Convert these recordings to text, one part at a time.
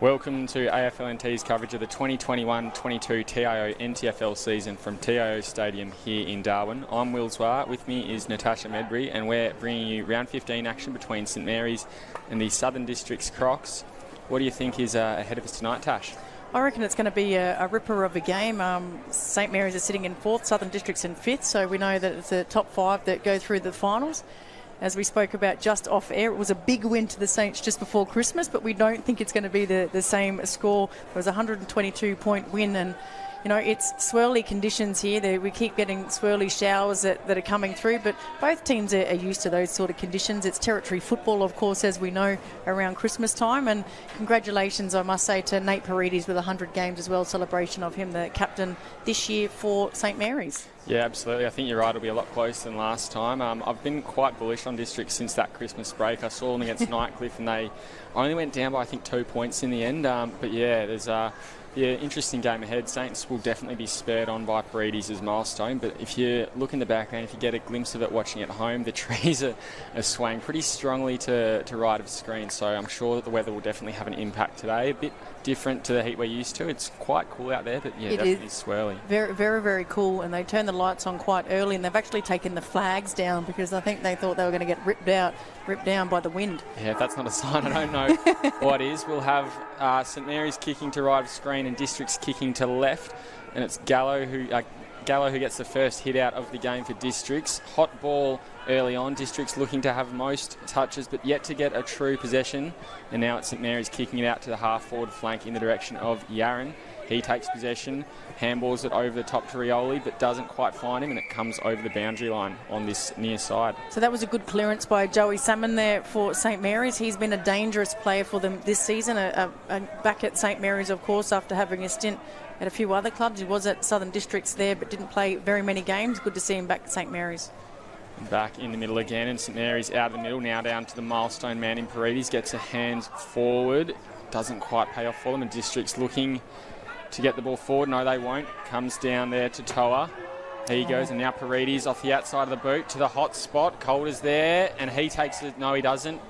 Welcome to AFLNT's coverage of the 2021-22 TIO NTFL season from TIO Stadium here in Darwin. I'm Will Zwar, with me is Natasha Medbury, and we're bringing you round 15 action between St Mary's and the Southern Districts Crocs. What do you think is ahead of us tonight, Tash? I reckon it's going to be a ripper of a game. St Mary's is sitting in 4th, Southern Districts in 5th, so we know that it's the top 5 that go through the finals. As we spoke about just off air, it was a big win to the Saints just before Christmas, but we don't think it's going to be the same score. It was a 122-point win, and you know, it's swirly conditions here. We keep getting swirly showers that are coming through, but both teams are used to those sort of conditions. It's territory football, of course, as we know, around Christmas time. And congratulations, I must say, to Nate Paredes with 100 games as well. Celebration of him, the captain this year for St Mary's. Yeah, absolutely. I think you're right. It'll be a lot closer than last time. I've been quite bullish on Districts since that Christmas break. I saw them against Nightcliff, and they only went down by, I think, 2 points in the end. But yeah, there's interesting game ahead. Saints will definitely be spurred on by Paredes' milestone, but if you look in the background, if you get a glimpse of it watching at home, the trees are swaying pretty strongly to right of screen, so I'm sure that the weather will definitely have an impact today. A bit different to the heat we're used to. It's quite cool out there, but yeah, it definitely is swirly. Very, very, very cool, and they turned the lights on quite early, and they've actually taken the flags down because I think they thought they were going to get ripped down by the wind. Yeah, if that's not a sign, I don't know what is. We'll have St Mary's kicking to right of screen and Districts kicking to left, and it's Gallo who gets the first hit out of the game for Districts. Hot ball early on. Districts looking to have most touches, but yet to get a true possession. And now it's St Mary's kicking it out to the half-forward flank in the direction of Yaron. He takes possession, handballs it over the top to Rioli, but doesn't quite find him, and it comes over the boundary line on this near side. So that was a good clearance by Joey Salmon there for St Mary's. He's been a dangerous player for them this season, back at St Mary's, of course, after having a stint at a few other clubs. He was at Southern Districts there, but didn't play very many games. Good to see him back at St Mary's. Back in the middle again, and St Mary's out of the middle, now down to the milestone man in Paredes, gets a hand forward, doesn't quite pay off for them, and Districts looking to get the ball forward. No, they won't. Comes down there to Toa. Here he goes, and now Paredes off the outside of the boot to the hot spot. Calder's there, and he takes it. No, he doesn't.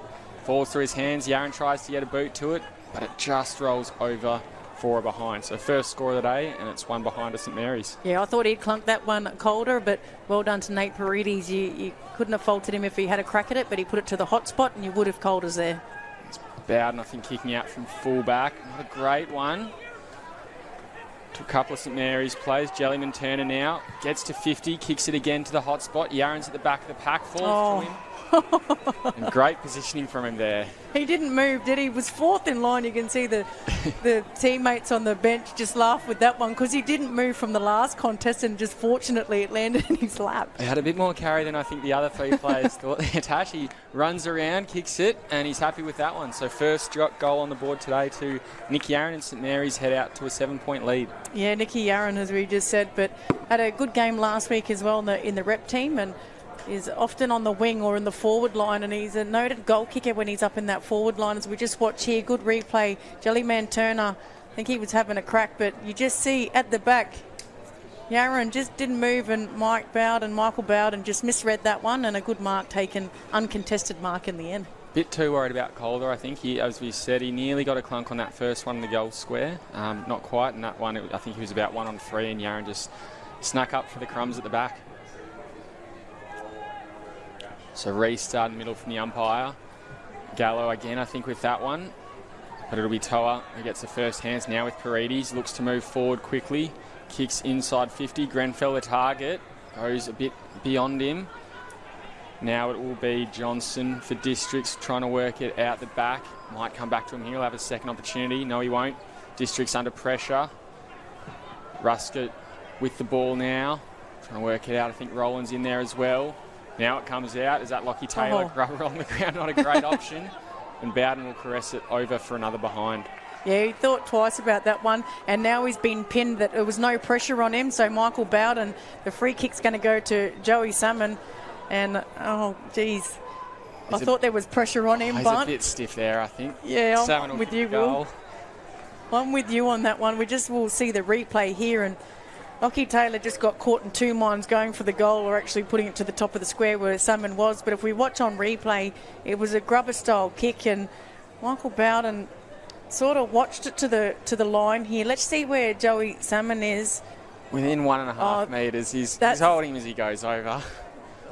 Falls through his hands. Yaron tries to get a boot to it, but it just rolls over for a behind. So first score of the day, and it's one behind to St Mary's. Yeah, I thought he'd clunked that one Calder, but well done to Nate Paredes. You couldn't have faulted him if he had a crack at it, but he put it to the hot spot, and you would if Calder's there. It's Bowden, I think, kicking out from full-back. Not a great one. To a couple of St Mary's players. Jellyman Turner now gets to 50, kicks it again to the hot spot. Yaron's at the back of the pack, falls to him. And great positioning from him there. He didn't move, did he? He was 4th in line. You can see the teammates on the bench just laugh with that one because he didn't move from the last contest, and just fortunately it landed in his lap. He had a bit more carry than I think the other 3 players thought. Tash, he runs around, kicks it, and he's happy with that one. So first goal on the board today to Nick Yaron, and St Mary's head out to a 7-point lead. Yeah, Nicky Yaron, as we just said, but had a good game last week as well in the rep team, and is often on the wing or in the forward line, and he's a noted goal kicker when he's up in that forward line, as we just watch here. Good replay. Jellyman Turner, I think he was having a crack, but you just see at the back, Yaron just didn't move, and Michael Bowden just misread that one, and a good mark taken, uncontested mark in the end. Bit too worried about Calder, I think. As we said, he nearly got a clunk on that first one in the goal square. Not quite, and that one, I think he was about 1 on 3, and Yaron just snuck up for the crumbs at the back. So restart in the middle from the umpire. Gallo again, I think, with that one. But it'll be Toa who gets the first hands now with Paredes. Looks to move forward quickly. Kicks inside 50. Grenfell the target. Goes a bit beyond him. Now it will be Johnson for Districts trying to work it out the back. Might come back to him here. He'll have a second opportunity. No, he won't. Districts under pressure. Ruskett with the ball now. Trying to work it out. I think Roland's in there as well. Now it comes out. Is that Lockie Taylor? Rubber on the ground, not a great option. And Bowden will caress it over for another behind. Yeah, he thought twice about that one, and now he's been pinned that there was no pressure on him. So Michael Bowden, the free kick's going to go to Joey Salmon. And, oh, geez, I thought there was pressure on him. He's a bit stiff there, I think. Yeah, I'm with you, Will. I'm with you on that one. We just will see the replay here, and Lockie Taylor just got caught in 2 minds going for the goal, or actually putting it to the top of the square where Salmon was. But if we watch on replay, it was a grubber-style kick, and Michael Bowden sort of watched it to the line here. Let's see where Joey Salmon is. Within 1.5 metres. He's holding him as he goes over.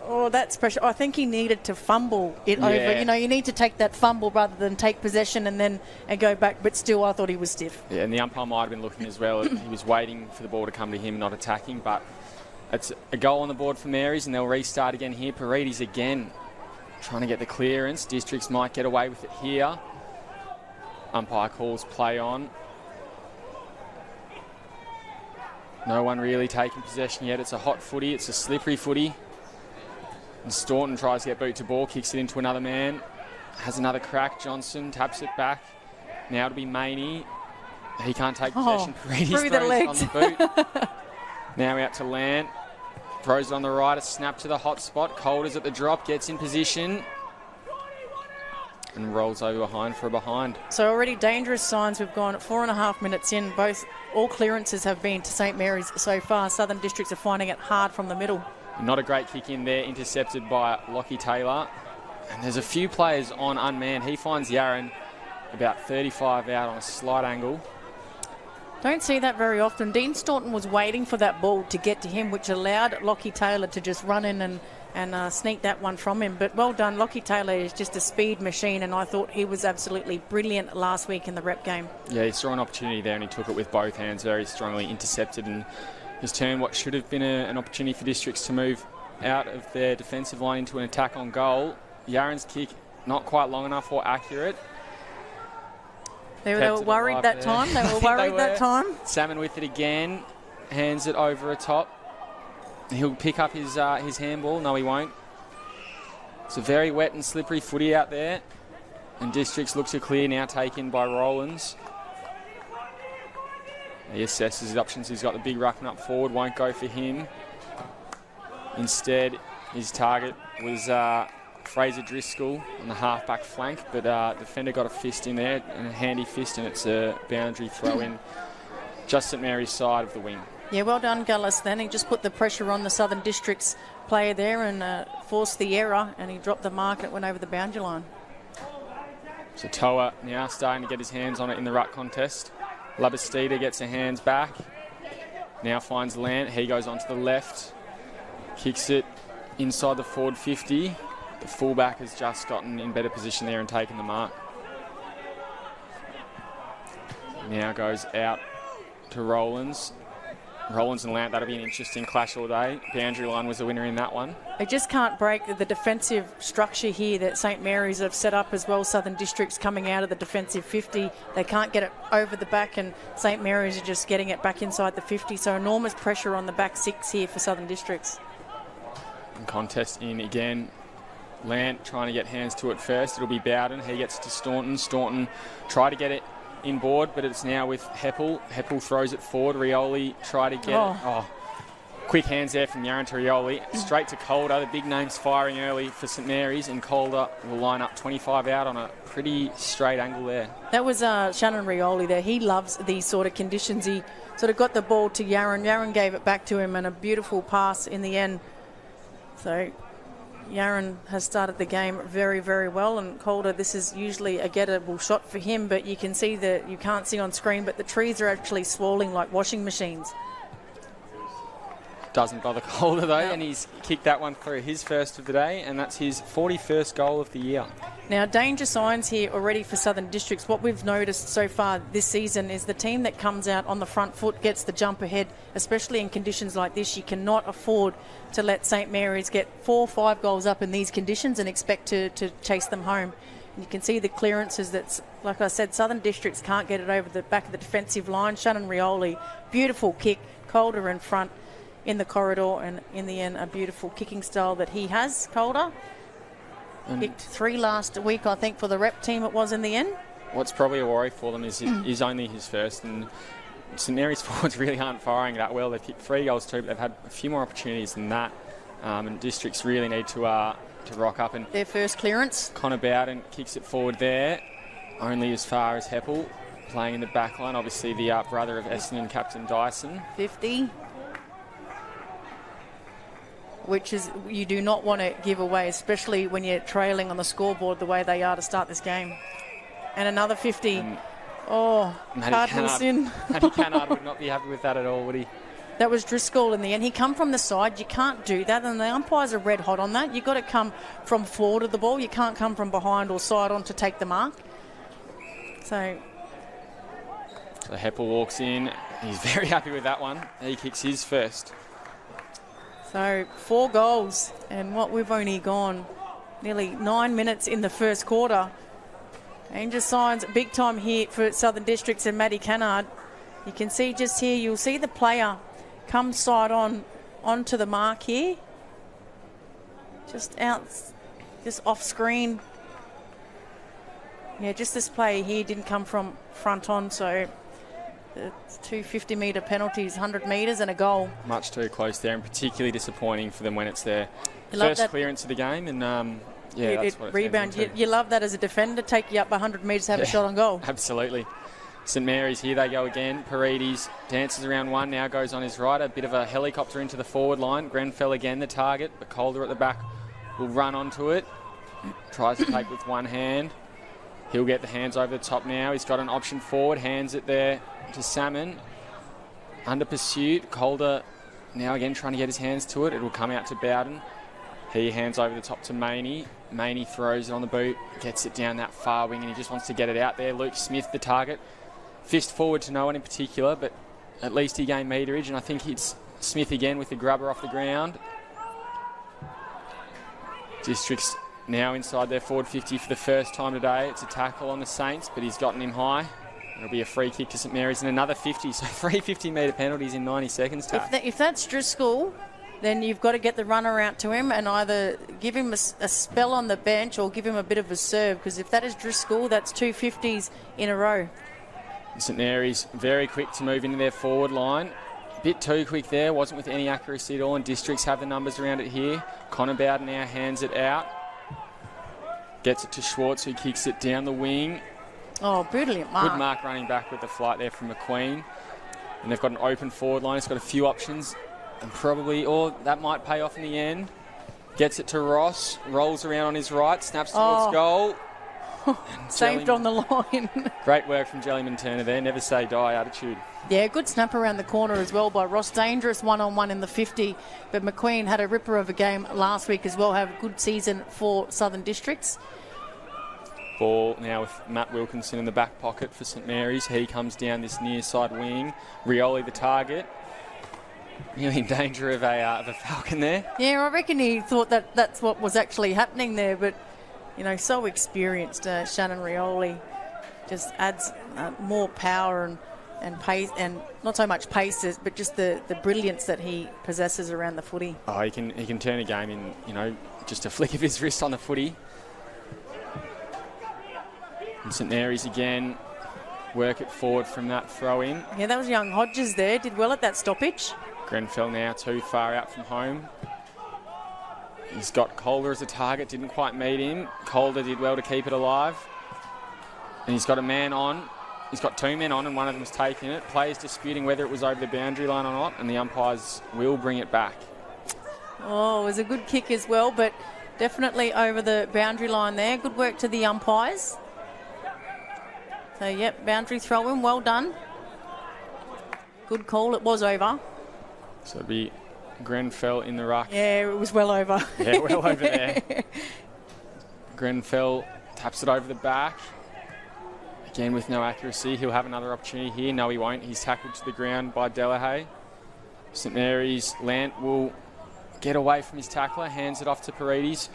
Oh, that's pressure. I think he needed to fumble it over. You know, you need to take that fumble rather than take possession and go back. But still, I thought he was stiff. Yeah, and the umpire might have been looking as well. He was waiting for the ball to come to him, not attacking. But it's a goal on the board for Marys, and they'll restart again here. Paredes again trying to get the clearance. Districts might get away with it here. Umpire calls play on. No one really taking possession yet. It's a hot footy. It's a slippery footy. And Staunton tries to get boot to ball, kicks it into another man. Has another crack. Johnson taps it back. Now to be Maney. He can't take possession. Paredes throws it on the boot. Now out to Lant. Throws it on the right. A snap to the hot spot. Coulter's at the drop. Gets in position. And rolls over behind for a behind. So already dangerous signs. We've gone 4.5 minutes in. All clearances have been to St Mary's so far. Southern Districts are finding it hard from the middle. Not a great kick in there, intercepted by Lockie Taylor. And there's a few players on unmanned. He finds Yaron about 35 out on a slight angle. Don't see that very often. Dean Staunton was waiting for that ball to get to him, which allowed Lockie Taylor to just run in and sneak that one from him. But well done. Lockie Taylor is just a speed machine, and I thought he was absolutely brilliant last week in the rep game. Yeah, he saw an opportunity there and he took it with both hands, very strongly intercepted, and has turned what should have been an opportunity for Districts to move out of their defensive line into an attack on goal. Yaron's kick not quite long enough or accurate. They were worried that time. They were worried that time. Salmon with it again. Hands it over a top. He'll pick up his handball. No, he won't. It's a very wet and slippery footy out there. And Districts looks to clear, now taken by Rowlands. He assesses his options. He's got the big ruckman up forward. Won't go for him. Instead, his target was Fraser Driscoll on the half-back flank, but defender got a fist in there, and a handy fist, and it's a boundary throw-in just St Mary's side of the wing. Yeah, well done, Gullis, then. He just put the pressure on the Southern Districts player there and forced the error, and he dropped the mark and it went over the boundary line. So Toa now starting to get his hands on it in the ruck contest. Labastida gets her hands back. Now finds Lant. He goes onto the left. Kicks it inside the forward 50. The fullback has just gotten in better position there and taken the mark. Now goes out to Rowlands. Rowlands and Lant, that'll be an interesting clash all day. Boundary line was the winner in that one. They just can't break the defensive structure here that St Mary's have set up as well. Southern Districts coming out of the defensive 50. They can't get it over the back, and St Mary's are just getting it back inside the 50. So enormous pressure on the back six here for Southern Districts. And contest in again. Lant trying to get hands to it first. It'll be Bowden. He gets to Staunton. Staunton try to get it inboard, but it's now with Heppel. Heppel throws it forward. Rioli try to get it. Oh, quick hands there from Yaron to Rioli. Straight to Calder. The big names firing early for St Mary's, and Calder will line up 25 out on a pretty straight angle there. That was Shannon Rioli there. He loves these sort of conditions. He sort of got the ball to Yaron. Yaron gave it back to him, and a beautiful pass in the end. So Yaron has started the game very, very well, and Calder, this is usually a gettable shot for him, but you can see that you can't see on screen, but the trees are actually swirling like washing machines. Doesn't bother Calder though, and he's kicked that one for his first of the day, and that's his 41st goal of the year. Now, danger signs here already for Southern Districts. What we've noticed so far this season is the team that comes out on the front foot gets the jump ahead, especially in conditions like this. You cannot afford to let St Mary's get 4 or 5 goals up in these conditions and expect to chase them home. And you can see the clearances that's, like I said, Southern Districts can't get it over the back of the defensive line. Shannon Rioli, beautiful kick, Calder in front in the corridor, and in the end a beautiful kicking style that he has, Calder. Kicked 3 last week, I think, for the rep team it was in the end. What's probably a worry for them is only his first, and St Mary's forwards really aren't firing that well. They've kicked 3 goals too, but they've had a few more opportunities than that, and Districts really need to rock up. And their first clearance. Connor Bowden kicks it forward there, only as far as Heppel, playing in the back line, obviously the brother of Essendon captain Dyson. 50. Which is you do not want to give away, especially when you're trailing on the scoreboard the way they are to start this game. And another 50. Oh, Cardinals in. Matty Cannard would not be happy with that at all, would he? That was Driscoll in the end. He come from the side. You can't do that, and the umpires are red hot on that. You've got to come from forward of the ball. You can't come from behind or side on to take the mark. So Heppel walks in. He's very happy with that one. He kicks his first. So 4 goals, and what we've only gone nearly 9 minutes in the first quarter. Danger signs big time here for Southern Districts and Matty Cannard. You can see just here, you'll see the player come side on onto the mark here. Just off screen. Yeah, just this player here didn't come from front on, so it's 2 50-metre penalties, 100 metres and a goal. Much too close there, and particularly disappointing for them when it's their first clearance of the game. And that's what it rebound. You love that as a defender, take you up 100 metres to have a shot on goal. Absolutely. St Mary's, here they go again. Paredes dances around one, now goes on his right. A bit of a helicopter into the forward line. Grenfell again the target, but Calder at the back will run onto it. Tries to take with one hand. He'll get the hands over the top now. He's got an option forward, hands it there to Salmon. Under pursuit. Calder now again trying to get his hands to it. It will come out to Bowden. He hands over the top to Maney. Maney throws it on the boot, gets it down that far wing, and he just wants to get it out there. Luke Smith, the target. Fist forward to no one in particular, but at least he gained meterage, and I think it's Smith again with the grubber off the ground. Districts now inside their forward 50 for the first time today. It's a tackle on the Saints, but he's gotten him high. It'll be a free kick to St Mary's and another 50, so 3 50-metre penalties in 90 seconds. If that's Driscoll, then you've got to get the runner out to him and either give him a spell on the bench or give him a bit of a serve, because if that is Driscoll, that's 2 50s in a row. St Mary's very quick to move into their forward line. A bit too quick there, wasn't with any accuracy at all, and Districts have the numbers around it here. Connor Bowden now hands it out. Gets it to Schwartz, who kicks it down the wing. Oh, brilliant mark. Good mark running back with the flight there from McQueen. And they've got an open forward line. It's got a few options, and probably, that might pay off in the end. Gets it to Ross, rolls around on his right, snaps towards goal. Saved on the line. Great work from Jellyman Turner there. Never say die attitude. Yeah, good snap around the corner as well by Ross. Dangerous one-on-one in the 50. But McQueen had a ripper of a game last week as well. Have a good season for Southern Districts. Ball now with Matt Wilkinson in the back pocket for St Mary's. He comes down this near side wing. Rioli the target. Really in danger of a falcon there. Yeah, I reckon he thought that's what was actually happening there, but so experienced. Shannon Rioli just adds more power and pace, and not so much paces, but just the brilliance that he possesses around the footy. Oh, he can turn a game in, just a flick of his wrist on the footy. And St Mary's again work it forward from that throw in. Yeah, that was young Hodges there. Did well at that stoppage. Grenfell now too far out from home. He's got Calder as a target, didn't quite meet him. Calder did well to keep it alive. And he's got a man on. He's got 2 men on, and one of them's taking it. Players disputing whether it was over the boundary line or not, and the umpires will bring it back. Oh, it was a good kick as well, but definitely over the boundary line there. Good work to the umpires. So, yep, boundary throw-in, well done. Good call, it was over. So it'll be Grenfell in the ruck. Yeah, it was well over. Yeah, well over there. Grenfell taps it over the back. Again with no accuracy. He'll have another opportunity here. No, he won't. He's tackled to the ground by Delahaye. St Mary's, Lant will get away from his tackler, hands it off to Paredes.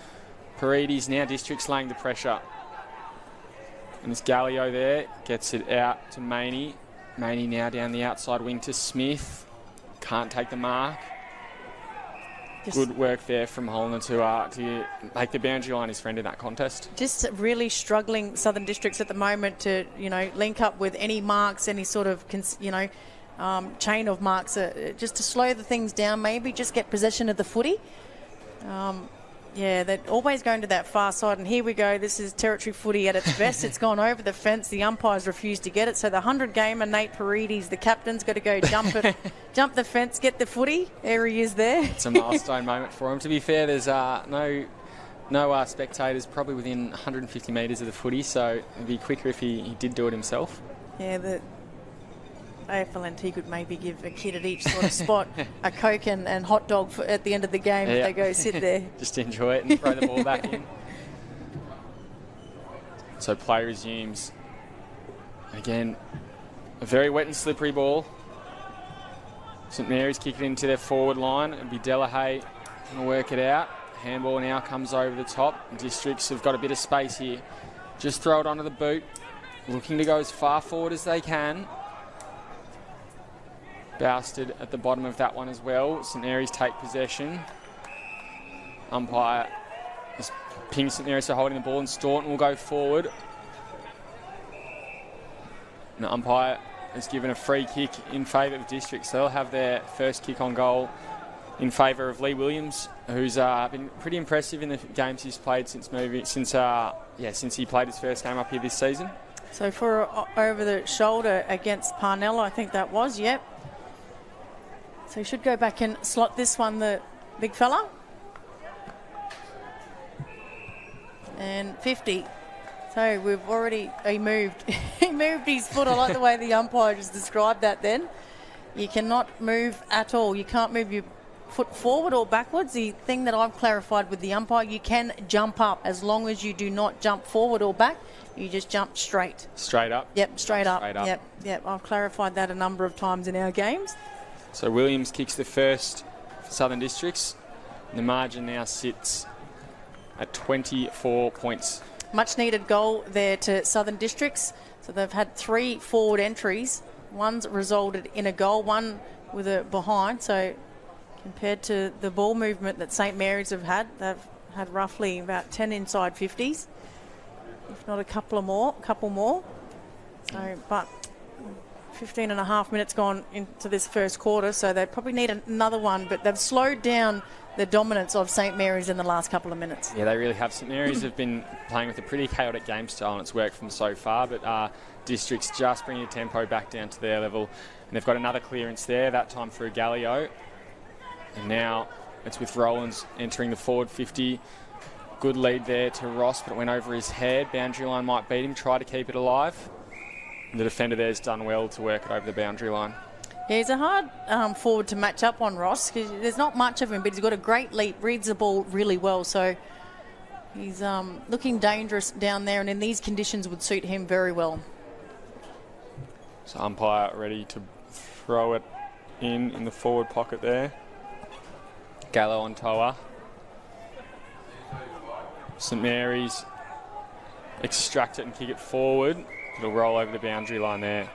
Paredes now District's laying the pressure. And this Gallio there gets it out to Maney. Maney now down the outside wing to Smith. Can't take the mark. Good work there from Holland to make the boundary line his friend in that contest. Just really struggling Southern Districts at the moment to, link up with any marks, any sort of, chain of marks, just to slow the things down, maybe just get possession of the footy. Yeah, they're always going to that far side, and here we go. This is territory footy at its best. It's gone over the fence. The umpires refuse to get it. So the 100-gamer, Nate Paredes, the captain's got to go jump the fence, get the footy. There he is there. It's a milestone moment for him. To be fair, there's no spectators probably within 150 metres of the footy, so it'd be quicker if he did do it himself. Yeah, the AFLNT could maybe give a kid at each sort of spot a Coke and hot dog at the end of the game if they go sit there. Just enjoy it and throw the ball back in. So play resumes. Again, a very wet and slippery ball. St Mary's kicking into their forward line. It'll be Delahaye going to work it out. Handball now comes over the top. Districts have got a bit of space here. Just throw it onto the boot. Looking to go as far forward as they can. Bousted at the bottom of that one as well. St Mary's take possession. Umpire is ping St Mary's for holding the ball, and Staunton will go forward. And the umpire has given a free kick in favour of Districts. So they'll have their first kick on goal in favour of Lee Williams, who's been pretty impressive in the games he's played since he played his first game up here this season. So for over the shoulder against Parnell, I think that was, yep. So he should go back and slot this one, the big fella. And 50. So we've already, he moved his foot. I like the way the umpire just described that then. You cannot move at all. You can't move your foot forward or backwards. The thing that I've clarified with the umpire, you can jump up as long as you do not jump forward or back. You just jump straight. Straight up? Yep, straight up. Yep. I've clarified that a number of times in our games. So Williams kicks the first for Southern Districts. The margin now sits at 24 points. Much needed goal there to Southern Districts. So they've had 3 forward entries. One's resulted in a goal, one with a behind. So compared to the ball movement that St Mary's have had, they've had roughly about 10 inside 50s, if not a couple more. So, but 15 and a half minutes gone into this first quarter, so they probably need another one, but they've slowed down the dominance of St Mary's in the last couple of minutes. Yeah, they really have. St Mary's have been playing with a pretty chaotic game style, and it's worked for them so far, but Districts just bringing the tempo back down to their level. And they've got another clearance there, that time for a Gallio. And now it's with Rowlands entering the forward 50. Good lead there to Ross, but it went over his head. Boundary line might beat him, try to keep it alive. And the defender there's done well to work it over the boundary line. Yeah, he's a hard forward to match up on, Ross, because there's not much of him, but he's got a great leap, reads the ball really well. So he's looking dangerous down there, and in these conditions would suit him very well. So umpire ready to throw it in the forward pocket there. Gallo on Toa. St Mary's extract it and kick it forward. It'll roll over the boundary line there.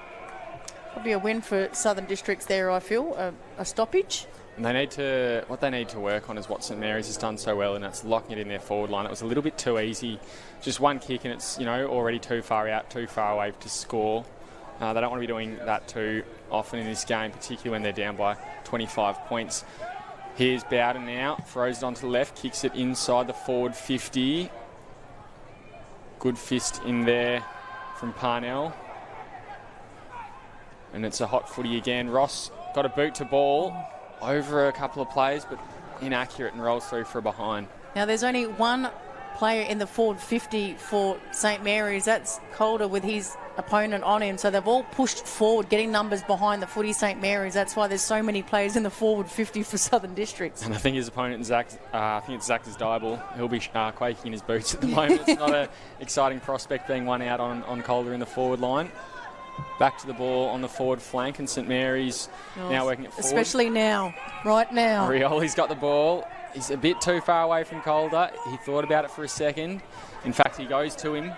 Probably a win for Southern Districts there, I feel, a stoppage. And what they need to work on is what St Mary's has done so well, and that's locking it in their forward line. It was a little bit too easy. Just one kick and it's, already too far out, too far away to score. They don't want to be doing that too often in this game, particularly when they're down by 25 points. Here's Bowden now, throws it onto the left, kicks it inside the forward 50. Good fist in there from Parnell. And it's a hot footy again. Ross got a boot to ball over a couple of players, but inaccurate and rolls through for a behind. Now there's only one player in the forward 50 for St Mary's. That's Calder with his opponent on him. So they've all pushed forward, getting numbers behind the footy St Mary's. That's why there's so many players in the forward 50 for Southern Districts. And I think his opponent, Zach, I think it's Zach Zdibel. He'll be quaking in his boots at the moment. It's not an exciting prospect being one out on Calder in the forward line. Back to the ball on the forward flank, and St Mary's now working it forward. Especially now, right now. Rioli's got the ball. He's a bit too far away from Calder. He thought about it for a second. In fact, he goes to him.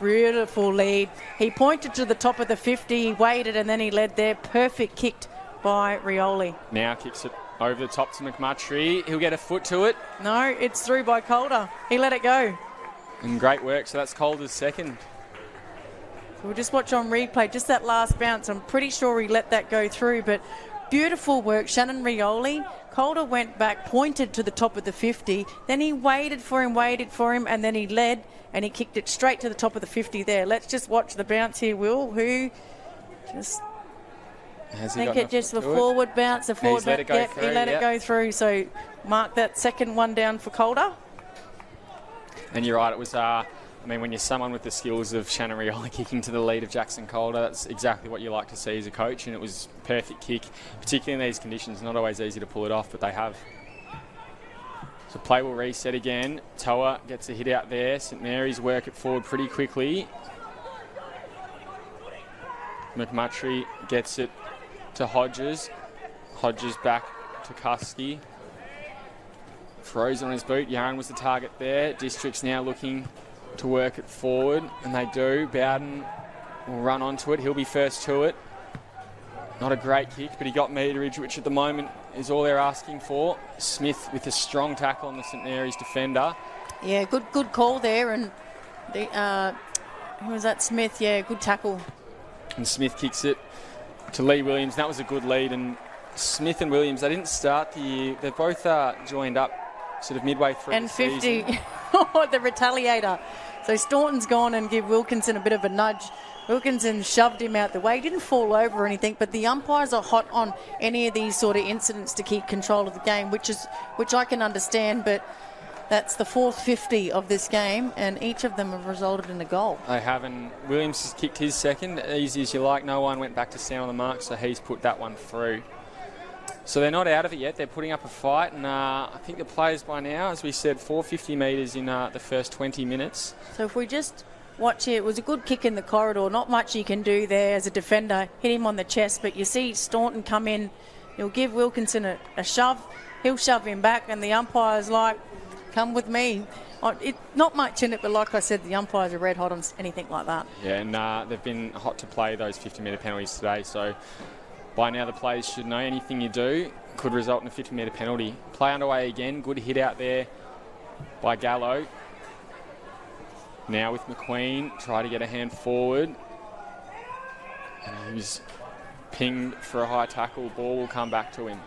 Beautiful lead. He pointed to the top of the 50, he waited, and then he led there. Perfect kicked by Rioli. Now kicks it over the top to McMurtry. He'll get a foot to it. No, it's through by Calder. He let it go. And great work. So that's Calder's second. We'll just watch on replay, just that last bounce. I'm pretty sure he let that go through, but beautiful work. Shannon Rioli. Calder went back, pointed to the top of the 50, then he waited for him, and then he led, and he kicked it straight to the top of the 50 there. Let's just watch the bounce here, Will, who just... I think it just the forward bounce, the forward bounce. He let it go through, so mark that second one down for Calder. And you're right, it was... I mean, when you're someone with the skills of Shannon Riola kicking to the lead of Jackson Calder, that's exactly what you like to see as a coach, and it was a perfect kick, particularly in these conditions. Not always easy to pull it off, but they have. So play will reset again. Toa gets a hit out there. St Mary's work it forward pretty quickly. McMurtry gets it to Hodges. Hodges back to Kusky. Throws on his boot. Yarn was the target there. District's now looking to work it forward, and they do. Bowden will run onto it. He'll be first to it. Not a great kick, but he got meterage, which at the moment is all they're asking for. Smith with a strong tackle on the St Mary's defender. Yeah, good call there. And who was that? Smith, yeah, good tackle. And Smith kicks it to Lee Williams. That was a good lead. And Smith and Williams, they didn't start the year. They've both joined up sort of midway through and the 50, season. the retaliator. So Staunton's gone and give Wilkinson a bit of a nudge. Wilkinson shoved him out the way. He didn't fall over or anything, but the umpires are hot on any of these sort of incidents to keep control of the game, which I can understand, but that's the fourth 50 of this game, and each of them have resulted in a goal. They haven't. Williams has kicked his second, easy as you like. No one went back to stand on the mark, so he's put that one through. So they're not out of it yet. They're putting up a fight, and I think the players by now, as we said, 450 metres in the first 20 minutes. So if we just watch it, it was a good kick in the corridor. Not much you can do there as a defender. Hit him on the chest, but you see Staunton come in. He'll give Wilkinson a shove. He'll shove him back, and the umpire's like, come with me. Not much in it, but like I said, the umpires are red hot on anything like that. Yeah, and they've been hot to play those 50-metre penalties today, so by now the players should know anything you do could result in a 50-metre penalty. Play underway again. Good hit out there by Gallo. Now with McQueen, try to get a hand forward. And he's pinged for a high tackle. Ball will come back to him.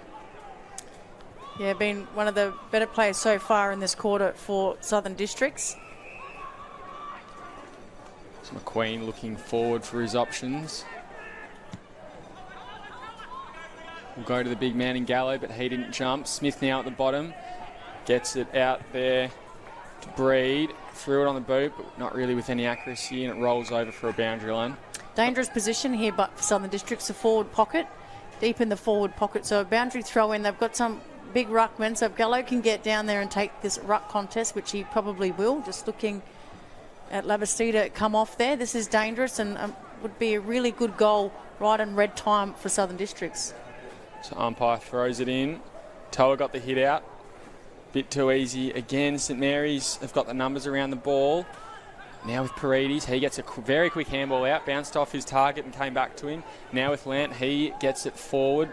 Yeah, been one of the better players so far in this quarter for Southern Districts. So McQueen looking forward for his options. We'll go to the big man in Gallo, but he didn't jump. Smith now at the bottom. Gets it out there to Breed. Threw it on the boot, but not really with any accuracy, and it rolls over for a boundary line. Dangerous position here, but for Southern Districts, a forward pocket. Deep in the forward pocket, so a boundary throw in. They've got some big ruckmen, so if Gallo can get down there and take this ruck contest, which he probably will, just looking at Labastida come off there. This is dangerous and would be a really good goal right in red time for Southern Districts. So umpire throws it in. Toa got the hit out. Bit too easy again. St Mary's have got the numbers around the ball. Now with Paredes, he gets a very quick handball out, bounced off his target and came back to him. Now with Lant, he gets it forward.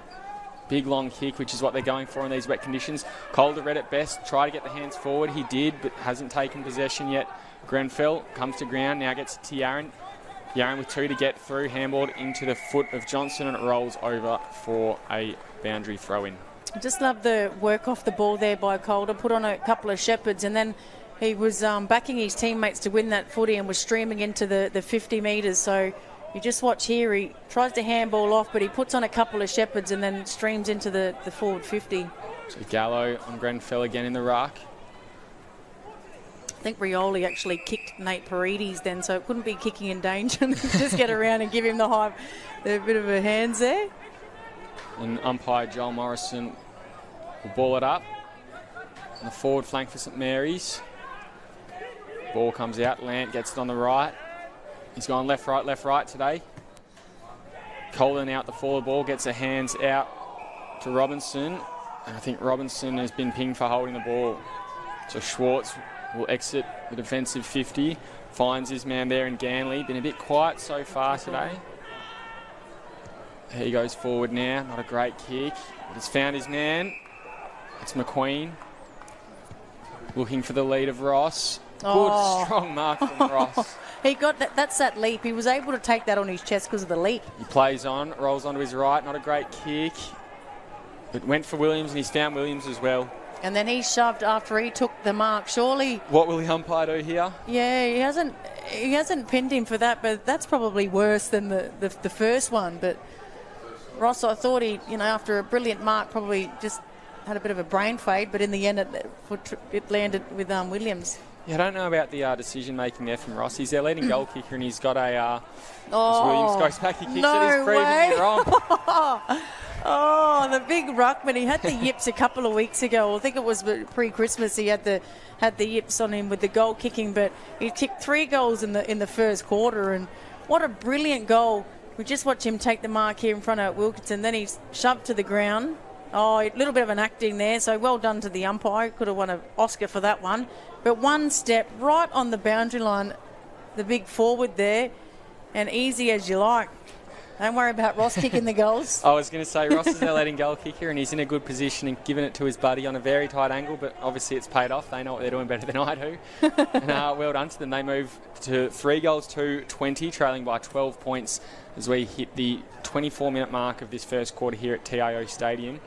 Big long kick, which is what they're going for in these wet conditions. Calder read it best, try to get the hands forward. He did, but hasn't taken possession yet. Grenfell comes to ground, now gets it to Yaron. Yaron with two to get through, handballed into the foot of Johnson, and it rolls over for a boundary throw-in. I just love the work off the ball there by Calder. Put on a couple of Shepherds, and then he was backing his teammates to win that footy and was streaming into the 50 metres. So you just watch here, he tries to handball off, but he puts on a couple of Shepherds and then streams into the forward 50. So Gallo on Grenfell again in the ruck. I think Rioli actually kicked Nate Paredes then, so it couldn't be kicking in danger. Just get around and give him the bit of a hands there. And umpire Joel Morrison will ball it up on the forward flank for St Mary's. Ball comes out, Lant gets it on the right. He's gone left, right today. Colin out the forward ball, gets the hands out to Robinson. And I think Robinson has been pinged for holding the ball. So Schwartz will exit the defensive 50. Finds his man there in Ganley. Been a bit quiet so far today. He goes forward now. Not a great kick. But he's found his man. It's McQueen. Looking for the lead of Ross. Good, strong mark from Ross. He got that. That's that leap. He was able to take that on his chest because of the leap. He plays on, rolls onto his right. Not a great kick. It went for Williams, and he's found Williams as well. And then he shoved after he took the mark. Surely. What will the umpire do here? Yeah, he hasn't pinned him for that, but that's probably worse than the first one. But Ross, I thought he, after a brilliant mark, probably just had a bit of a brain fade, but in the end it landed with Williams. Yeah, I don't know about the decision-making there from Ross. He's their leading goal kicker, and he's got a... as Williams goes back, he kicks it. He's proving me wrong. Oh, the big ruckman. He had the yips a couple of weeks ago. I think it was pre-Christmas. He had the yips on him with the goal kicking, but he kicked 3 goals in the first quarter, and what a brilliant goal. We just watched him take the mark here in front of Wilkinson. Then he's shoved to the ground. Oh, a little bit of an acting there, so well done to the umpire. Could have won an Oscar for that one. But one step right on the boundary line, the big forward there, and easy as you like. Don't worry about Ross kicking the goals. I was going to say, Ross is their leading goal kicker, and he's in a good position and giving it to his buddy on a very tight angle, but obviously it's paid off. They know what they're doing better than I do. And well done to them. They move to 3 goals to 20, trailing by 12 points as we hit the 24-minute mark of this first quarter here at TIO Stadium.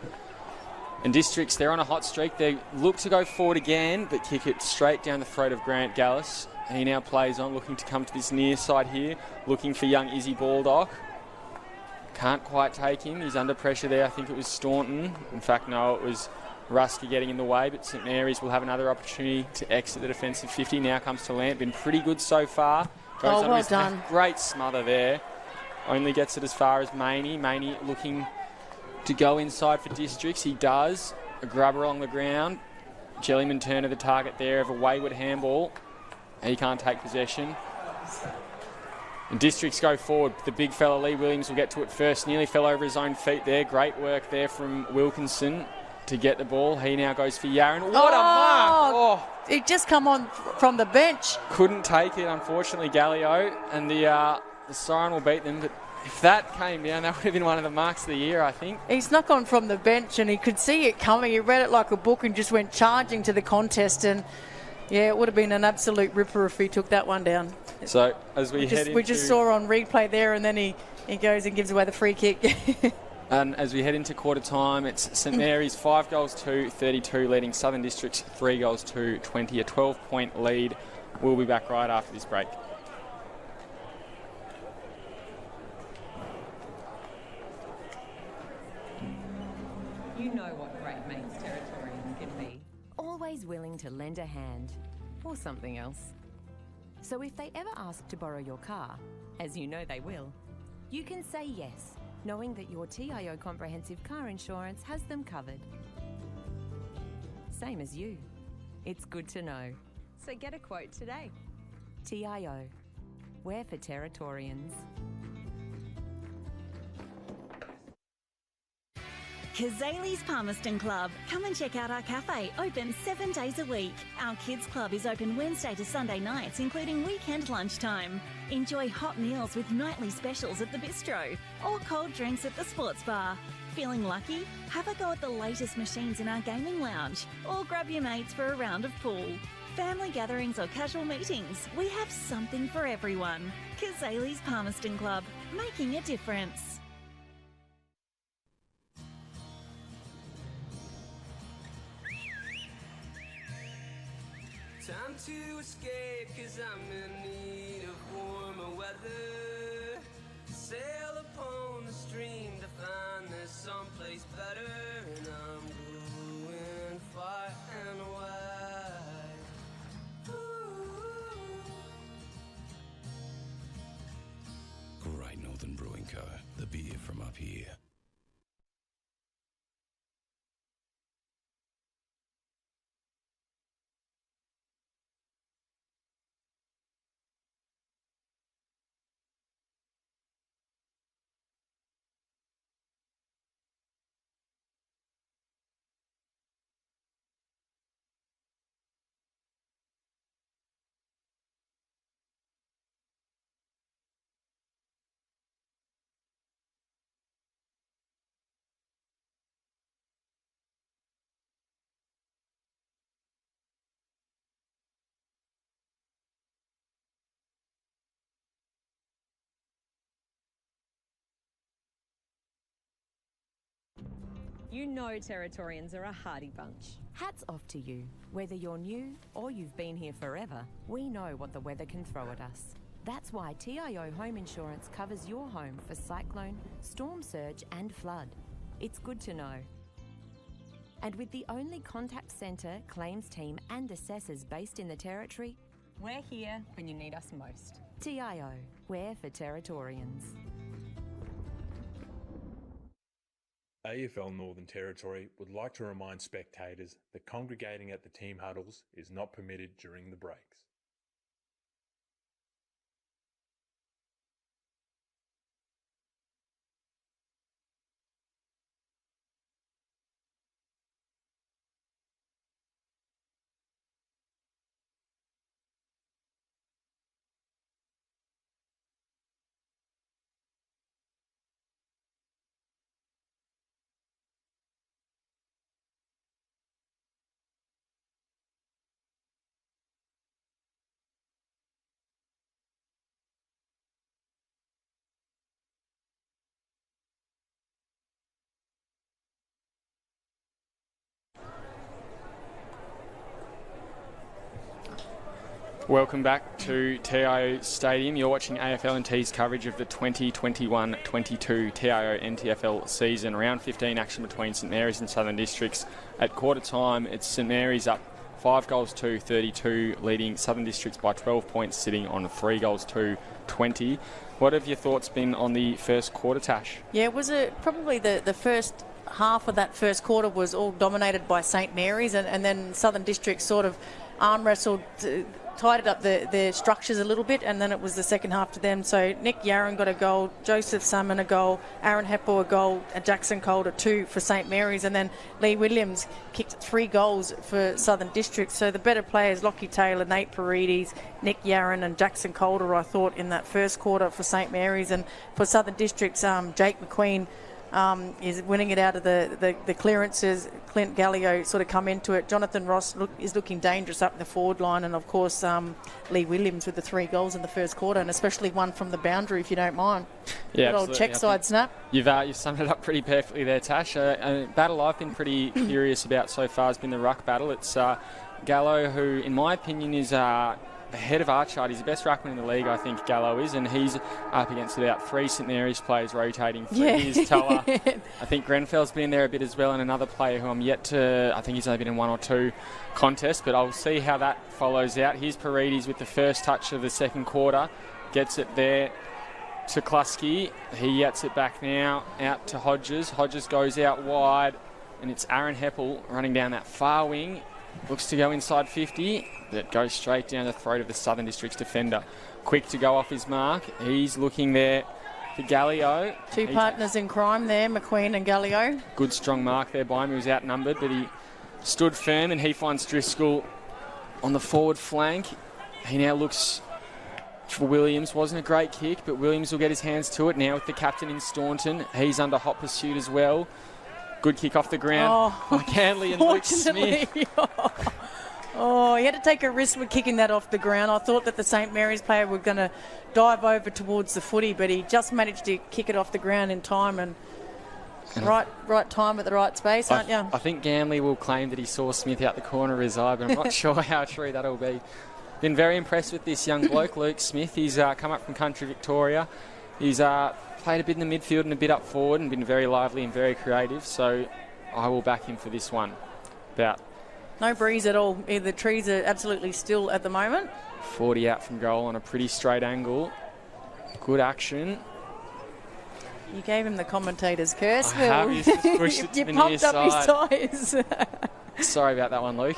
And Districts, they're on a hot streak. They look to go forward again, but kick it straight down the throat of Grant Gallus. He now plays on, looking to come to this near side here, looking for young Izzy Baldock. Can't quite take him. He's under pressure there. I think it was Staunton. In fact, no, it was Rusky getting in the way, but St Mary's will have another opportunity to exit the defensive 50. Now comes to Lamp. Been pretty good so far. Goes well done. Great smother there. Only gets it as far as Maney. Maney looking to go inside for Districts. He does. A grubber along the ground. Jellyman Turner the target there of a wayward handball. He can't take possession. And Districts go forward. The big fella Lee Williams will get to it first. Nearly fell over his own feet there. Great work there from Wilkinson to get the ball. He now goes for Yaron. What a mark! Oh, it just come on from the bench. Couldn't take it, unfortunately, Gallio. And the siren will beat them. But if that came down, that would have been one of the marks of the year, I think. He snuck on from the bench and he could see it coming. He read it like a book and just went charging to the contest. And yeah, it would have been an absolute ripper if he took that one down. So as we just saw on replay there, and then he goes and gives away the free kick. And as we head into quarter time, it's St Mary's 5 goals to 32, leading Southern Districts 3 goals to 20, a 12-point lead. We'll be back right after this break. You know what great mates Territorian can be. Always willing to lend a hand, or something else. So if they ever ask to borrow your car, as you know they will, you can say yes, knowing that your TIO comprehensive car insurance has them covered. Same as you. It's good to know. So get a quote today. TIO. We're for Territorians. Kazali's Palmerston Club. Come and check out our cafe, open 7 days a week. Our kids club is open Wednesday to Sunday nights, including weekend lunchtime. Enjoy hot meals with nightly specials at the bistro or cold drinks at the sports bar. Feeling lucky? Have a go at the latest machines in our gaming lounge or grab your mates for a round of pool. Family gatherings or casual meetings, we have something for everyone. Kazali's Palmerston Club, making a difference. Time to escape, cause I'm in need of warmer weather. Sail upon the stream to find there's someplace better. And I'm going far and wide. Ooh. Great Northern Brewing Co., the beer from up here. You know Territorians are a hardy bunch. Hats off to you. Whether you're new or you've been here forever, we know what the weather can throw at us. That's why TIO Home Insurance covers your home for cyclone, storm surge and flood. It's good to know. And with the only contact centre, claims team and assessors based in the Territory, we're here when you need us most. TIO, we're for Territorians. AFL Northern Territory would like to remind spectators that congregating at the team huddles is not permitted during the breaks. Welcome back to TIO Stadium. You're watching AFL&T's coverage of the 2021-22 TIO NTFL season. Round 15 action between St Mary's and Southern Districts. At quarter time, it's St Mary's up 5-32, leading Southern Districts by 12 points, sitting on 3-20. What have your thoughts been on the first quarter, Tash? Yeah, was it probably the first half of that first quarter was all dominated by St Mary's, and then Southern Districts sort of arm wrestled, tidied up their structures a little bit, and then it was the second half to them. So Nick Yarron got a goal, Joseph Salmon a goal, Aaron Heppel a goal, and Jackson Calder 2 for St Mary's, and then Lee Williams kicked 3 goals for Southern Districts. So the better players, Lockie Taylor, Nate Paredes, Nick Yarron and Jackson Calder, I thought, in that first quarter for St Mary's. And for Southern Districts, Jake McQueen is winning it out of the clearances. Clint Gallio sort of come into it. Jonathan Ross is looking dangerous up in the forward line, and of course Lee Williams with the 3 goals in the first quarter, and especially one from the boundary, if you don't mind. Yeah, good old check side snap. You've summed it up pretty perfectly there, Tash. A battle I've been pretty curious about so far has been the ruck battle. It's Gallo, who in my opinion is ahead of Archard. He's the best ruckman in the league, I think Gallo is, and he's up against about 3 St Mary's players rotating for his Toa. I think Grenfell's been there a bit as well, and another player who I'm yet to, I think he's only been in 1 or 2 contests, but I'll see how that follows out. Here's Paredes with the first touch of the second quarter, gets it there to Klusky. He gets it back now out to Hodges. Hodges goes out wide, and it's Aaron Heppel running down that far wing. Looks to go inside 50, but goes straight down the throat of the Southern District's defender. Quick to go off his mark. He's looking there for Gallio. Two partners in crime there, McQueen and Gallio. Good strong mark there by him. He was outnumbered, but he stood firm, and he finds Driscoll on the forward flank. He now looks for Williams. Wasn't a great kick, but Williams will get his hands to it now with the captain in Staunton. He's under hot pursuit as well. Good kick off the ground by Canley and Luke Smith. Oh, he had to take a risk with kicking that off the ground. I thought that the St Mary's player were going to dive over towards the footy, but he just managed to kick it off the ground in time, and right time at the right space, aren't you? I think Ganley will claim that he saw Smith out the corner of his eye, but I'm not sure how true that'll be. Been very impressed with this young bloke, Luke Smith. He's come up from country Victoria. He's played a bit in the midfield and a bit up forward and been very lively and very creative, so I will back him for this one. No breeze at all. The trees are absolutely still at the moment. 40 out from goal on a pretty straight angle. Good action. You gave him the commentator's curse, I have. He's just pushed it to the near side. You pumped up his tyres. Sorry about that one, Luke.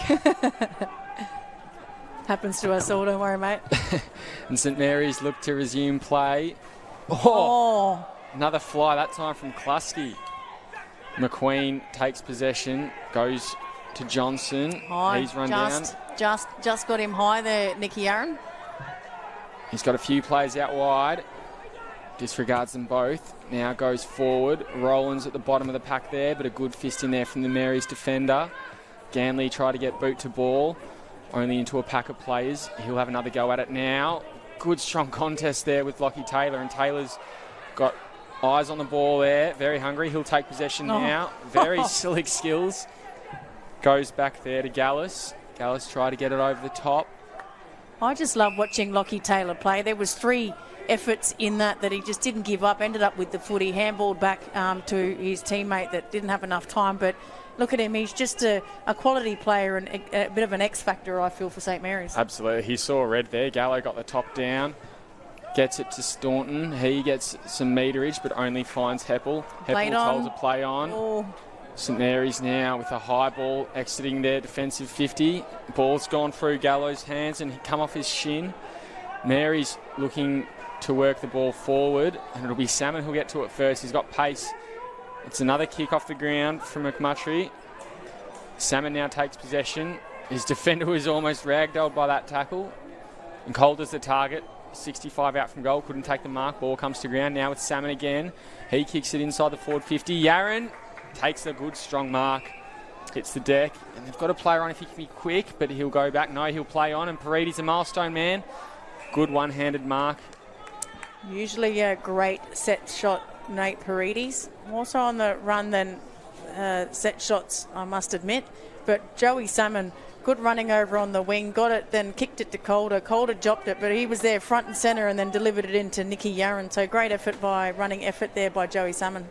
Happens to us all, don't worry, mate. And St Mary's look to resume play. Another fly, that time from Klusky. McQueen takes possession, goes to Johnson. He's run down. Just got him high there, Nicky Aaron. He's got a few players out wide. Disregards them both. Now goes forward. Rowland's at the bottom of the pack there, but a good fist in there from the Mary's defender. Ganley tried to get boot to ball, only into a pack of players. He'll have another go at it now. Good strong contest there with Lockie Taylor, and Taylor's got eyes on the ball there. Very hungry. He'll take possession now. Very slick skills. Goes back there to Gallus. Gallus tried to get it over the top. I just love watching Lockie Taylor play. There was 3 efforts in that he just didn't give up, ended up with the footy, handballed back to his teammate that didn't have enough time. But look at him, he's just a quality player and a bit of an X factor, I feel, for St Mary's. Absolutely. He saw red there. Gallo got the top down, gets it to Staunton. He gets some meterage, but only finds Heppel. Heppel told to play on. Oh. St Mary's now with a high ball exiting their defensive 50. Ball's gone through Gallo's hands and come off his shin. Mary's looking to work the ball forward, and it'll be Salmon who'll get to it first. He's got pace. It's another kick off the ground from McMurtry. Salmon now takes possession. His defender was almost ragdolled by that tackle. And Calder's the target. 65 out from goal, couldn't take the mark. Ball comes to ground now with Salmon again. He kicks it inside the forward 50. Yaron takes a good strong mark, hits the deck, and they've got a player on if he can be quick, but he'll go back. No, he'll play on, and Parides a milestone man. Good one-handed mark. Usually a great set shot, Nate Parides. More so on the run than set shots, I must admit. But Joey Salmon, good running over on the wing, got it, then kicked it to Calder. Calder dropped it, but he was there front and centre and then delivered it into Nicky Yaron. So great running effort there by Joey Salmon.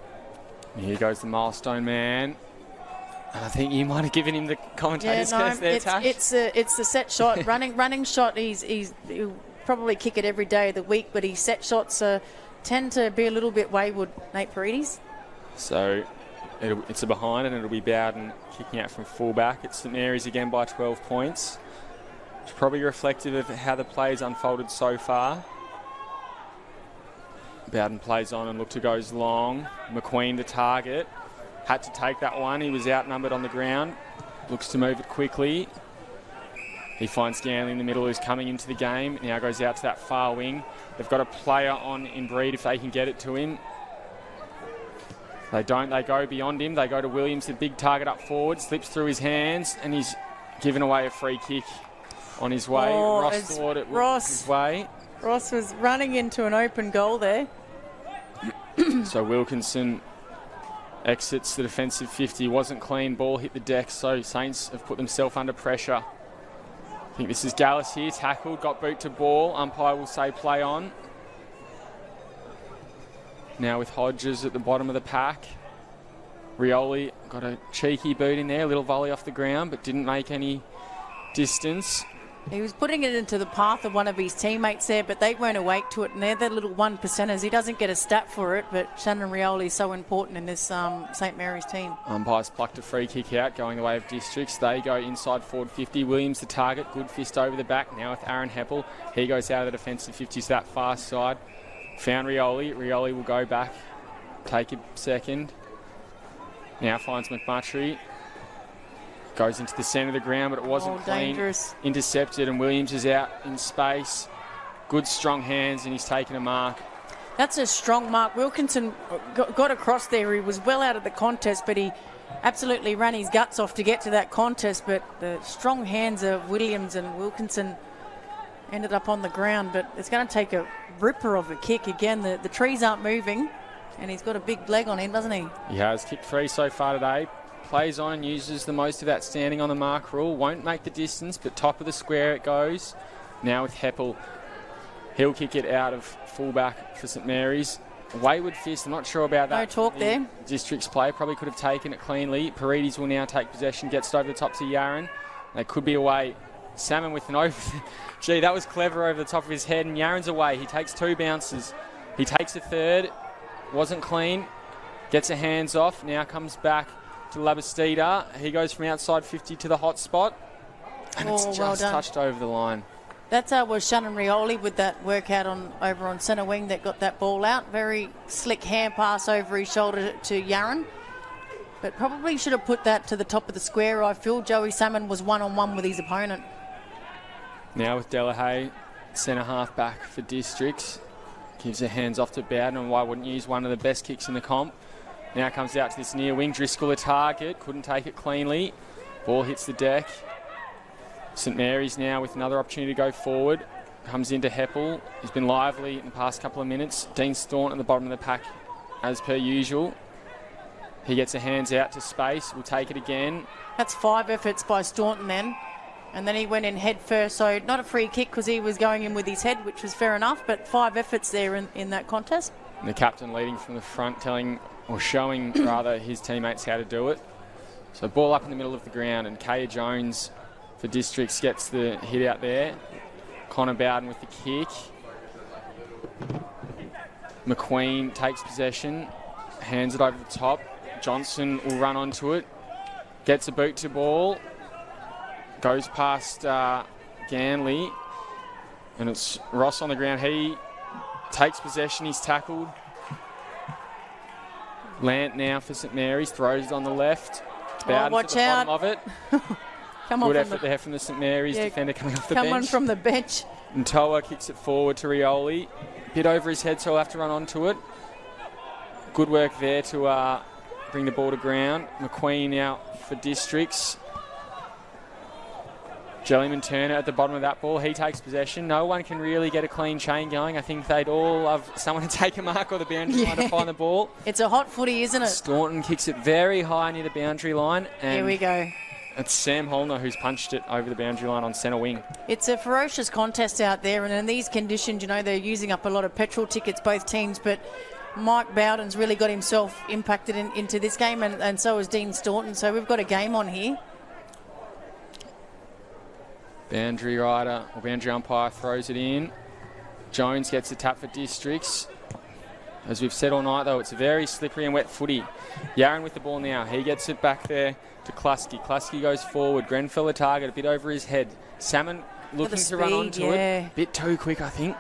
Here goes the milestone man. And I think you might have given him the commentator's curse there, Tash. It's the set shot, running shot. He'll probably kick it every day of the week, but his set shots tend to be a little bit wayward, Nate Parides. So it's a behind, and it'll be Bowden kicking out from fullback. It's St Mary's again by 12 points. It's probably reflective of how the play's unfolded so far. Bowden plays on and goes long. McQueen the target. Had to take that one. He was outnumbered on the ground. Looks to move it quickly. He finds Stanley in the middle who's coming into the game. Now goes out to that far wing. They've got a player on in Breed if they can get it to him. They don't. They go beyond him. They go to Williams, the big target up forward. Slips through his hands and he's given away a free kick on his way. Ross thought it was his way. Ross was running into an open goal there. So Wilkinson exits the defensive 50. Wasn't clean. Ball hit the deck, so Saints have put themselves under pressure. I think this is Gallus here. Tackled, got boot to ball. Umpire will say play on. Now with Hodges at the bottom of the pack. Rioli got a cheeky boot in there. A little volley off the ground, but didn't make any distance. He was putting it into the path of one of his teammates there, but they weren't awake to it, and they're the little 1%ers. He doesn't get a stat for it, but Shannon Rioli is so important in this St Mary's team. Umpires plucked a free kick out, going the way of Districts. They go inside forward 50. Williams the target, good fist over the back. Now with Aaron Heppel. He goes out of the defensive 50s, that far side. Found Rioli. Rioli will go back, take a second. Now finds McMurtry. Goes into the centre of the ground, but it wasn't clean. Dangerous. Intercepted, and Williams is out in space. Good, strong hands, and he's taken a mark. That's a strong mark. Wilkinson got across there. He was well out of the contest, but he absolutely ran his guts off to get to that contest. But the strong hands of Williams and Wilkinson ended up on the ground. But it's going to take a ripper of a kick. Again, the trees aren't moving, and he's got a big leg on him, doesn't he? He has kicked 3 so far today. Plays on and uses the most of that standing on the mark rule. Won't make the distance, but top of the square it goes. Now with Heppel. He'll kick it out of fullback for St Mary's. Wayward fist, I'm not sure about that. No talk there. District's play probably could have taken it cleanly. Parides will now take possession, gets it over the top to Yaron. They could be away. Salmon with an over. Gee, that was clever over the top of his head, and Yaron's away. He takes 2 bounces. He takes a third. Wasn't clean. Gets a hands off. Now comes back to Labastida. He goes from outside 50 to the hot spot, and it's just touched over the line. That was Shannon Rioli with that workout over on centre wing that got that ball out. Very slick hand pass over his shoulder to Yaron, but probably should have put that to the top of the square. I feel Joey Salmon was one-on-one with his opponent. Now with Delahaye, centre half back for Districts. Gives her hands off to Bowden, and why wouldn't you use one of the best kicks in the comp? Now comes out to this near wing. Driscoll a target. Couldn't take it cleanly. Ball hits the deck. St Mary's now with another opportunity to go forward. Comes into Heppel. He's been lively in the past couple of minutes. Dean Staunton at the bottom of the pack as per usual. He gets a hands out to space. We'll take it again. That's 5 efforts by Staunton then. And then he went in head first, so not a free kick because he was going in with his head, which was fair enough, but 5 efforts there in that contest. And the captain leading from the front, showing rather his teammates how to do it. So ball up in the middle of the ground, and Kaya Jones for Districts gets the hit out there. Connor Bowden with the kick. McQueen takes possession, hands it over the top. Johnson will run onto it, gets a boot to ball, goes past Ganley, and it's Ross on the ground. He takes possession, he's tackled. Lant now for St Mary's, throws it on the left. Bowden watch to the out. bottom of it. Good effort there from the St Mary's defender coming off the bench. Coming from the bench. And Toa kicks it forward to Rioli. Bit over his head, so he'll have to run onto it. Good work there to bring the ball to ground. McQueen out for Districts. Jellyman Turner at the bottom of that ball. He takes possession. No one can really get a clean chain going. I think they'd all love someone to take a mark or the boundary line to find the ball. It's a hot footy, isn't it? Staunton kicks it very high near the boundary line. And here we go. it's Sam Holner who's punched it over the boundary line on centre wing. It's a ferocious contest out there, and in these conditions, they're using up a lot of petrol tickets, both teams, but Mike Bowden's really got himself impacted into this game, and so has Dean Staunton, so we've got a game on here. Boundary rider, or boundary umpire throws it in. Jones gets the tap for Districts. As we've said all night, though, it's a very slippery and wet footy. Yaron with the ball now. He gets it back there to Klusky. Klusky goes forward. Grenfell a target, a bit over his head. Salmon looking to run onto it. Bit too quick, I think.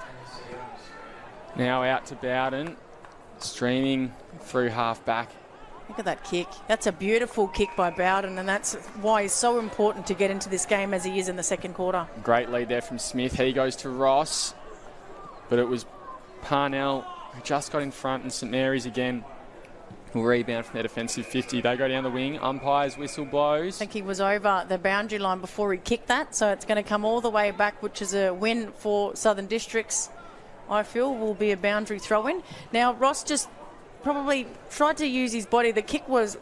Now out to Bowden. Streaming through half back. Look at that kick. That's a beautiful kick by Bowden, and that's why he's so important to get into this game as he is in the second quarter. Great lead there from Smith. He goes to Ross, but it was Parnell who just got in front, and St Mary's again will rebound from their defensive 50. They go down the wing. Umpire's whistle blows. I think he was over the boundary line before he kicked that, so it's going to come all the way back, which is a win for Southern Districts. I feel will be a boundary throw-in. Now, Ross just probably tried to use his body. The kick was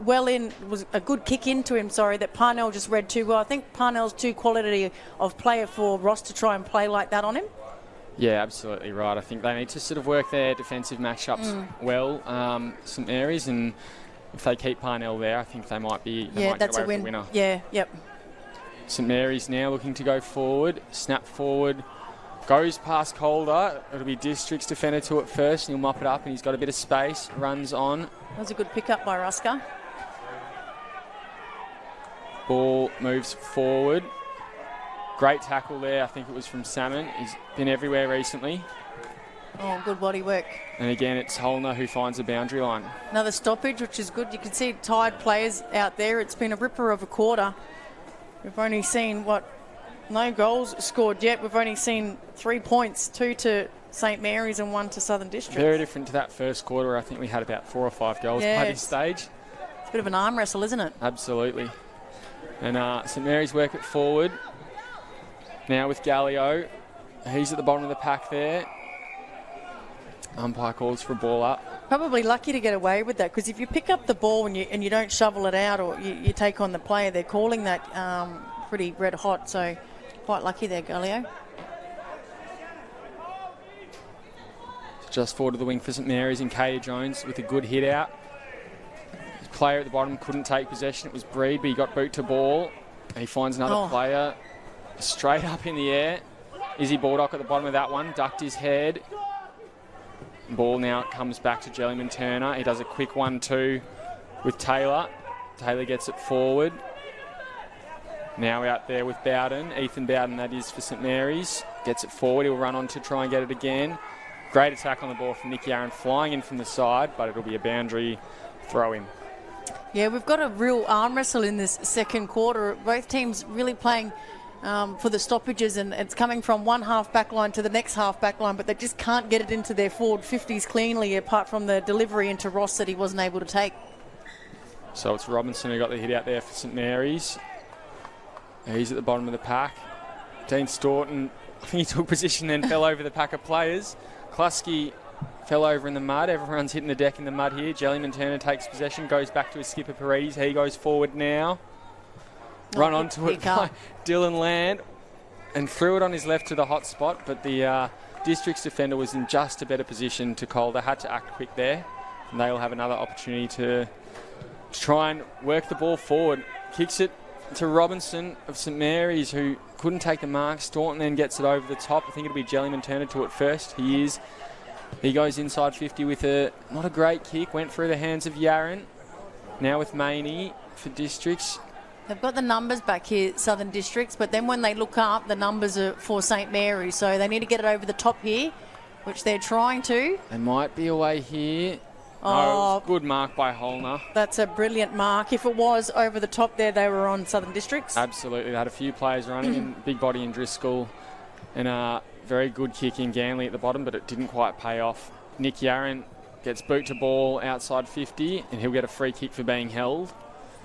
well in, was a good kick into him, that Parnell just read too well. I think Parnell's too quality of player for Ross to try and play like that on him. Yeah, absolutely right. I think they need to sort of work their defensive matchups well, St Mary's, and if they keep Parnell there, I think they might be that's a win. The winner. Yeah, yep. St Mary's now looking to go forward, snap forward, goes past Calder. It'll be Districts defender to it first, and he'll mop it up, and he's got a bit of space, runs on. That was a good pick-up by Ruska. Ball moves forward. Great tackle there. I think it was from Salmon. He's been everywhere recently. Oh, good body work. And again, it's Holner who finds the boundary line. Another stoppage, which is good. You can see tired players out there. It's been a ripper of a quarter. We've only seen, no goals scored yet. We've only seen 3 points, 2 to St Mary's and 1 to Southern Districts. Very different to that first quarter where I think we had about 4 or 5 goals by this stage. It's a bit of an arm wrestle, isn't it? Absolutely. And St Mary's work it forward. Now with Gallio. He's at the bottom of the pack there. Umpire calls for a ball up. Probably lucky to get away with that, because if you pick up the ball and you don't shovel it out, or you take on the player, they're calling that pretty red hot, so quite lucky there, Gallio. Just forward to the wing for St Mary's and Kaya Jones with a good hit out. The player at the bottom couldn't take possession. It was Breed, but he got boot to ball. And he finds another player straight up in the air. Izzy Baldock at the bottom of that one, ducked his head. Ball now comes back to Jellyman Turner. He does a quick 1-2 with Taylor. Taylor gets it forward. Now out there with Bowden. Ethan Bowden, that is, for St Mary's. Gets it forward. He'll run on to try and get it again. Great attack on the ball from Nick Yaron, flying in from the side, but it'll be a boundary throw-in. Yeah, we've got a real arm wrestle in this second quarter. Both teams really playing for the stoppages, and it's coming from one half back line to the next half back line, but they just can't get it into their forward 50s cleanly, apart from the delivery into Ross that he wasn't able to take. So it's Robinson who got the hit out there for St Mary's. He's at the bottom of the pack. Dean Staunton, I think he took position then fell over the pack of players. Klusky fell over in the mud. Everyone's hitting the deck in the mud here. Jellyman Turner takes possession, goes back to his skipper Paredes. He goes forward now. run onto it by Dylan Land and threw it on his left to the hot spot, but the District's defender was in just a better position to Calder. Had to act quick there, and they'll have another opportunity to try and work the ball forward. Kicks it to Robinson of St Mary's, who couldn't take the mark. Staunton then gets it over the top. I think it'll be Jellyman Turner to it first. He is. He goes inside 50 with not a great kick. Went through the hands of Yaron. Now with Maney for Districts. They've got the numbers back here, Southern Districts, but then when they look up, the numbers are for St Mary's. So they need to get it over the top here, which they're trying to. They might be away here. Oh, good mark by Holner. That's a brilliant mark. If it was over the top there, they were on Southern Districts. Absolutely. They had a few players running, and big body in Driscoll, and a very good kick in Ganley at the bottom, but it didn't quite pay off. Nick Yaron gets boot to ball outside 50, and he'll get a free kick for being held.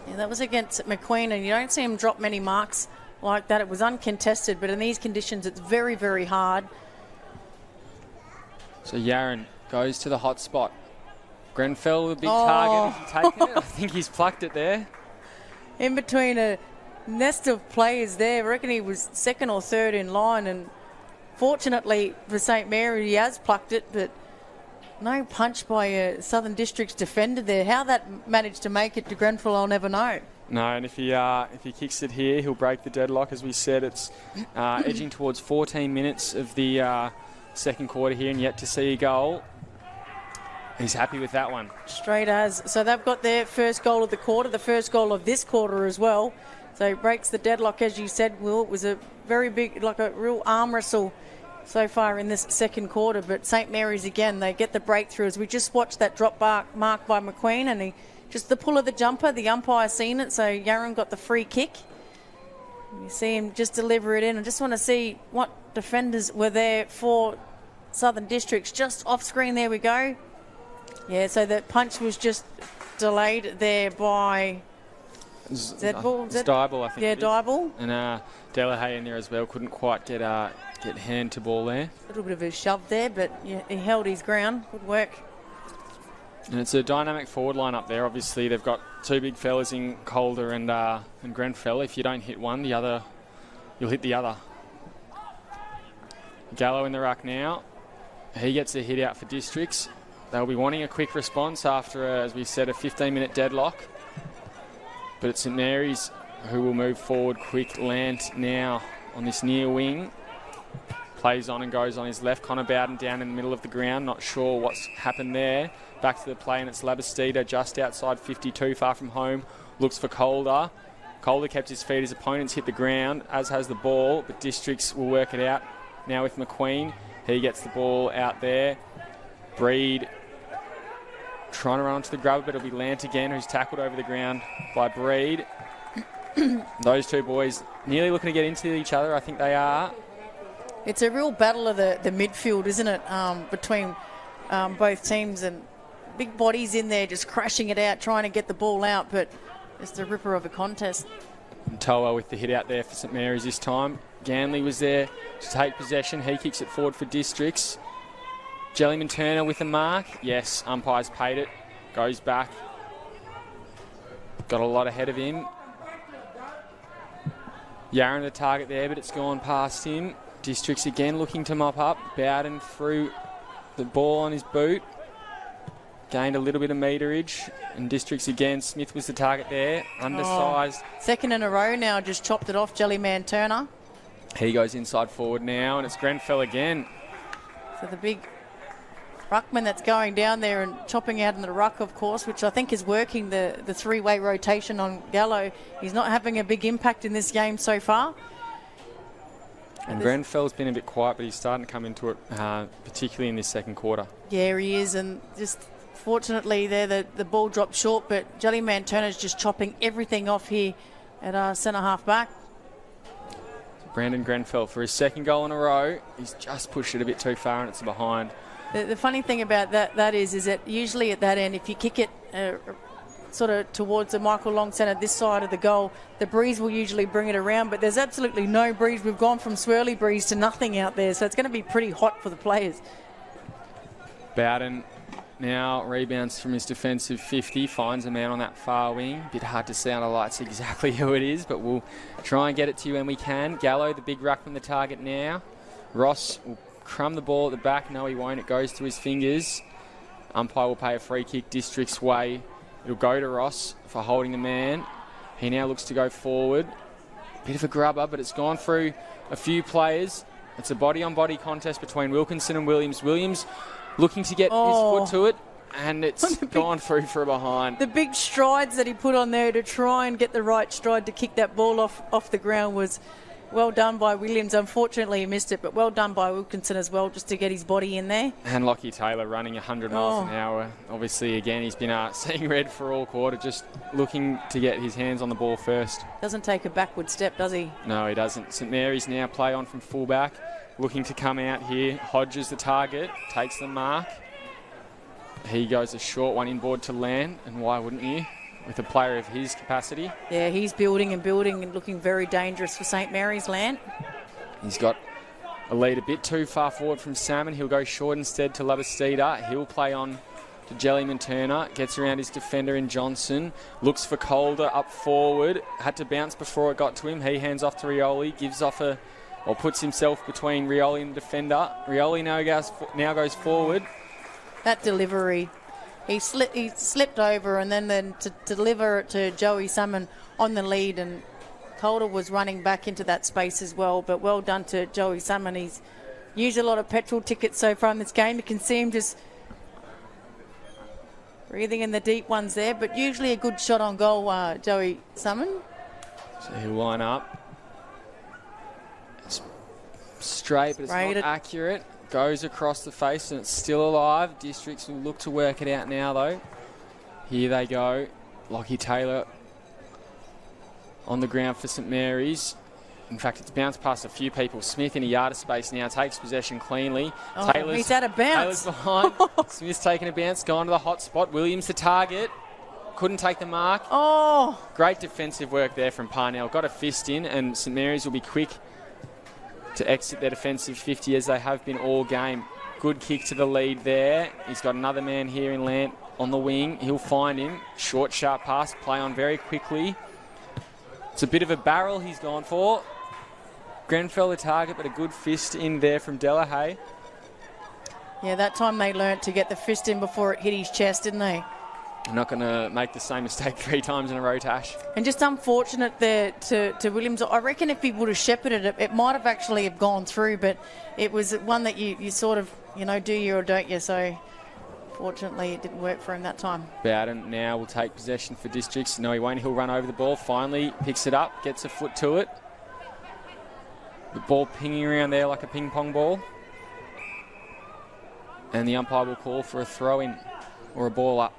Yeah, that was against McQueen, and you don't see him drop many marks like that. It was uncontested, but in these conditions, it's very, very hard. So Yaron goes to the hot spot. Grenfell, the big target. Has he taken it? I think he's plucked it there. In between a nest of players there, I reckon he was second or third in line, and fortunately for St Mary, he has plucked it, but no punch by a Southern District's defender there. How that managed to make it to Grenfell, I'll never know. No, and if he kicks it here, he'll break the deadlock. As we said, it's edging towards 14 minutes of the second quarter here, and yet to see a goal. He's happy with that one. Straight as. So they've got their first goal of the quarter, the first goal of this quarter as well. So he breaks the deadlock, as you said, Will. It was a very big, like a real arm wrestle so far in this second quarter. But St Mary's, again, they get the breakthrough. As we just watched that drop mark by McQueen, and he just the pull of the jumper, the umpire seen it, so Yaron got the free kick. You see him just deliver it in. I just want to see what defenders were there for Southern Districts. Just off screen, there we go. Yeah, so the punch was just delayed there by Dyball, I think. Yeah, Dyball. And Delahaye in there as well. Couldn't quite get hand to ball there. A little bit of a shove there, but yeah, he held his ground. Good work. And it's a dynamic forward line up there. Obviously, they've got two big fellas in Calder and Grenfell. If you don't hit one, the other, you'll hit the other. Gallo in the ruck now. He gets a hit out for Districts. They'll be wanting a quick response after, as we said, a 15-minute deadlock. But it's St Mary's who will move forward quick. Lant now on this near wing. Plays on and goes on his left. Connor Bowden down in the middle of the ground. Not sure what's happened there. Back to the play, and it's Labastida just outside 52, far from home. Looks for Calder. Calder kept his feet. His opponents hit the ground, as has the ball. But Districts will work it out now with McQueen. He gets the ball out there. Breed trying to run onto the grubber, but it'll be Lant again, who's tackled over the ground by Breed. Those two boys nearly looking to get into each other. I think they are. It's a real battle of the midfield, isn't it, between both teams, and big bodies in there just crashing it out, trying to get the ball out, but it's the ripper of a contest. And Toa with the hit out there for St Mary's this time. Ganley was there to take possession. He kicks it forward for Districts. Jellyman Turner with a mark. Yes, umpires paid it. Goes back. Got a lot ahead of him. Yaron the target there, but it's gone past him. Districts again looking to mop up. Bowden threw the ball on his boot. Gained a little bit of meterage. And Districts again. Smith was the target there. Undersized. Second in a row now, just chopped it off Jellyman Turner. He goes inside forward now, and it's Grenfell again. So the big ruckman that's going down there and chopping out in the ruck, of course, which I think is working the three-way rotation on Gallo. He's not having a big impact in this game so far. And Grenfell's been a bit quiet, but he's starting to come into it, particularly in this second quarter. Yeah, he is, and just fortunately there the ball dropped short, but Jellyman Turner's just chopping everything off here at our centre-half back. Brandon Grenfell for his second goal in a row. He's just pushed it a bit too far, and it's behind. The funny thing about that is that usually at that end, if you kick it sort of towards the Michael Long centre, this side of the goal, the breeze will usually bring it around, but there's absolutely no breeze. We've gone from swirly breeze to nothing out there, so it's going to be pretty hot for the players. Bowden now rebounds from his defensive 50, finds a man on that far wing. Bit hard to see on the lights exactly who it is, but we'll try and get it to you when we can. Gallo, the big ruck from the target now. Ross will crumb the ball at the back. No, he won't. It goes to his fingers. Umpire will pay a free kick District's way. It'll go to Ross for holding the man. He now looks to go forward. Bit of a grubber, but it's gone through a few players. It's a body-on-body contest between Wilkinson and Williams. Williams looking to get his foot to it, and it's gone through for a behind. The big strides that he put on there to try and get the right stride to kick that ball off the ground was well done by Williams. Unfortunately, he missed it, but well done by Wilkinson as well, just to get his body in there. And Lockie Taylor running 100 miles an hour. Obviously, again, he's been seeing red for all quarter, just looking to get his hands on the ball first. Doesn't take a backward step, does he? No, he doesn't. St Mary's now play on from fullback, looking to come out here. Hodges the target, takes the mark. He goes a short one inboard to land, and why wouldn't you, with a player of his capacity? Yeah, he's building and looking very dangerous for St Mary's land. He's got a lead a bit too far forward from Salmon. He'll go short instead to Labastida. He'll play on to Jellyman Turner. Gets around his defender in Johnson. Looks for Calder up forward. Had to bounce before it got to him. He hands off to Rioli. Gives off or puts himself between Rioli and the defender. Rioli now goes forward. That delivery. He slipped over, and then to deliver it to Joey Salmon on the lead, and Calder was running back into that space as well, but well done to Joey Salmon. He's used a lot of petrol tickets so far in this game. You can see him just breathing in the deep ones there, but usually a good shot on goal, Joey Salmon. So he'll line up. It's straight, but it's not accurate. Goes across the face, and it's still alive. Districts will look to work it out now, though. Here they go. Lockie Taylor on the ground for St Mary's. In fact, it's bounced past a few people. Smith in a yard of space now, takes possession cleanly. He's out of bounds. Taylor's behind. Smith's taking a bounce, gone to the hot spot. Williams the target. Couldn't take the mark. Great defensive work there from Parnell. Got a fist in, and St Mary's will be quick to exit their defensive 50 as they have been all game. Good kick to the lead there. He's got another man here in Lant on the wing. He'll find him. Short, sharp pass. Play on very quickly. It's a bit of a barrel he's gone for. Grenfell the target, but a good fist in there from Delahaye. Yeah, that time they learnt to get the fist in before it hit his chest, didn't they? I'm not going to make the same mistake 3 times in a row, Tash. And just unfortunate there to Williams. I reckon if he would have shepherded it, it might have actually have gone through, but it was one that you sort of, do you or don't you. So fortunately it didn't work for him that time. Bowden now will take possession for Districts. No, he won't. He'll run over the ball. Finally picks it up, gets a foot to it. The ball pinging around there like a ping pong ball. And the umpire will call for a throw in, or a ball up,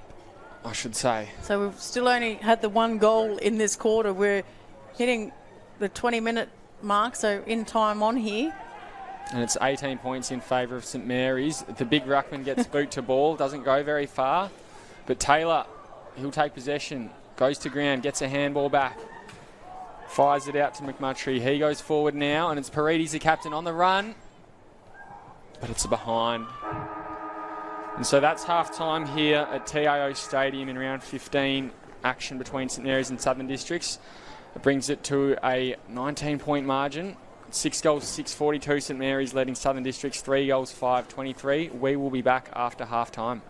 I should say. So we've still only had the one goal in this quarter. We're hitting the 20-minute mark, so in time on here. And it's 18 points in favour of St Mary's. The big ruckman gets boot to ball, doesn't go very far. But Taylor, he'll take possession, goes to ground, gets a handball back. Fires it out to McMurtry. He goes forward now, and it's Paredes, the captain, on the run. But it's a behind. And so that's half-time here at TIO Stadium in round 15, action between St Mary's and Southern Districts. It brings it to a 19-point margin. 6 goals, 6-42 St Mary's leading Southern Districts, 3 goals, 5-23. We will be back after half-time.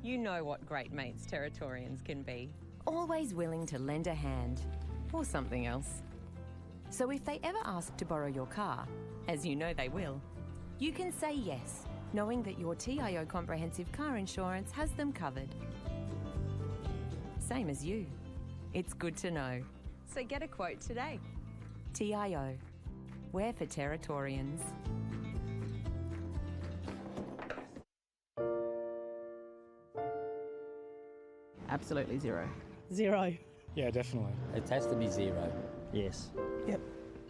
You know what great mates Territorians can be. Always willing to lend a hand, or something else. So if they ever ask to borrow your car, as you know they will, you can say yes, knowing that your TIO comprehensive car insurance has them covered. Same as you. It's good to know. So get a quote today. TIO. We're for Territorians. Absolutely zero. Zero. Yeah, definitely. It has to be 0. Yes. Yep.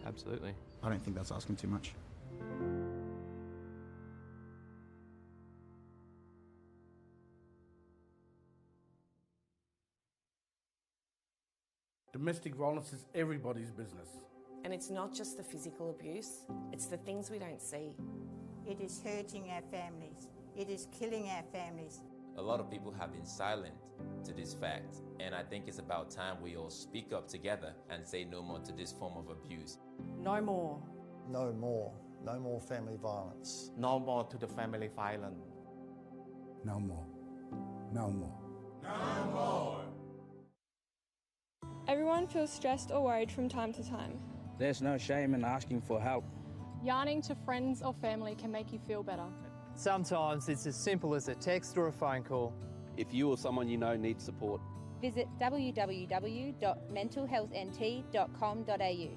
Absolutely. I don't think that's asking too much. Domestic violence is everybody's business. And it's not just the physical abuse, it's the things we don't see. It is hurting our families. It is killing our families. A lot of people have been silent to this fact, and I think it's about time we all speak up together and say no more to this form of abuse. No more. No more. No more family violence. No more to the family violence. No more. No more. No more. Everyone feels stressed or worried from time to time. There's no shame in asking for help. Yarning to friends or family can make you feel better. Sometimes it's as simple as a text or a phone call. If you or someone you know needs support, visit www.mentalhealthnt.com.au.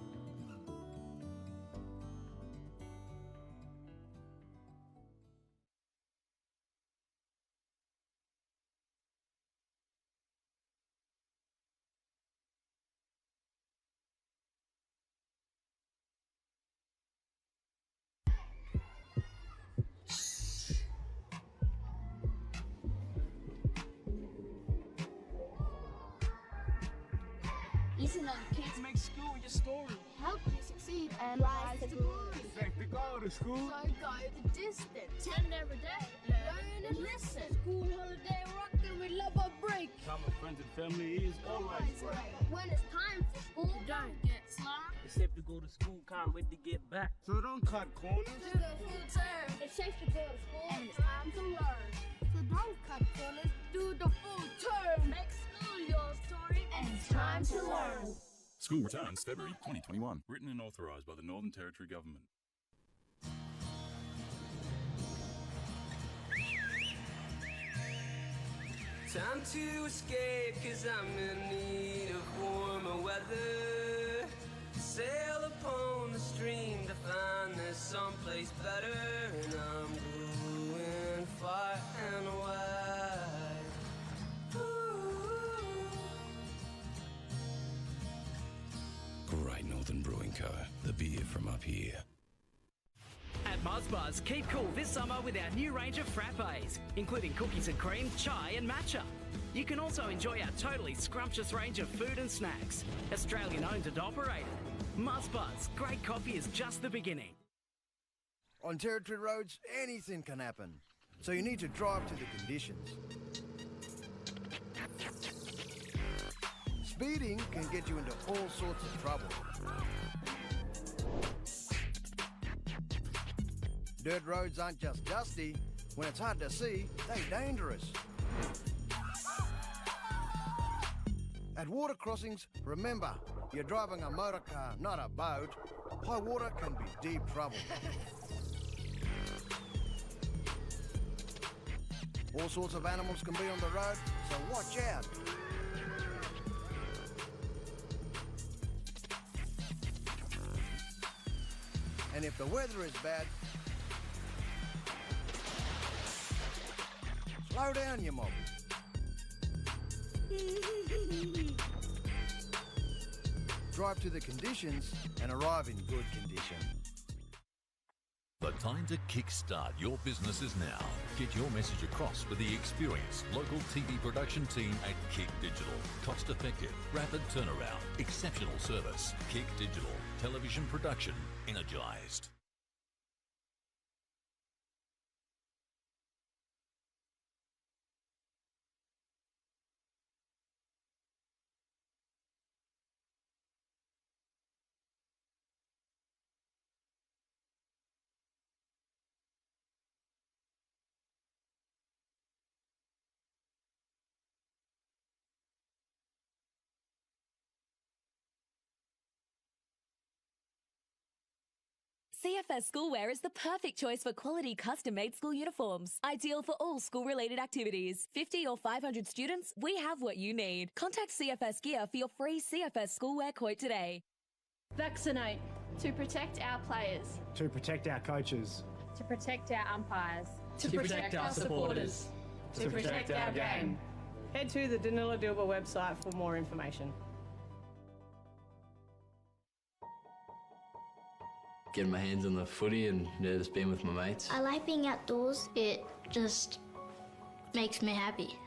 Listen on kids. Make school your story. Help you succeed and rise to glory. Expect to go to school. So go the distance. Attend every day. Learn and listen. School holiday rockin', we love our break. Time with friends and family is always great. When it's time for school, don't get slack. Except to go to school, can't wait to get back. So don't cut corners. Do the full term. It's safe to go to school and it's time to learn. So don't cut corners. Do the full term. Make school your story and it's time to learn. School returns February 2021. Written and authorised by the Northern Territory Government. Time to escape, 'cause I'm in need of warmer weather. Sail upon the stream to find there's someplace better. And I'm going far and wide. Great Northern Brewing Co. The beer from up here. At Muzzbuzz, keep cool this summer with our new range of frappes, including cookies and cream, chai and matcha. You can also enjoy our totally scrumptious range of food and snacks. Australian owned and operated. Muzzbuzz, great coffee is just the beginning. On Territory roads, anything can happen. So you need to drive to the conditions. Speeding can get you into all sorts of trouble. Dirt roads aren't just dusty. When it's hard to see, they're dangerous. At water crossings, remember, you're driving a motor car, not a boat. High water can be deep trouble. All sorts of animals can be on the road, so watch out. And if the weather is bad, slow down, you mob. Drive to the conditions and arrive in good condition. The time to kickstart your business is now. Get your message across with the experienced local TV production team at Kick Digital. Cost effective, rapid turnaround, exceptional service. Kick Digital. Television production energised. CFS Schoolwear is the perfect choice for quality custom-made school uniforms. Ideal for all school-related activities. 50 or 500 students, we have what you need. Contact CFS Gear for your free CFS Schoolwear quote today. Vaccinate to protect our players. To protect our coaches. To protect our umpires. To protect our supporters. To protect our game. Head to the Danila Dilba website for more information. Getting my hands on the footy and just being with my mates. I like being outdoors. It just makes me happy.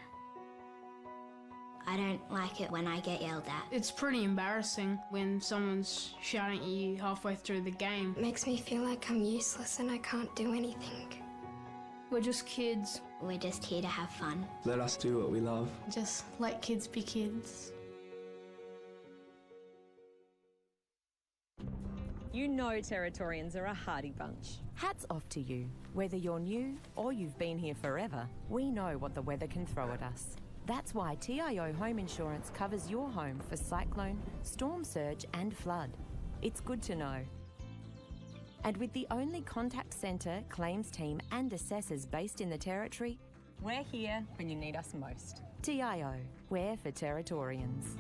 I don't like it when I get yelled at. It's pretty embarrassing when someone's shouting at you halfway through the game. It makes me feel like I'm useless and I can't do anything. We're just kids. We're just here to have fun. Let us do what we love. Just let kids be kids. You know Territorians are a hardy bunch. Hats off to you. Whether you're new or you've been here forever, we know what the weather can throw at us. That's why TIO Home Insurance covers your home for cyclone, storm surge and flood. It's good to know. And with the only contact centre, claims team and assessors based in the Territory, we're here when you need us most. TIO, we're for Territorians.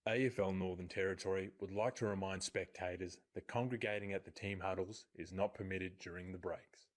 AFL Northern Territory would like to remind spectators that congregating at the team huddles is not permitted during the breaks.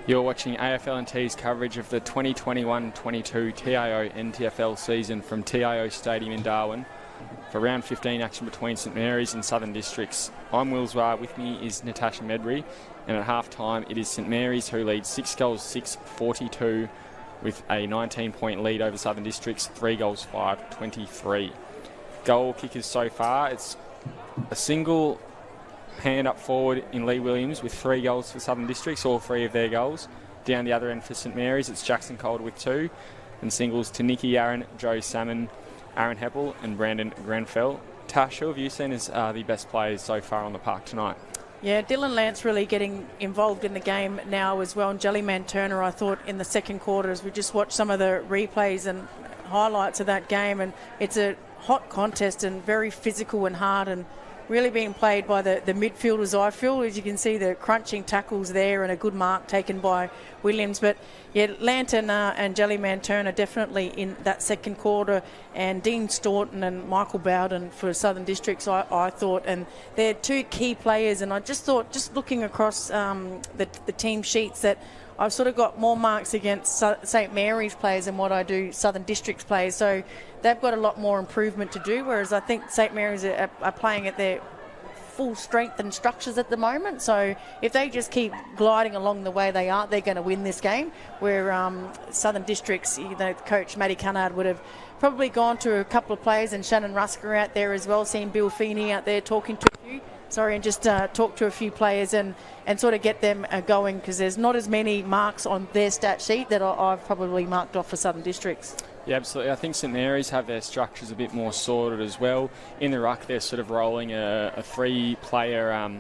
You're watching AFL&T's coverage of the 2021-22 TIO NTFL season from TIO Stadium in Darwin for round 15 action between St Mary's and Southern Districts. I'm Wills War, with me is Natasha Medbury, and at half time it is St Mary's who leads 6-6, 42 with a 19-point lead over Southern Districts, 3-5, 23. Goal kickers so far, it's a single hand up forward in Lee Williams with 3 goals for Southern Districts, all 3 of their goals. Down the other end for St Mary's, it's Jackson Calder with 2, and singles to Nicky Aaron, Joe Salmon, Aaron Heppel and Brandon Grenfell. Tash, who have you seen as the best players so far on the park tonight? Yeah, Dylan Lance really getting involved in the game now as well. And Jellyman Turner, I thought, in the second quarter, as we just watched some of the replays and highlights of that game, and it's a hot contest and very physical and hard and really being played by the midfielders, I feel. As you can see, the crunching tackles there and a good mark taken by Williams. But, yeah, Lanton and Jellyman Turner definitely in that second quarter, and Dean Staunton and Michael Bowden for Southern Districts, I thought. And they're 2 key players, and I just thought, just looking across the team sheets, that I've sort of got more marks against St Mary's players than what I do Southern Districts players. So they've got a lot more improvement to do, whereas I think St Mary's are playing at their full strength and structures at the moment. So if they just keep gliding along the way they are, they're going to win this game. Where Southern Districts, coach Matty Cunnard would have probably gone to a couple of players, and Shannon Rusker out there as well, seeing Bill Feeney out there talking to a few. And just talk to a few players and sort of get them going, because there's not as many marks on their stat sheet that I've probably marked off for Southern Districts. Yeah, absolutely. I think St Mary's have their structures a bit more sorted as well. In the ruck, they're sort of rolling a 3-player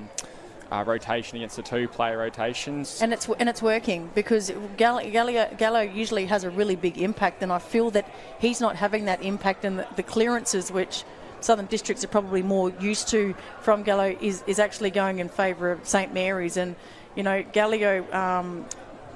rotation against the 2-player rotations. And it's working, because Gallo usually has a really big impact, and I feel that he's not having that impact, and the clearances, which Southern Districts are probably more used to from Gallo, is actually going in favour of St Mary's. And, Gallio,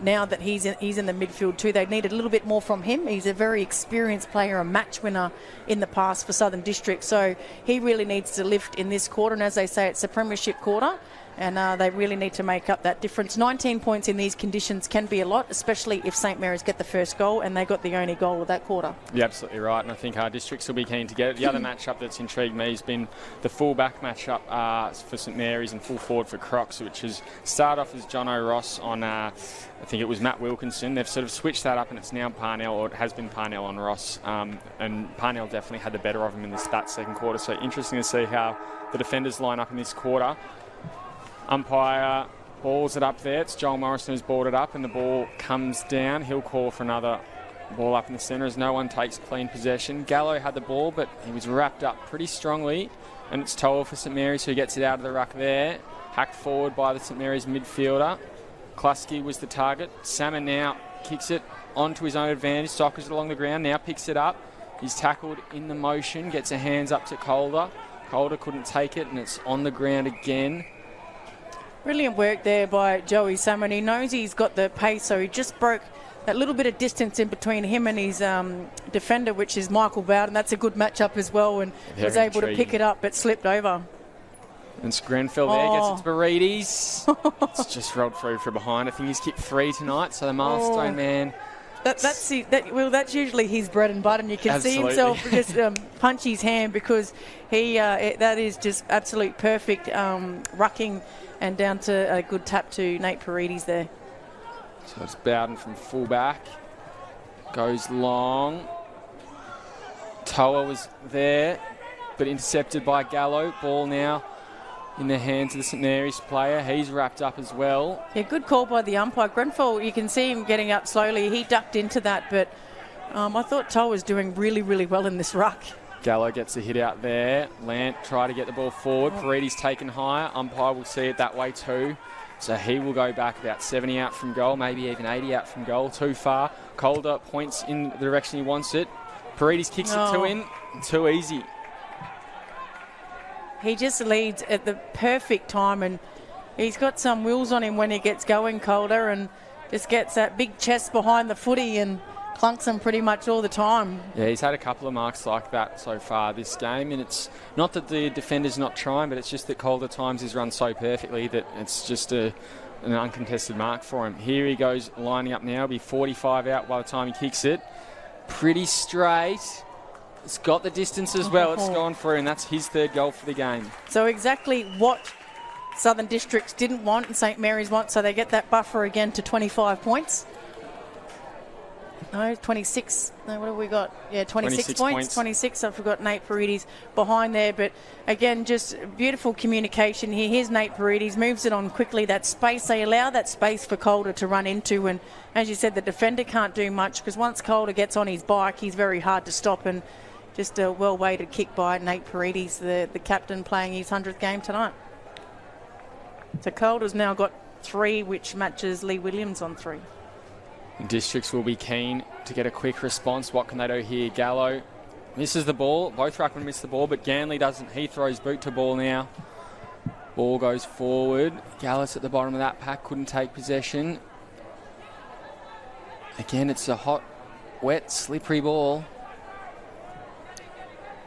now that he's in the midfield too, they need a little bit more from him. He's a very experienced player, a match winner in the past for Southern Districts. So he really needs to lift in this quarter. And as they say, it's a premiership quarter, and they really need to make up that difference. 19 points in these conditions can be a lot, especially if St Mary's get the first goal, and they got the only goal of that quarter. Yeah, absolutely right, and I think our Districts will be keen to get it. The other matchup that's intrigued me has been the full-back matchup for St Mary's and full forward for Crocs, which has started off as John O'Ross on, I think it was Matt Wilkinson. They've sort of switched that up, and it's now Parnell, or it has been Parnell on Ross, and Parnell definitely had the better of him in that second quarter, so interesting to see how the defenders line up in this quarter. Umpire balls it up there. It's Joel Morrison who's balled it up, and the ball comes down. He'll call for another ball up in the centre as no one takes clean possession. Gallo had the ball, but he was wrapped up pretty strongly, and it's Toll for St Mary's who gets it out of the ruck there. Hacked forward by the St Mary's midfielder. Klasky was the target. Salmon now kicks it onto his own advantage, sockers it along the ground, now picks it up. He's tackled in the motion, gets a hands up to Calder. Calder couldn't take it, and it's on the ground again. Brilliant work there by Joey Salmon. He knows he's got the pace, so he just broke that little bit of distance in between him and his defender, which is Michael Bowden. That's a good matchup as well, and was able to pick it up, but slipped over. And it's Grenfell there, gets it to Baridis. It's just rolled through from behind. I think he's kicked 3 tonight, so the milestone man. That's usually his bread and butter, and you can see himself just punch his hand, because that is just absolute perfect rucking, and down to a good tap to Nate Paredes there. So it's Bowden from fullback. Goes long. Toa was there, but intercepted by Gallo. Ball now in the hands of the St Mary's player. He's wrapped up as well. Yeah, good call by the umpire. Grenfell, you can see him getting up slowly. He ducked into that, but I thought Toa was doing really, really well in this ruck. Gallo gets a hit out there. Lant try to get the ball forward. Paredes taken higher. Umpire will see it that way too. So he will go back about 70 out from goal, maybe even 80 out from goal. Too far. Calder points in the direction he wants it. Paredes kicks it to him. Too easy. He just leads at the perfect time, and he's got some wheels on him when he gets going, Calder, and just gets that big chest behind the footy and clunks them pretty much all the time. Yeah, he's had a couple of marks like that so far this game, and it's not that the defender's not trying, but it's just that Calder times his run so perfectly that it's just a an uncontested mark for him. Here he goes lining up now. Be 45 out by the time he kicks it. Pretty straight. It's got the distance as well. It's gone through, and that's his third goal for the game. So exactly what Southern Districts didn't want and St Mary's want, so they get that buffer again to 25 points. No, 26. No, what have we got? Yeah, 26 points. 26. I forgot Nate Paredes behind there. But again, just beautiful communication here. Here's Nate Paredes, moves it on quickly. That space, they allow that space for Calder to run into. And as you said, the defender can't do much because once Calder gets on his bike, he's very hard to stop. And just a well-weighted kick by Nate Paredes, the captain, playing his 100th game tonight. So Calder's now got 3, which matches Lee Williams on 3. Districts will be keen to get a quick response. What can they do here? Gallo misses the ball. Both ruckmen miss the ball, but Ganley doesn't. He throws boot to ball now. Ball goes forward. Gallus at the bottom of that pack couldn't take possession. Again, it's a hot, wet, slippery ball.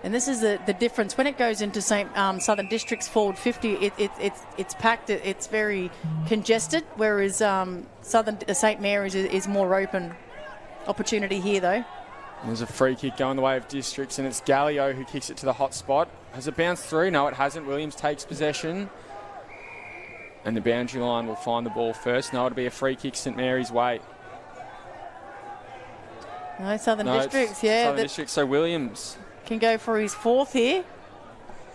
And this is the difference. When it goes into Southern District's forward 50, it's packed, it's very congested, whereas St Mary's is more open. Opportunity here, though. There's a free kick going the way of Districts, and it's Gallio who kicks it to the hot spot. Has it bounced through? No, it hasn't. Williams takes possession. And the boundary line will find the ball first. No, it'll be a free kick St Mary's way. No, Southern Districts, yeah. Southern Districts, so Williams can go for his 4th here.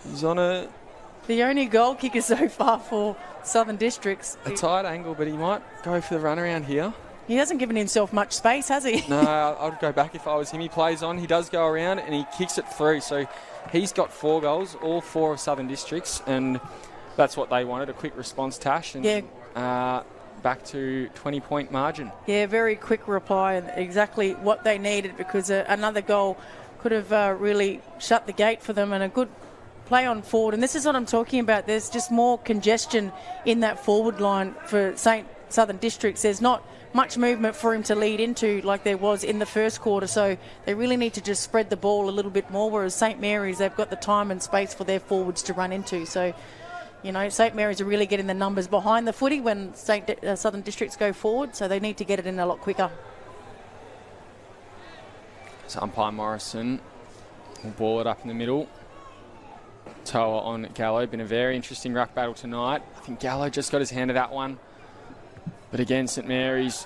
He's on the only goal kicker so far for Southern Districts. A tight angle, but he might go for the run around here. He hasn't given himself much space, has he? No, I'd go back if I was him. He plays on, he does go around, and he kicks it through. So he's got 4 goals, all 4 of Southern Districts, and that's what they wanted, a quick response, Tash. And, yeah. Back to 20-point margin. Yeah, very quick reply, and exactly what they needed, because another goal could have really shut the gate for them, and a good play on forward. And this is what I'm talking about. There's just more congestion in that forward line for Southern Districts. There's not much movement for him to lead into like there was in the first quarter, so they really need to just spread the ball a little bit more, whereas St Mary's, they've got the time and space for their forwards to run into. So, you know, St Mary's are really getting the numbers behind the footy when Southern Districts go forward, so they need to get it in a lot quicker. So umpire Morrison will ball it up in the middle. Toa on Gallo. Been a very interesting ruck battle tonight. I think Gallo just got his hand at that one. But again, St Mary's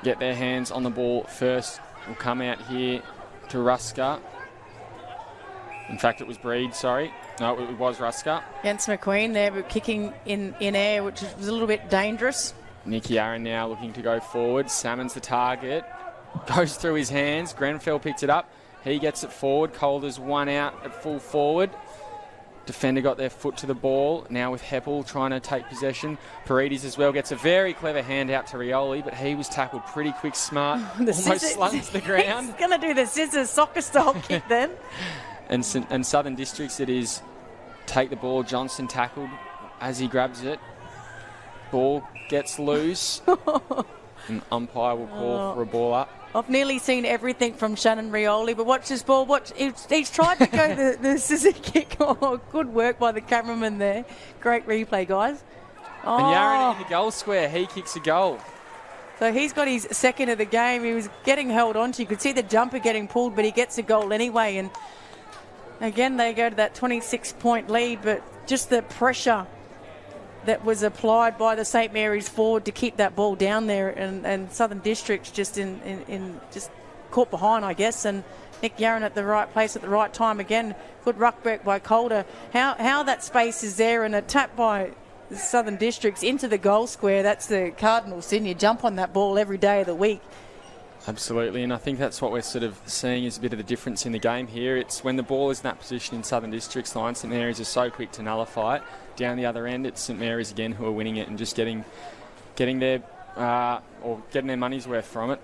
get their hands on the ball first. Will come out here to Ruska. In fact, it was Breed, sorry. No, it was Ruska. Against McQueen there, but kicking in air, which was a little bit dangerous. Nicky Aaron now looking to go forward. Salmon's the target. Goes through his hands. Grenfell picks it up. He gets it forward. Calder's one out at full forward. Defender got their foot to the ball. Now with Heppel trying to take possession. Paredes as well gets a very clever hand out to Rioli, but he was tackled pretty quick, smart. Almost slung to the ground. He's going to do the scissors soccer style kick then. And Southern Districts, it is take the ball. Johnson tackled as he grabs it. Ball gets loose. And umpire will call for a ball up. I've nearly seen everything from Shannon Rioli, but watch this ball. He's tried to go the scissor kick. Oh, good work by the cameraman there. Great replay, guys. Oh. And Yaron in the goal square. He kicks a goal. So he's got his 2nd of the game. He was getting held on to. You could see the jumper getting pulled, but he gets a goal anyway. And again, they go to that 26-point lead, but just the pressure that was applied by the St Mary's forward to keep that ball down there, and Southern Districts just just caught behind, I guess, and Nick Yaron at the right place at the right time again. Good ruck back by Calder. How that space is there, and a tap by the Southern Districts into the goal square. That's the cardinal sin. You jump on that ball every day of the week. Absolutely, and I think that's what we're sort of seeing is a bit of the difference in the game here. It's when the ball is in that position in Southern District's line, St Mary's is so quick to nullify it. Down the other end, it's St Mary's again who are winning it and just getting their money's worth from it.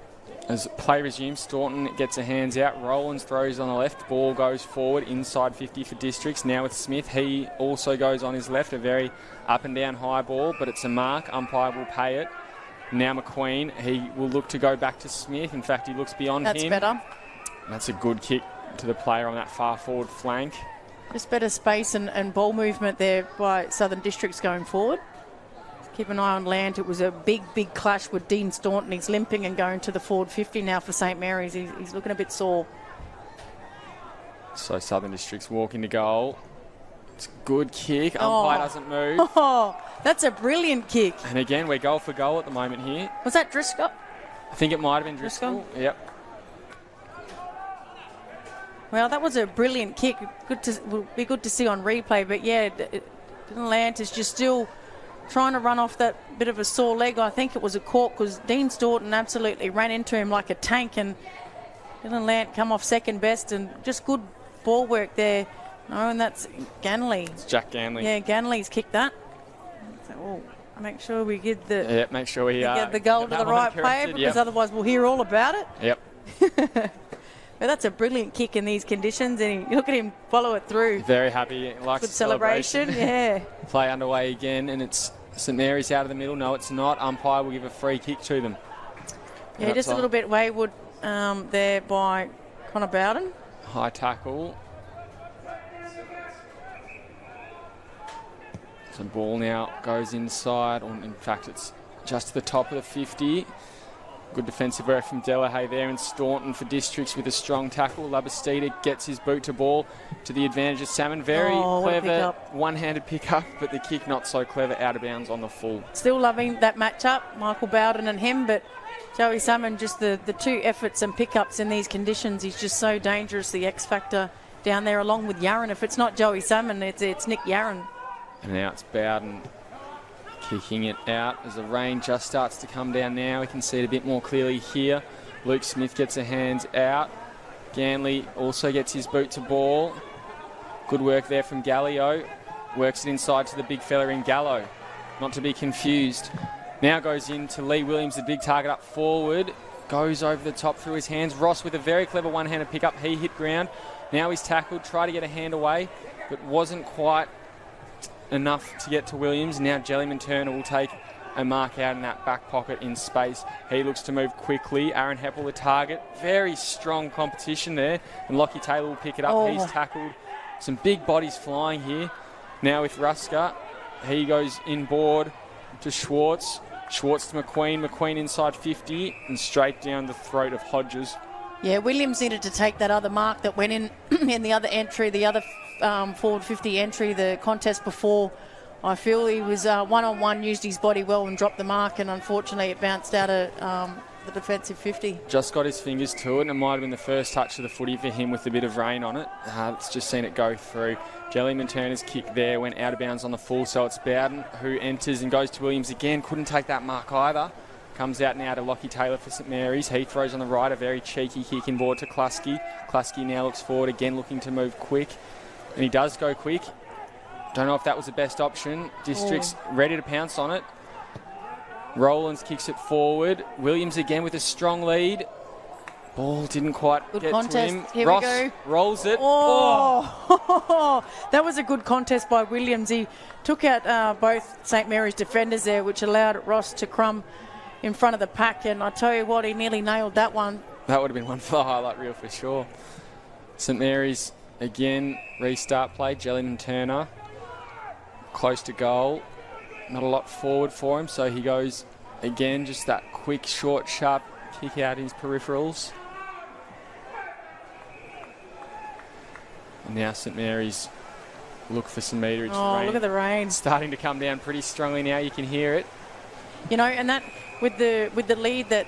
As play resumes, Staunton gets her hands out. Rowlands throws on the left. Ball goes forward inside 50 for Districts. Now with Smith, he also goes on his left. A very up and down high ball, but it's a mark. Umpire will pay it. Now McQueen, he will look to go back to Smith. In fact, he looks beyond him. That's better. That's a good kick to the player on that far forward flank. Just better space and ball movement there by Southern Districts going forward. keep an eye on Lant. It was a big clash with Dean Staunton. He's limping and going to the forward 50 now for St Mary's. He's looking a bit sore. So Southern District's walking to goal. It's a good kick. Umpire doesn't move. Oh, that's a brilliant kick. And again, we're goal for goal at the moment here. Was that Driscoll? I think it might have been Driscoll. Yep. Well, that was a brilliant kick. Will be good to see on replay. But yeah, Lant is just still trying to run off that bit of a sore leg. I think it was a cork because Dean Staunton absolutely ran into him like a tank, and Dylan Lant come off second best, and just good ball work there. No, and that's Ganley. It's Jack Ganley. Yeah, Ganley's kicked that. So, make sure we get the make sure we get the goal to the right player, because otherwise we'll hear all about it. Yep. But that's a brilliant kick in these conditions, and look at him follow it through. Very happy. Likes good celebration. Yeah. Play underway again, and it's St Mary's out of the middle. No, it's not. Umpire will give a free kick to them. Yeah, just a little bit wayward there by Connor Bowden. High tackle. So ball now goes inside, or in fact it's just to the top of the 50. Good defensive work from Delahaye there, and Staunton for Districts with a strong tackle. Labastida gets his boot to ball to the advantage of Salmon. Very clever one-handed pick-up, but the kick not so clever, out of bounds on the full. Still loving that match-up, Michael Bowden and him, but Joey Salmon, just the two efforts and pickups in these conditions, he's just so dangerous, the X-factor down there along with Yarran. If it's not Joey Salmon, it's Nick Yarran. And now it's Bowden kicking it out as the rain just starts to come down now. We can see it a bit more clearly here. Luke Smith gets a hand out. Ganley also gets his boot to ball. Good work there from Gallio. Works it inside to the big fella in Gallo. Not to be confused. Now goes into Lee Williams, the big target up forward. Goes over the top through his hands. Ross with a very clever one-handed pickup. He hit ground. Now he's tackled. Tried to get a hand away, but wasn't quite enough to get to Williams. Now Jellyman Turner will take a mark out in that back pocket in space. He looks to move quickly. Aaron Heppel the target. Very strong competition there. And Lockie Taylor will pick it up. He's tackled. Some big bodies flying here. Now with Rusker. He goes inboard to Schwartz. Schwartz to McQueen. McQueen inside 50 and straight down the throat of Hodges. Yeah, Williams needed to take that other mark that went in the other entry, the other forward 50 entry, the contest before. I feel he was one-on-one, used his body well and dropped the mark, and unfortunately it bounced out of the defensive 50. Just got his fingers to it, and it might have been the first touch of the footy for him with a bit of rain on it. It's just seen it go through. Jellyman Turner's kick there went out of bounds on the full, so it's Bowden who enters and goes to Williams again. Couldn't take that mark either. Comes out now to Lockie Taylor for St Mary's. He throws on the right, a very cheeky kick inboard to Klasky. Klasky now looks forward again, looking to move quick. And he does go quick. Don't know if that was the best option. District's ready to pounce on it. Rowlands kicks it forward. Williams again with a strong lead. Ball didn't quite good get contest. to him. Here Ross we go. Rolls it. That was a good contest by Williams. He took out both St Mary's defenders there, which allowed Ross to crumb in front of the pack. And I tell you what, he nearly nailed that one. That would have been one for the highlight reel for sure. St Mary's again, restart play. Jellyman Turner close to goal. Not a lot forward for him, so he goes again, just that quick, short, sharp kick out his peripherals. And now St Mary's look for some meterage. Oh, look at the rain. Starting to come down pretty strongly now, you can hear it. You know, and that with the lead that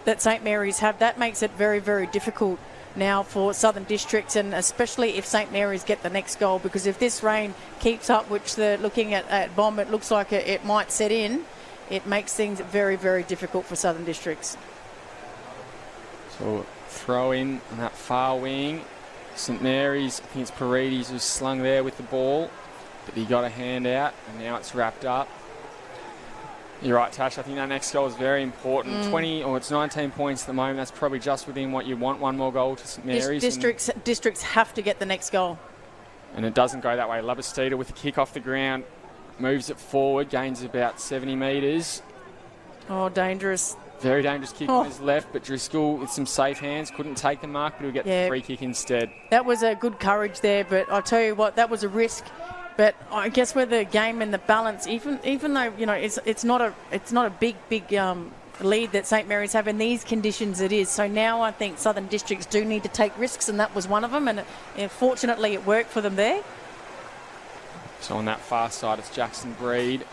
that St Mary's have, that makes it very, very difficult now for Southern Districts, and especially if St Mary's get the next goal, because if this rain keeps up, which they're looking at Bomb, it looks like it might set in, it makes things very, very difficult for Southern Districts. So throw in on that far wing. St Mary's, I think it's Paredes who's slung there with the ball, but he got a hand out and now it's wrapped up. You're right, Tash. I think that next goal is very important. 19 points at the moment. That's probably just within what you want. One more goal to St Mary's. Districts have to get the next goal. And it doesn't go that way. Labastida with a kick off the ground, moves it forward, gains about 70 metres. Oh, dangerous. Very dangerous kick on his left, but Driscoll with some safe hands couldn't take the mark, but he'll get the free kick instead. That was a good courage there, but I'll tell you what, that was a risk. But I guess with the game and the balance, even though it's not a big lead that St Mary's have in these conditions, it is. So now I think Southern Districts do need to take risks, and that was one of them. And fortunately, it worked for them there. So on that far side, it's Jackson Breed.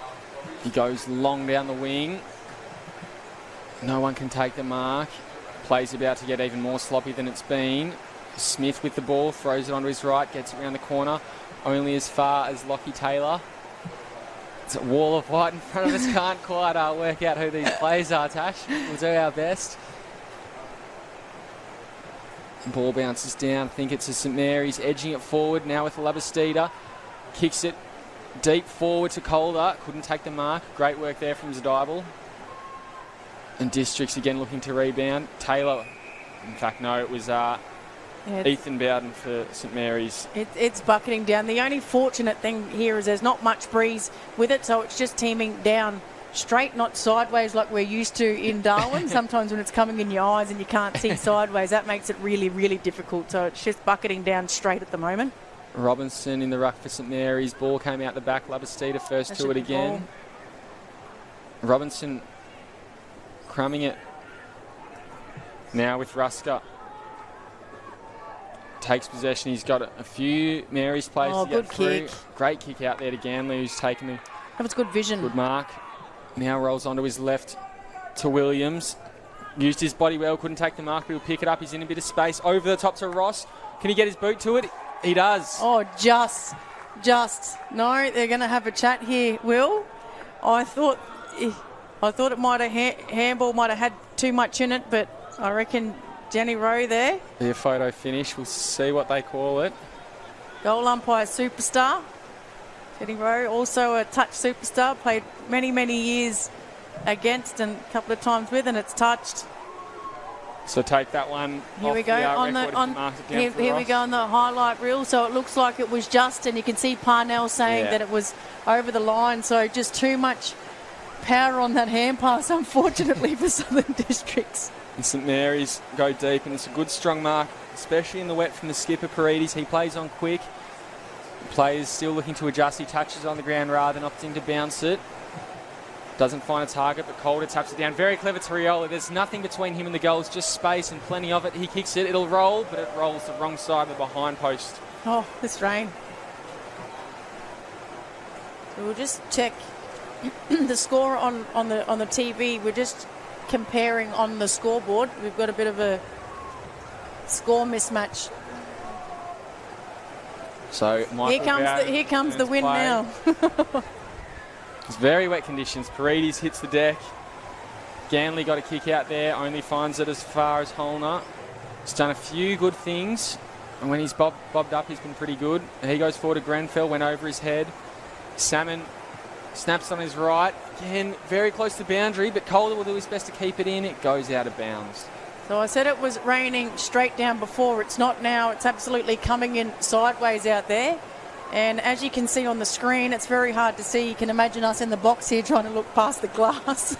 He goes long down the wing. No one can take the mark. Play's about to get even more sloppy than it's been. Smith with the ball, throws it onto his right, gets it around the corner. Only as far as Lockie Taylor. It's a wall of white in front of us. Can't quite work out who these players are, Tash. We'll do our best. Ball bounces down. I think it's a St Mary's edging it forward now with Labastida. Kicks it deep forward to Calder. Couldn't take the mark. Great work there from Zadibal. And Districts again looking to rebound. Taylor. In fact, no, it was Ethan Bowden for St Mary's. It's bucketing down. The only fortunate thing here is there's not much breeze with it, so it's just teaming down straight, not sideways like we're used to in Darwin. Sometimes when it's coming in your eyes and you can't see sideways, that makes it really, really difficult. So it's just bucketing down straight at the moment. Robinson in the ruck for St Mary's. Ball came out the back. Labastida first to it again. Robinson crumbing it now with Rusker. Takes possession. He's got a few Mary's players to get through. Kick. Great kick out there to Ganley, who's taken the that was good vision. Good mark. Now rolls onto his left to Williams. Used his body well, couldn't take the mark, but he'll pick it up. He's in a bit of space. Over the top to Ross. Can he get his boot to it? He does. Oh, just. No, they're going to have a chat here, Will. I thought it might have handball might have had too much in it, but I reckon Jenny Rowe there. Their photo finish. We'll see what they call it. Goal umpire superstar. Jenny Rowe, also a touch superstar. Played many, many years against and a couple of times with, and it's touched. So take that one. Here we go here we go on the highlight reel. So it looks like it was just, and you can see Parnell saying that it was over the line. So just too much power on that hand pass, unfortunately, for Southern Districts. And St Mary's go deep, and it's a good strong mark, especially in the wet from the skipper Paredes. He plays on quick. The player's still looking to adjust. He touches on the ground rather than opting to bounce it. Doesn't find a target, but Calder taps it down. Very clever to Riola. There's nothing between him and the goals, just space and plenty of it. He kicks it. It'll roll, but it rolls the wrong side of the behind post. Oh, this rain. So we'll just check the score on the TV. We're just comparing on the scoreboard. We've got a bit of a score mismatch. So here comes the wind now. It's very wet conditions. Paredes hits the deck. Ganley got a kick out there, only finds it as far as Holner. He's done a few good things, and when he's bobbed up, he's been pretty good. He goes forward to Grenfell, went over his head. Salmon snaps on his right. Again, very close to the boundary, but Calder will do his best to keep it in. It goes out of bounds. So I said it was raining straight down before. It's not now. It's absolutely coming in sideways out there. And as you can see on the screen, it's very hard to see. You can imagine us in the box here trying to look past the glass.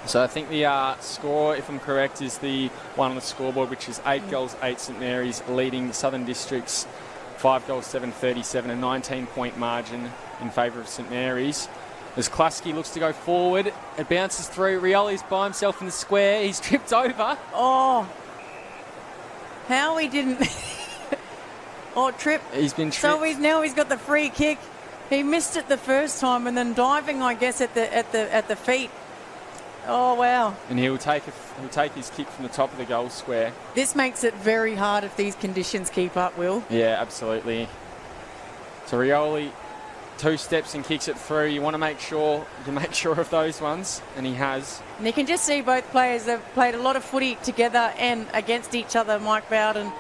So I think the score, if I'm correct, is the one on the scoreboard, which is 8 goals, 8 St Mary's, leading Southern Districts 5 goals, 7-37, a 19-point margin in favour of St Mary's. As Klasky looks to go forward, it bounces through. Rioli's by himself in the square. He's tripped over. Oh, how he didn't... Oh, trip. He's been tripped. So he's got the free kick. He missed it the first time, and then diving, I guess, at the feet. Oh wow! And he'll take his kick from the top of the goal square. This makes it very hard if these conditions keep up, Will. Yeah, absolutely. So Rioli 2 steps and kicks it through. You want to make sure of those ones, and he has. And you can just see both players. They've played a lot of footy together and against each other. Mike Bowden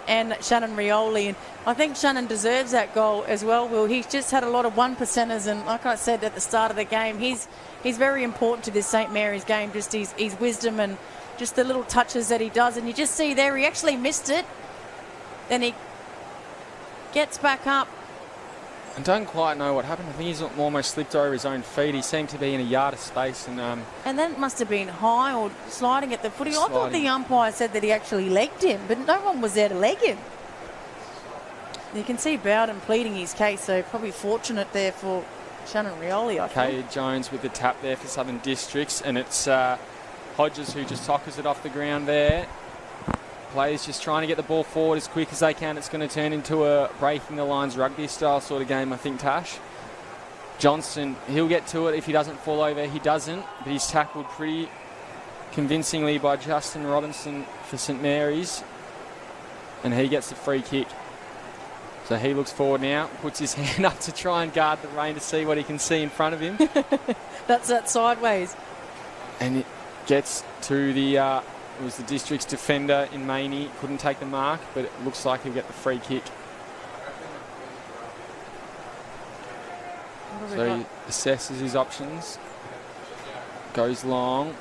and Shannon Rioli, and I think Shannon deserves that goal as well, Will. He's just had a lot of 1%ers, and like I said at the start of the game, he's very important to this St Mary's game, just his wisdom and just the little touches that he does. And you just see there, he actually missed it, then he gets back up. I don't quite know what happened. I think he's almost slipped over his own feet. He seemed to be in a yard of space. And then it must have been high or sliding at the footy. I thought the umpire said that he actually legged him, but no one was there to leg him. You can see Bowden pleading his case, so probably fortunate there for Shannon Rioli, I think. Kay Jones with the tap there for Southern Districts, and it's Hodges who just sockers it off the ground there. Players just trying to get the ball forward as quick as they can. It's going to turn into a breaking the lines rugby style sort of game, I think, Tash. Johnston, he'll get to it if he doesn't fall over. He doesn't, but he's tackled pretty convincingly by Justin Robinson for St Mary's, and he gets the free kick. So he looks forward now, puts his hand up to try and guard the rain to see what he can see in front of him. That's that sideways. And it gets to the, it was the District's defender in Maney, couldn't take the mark, but it looks like he'll get the free kick. So he assesses his options, goes long,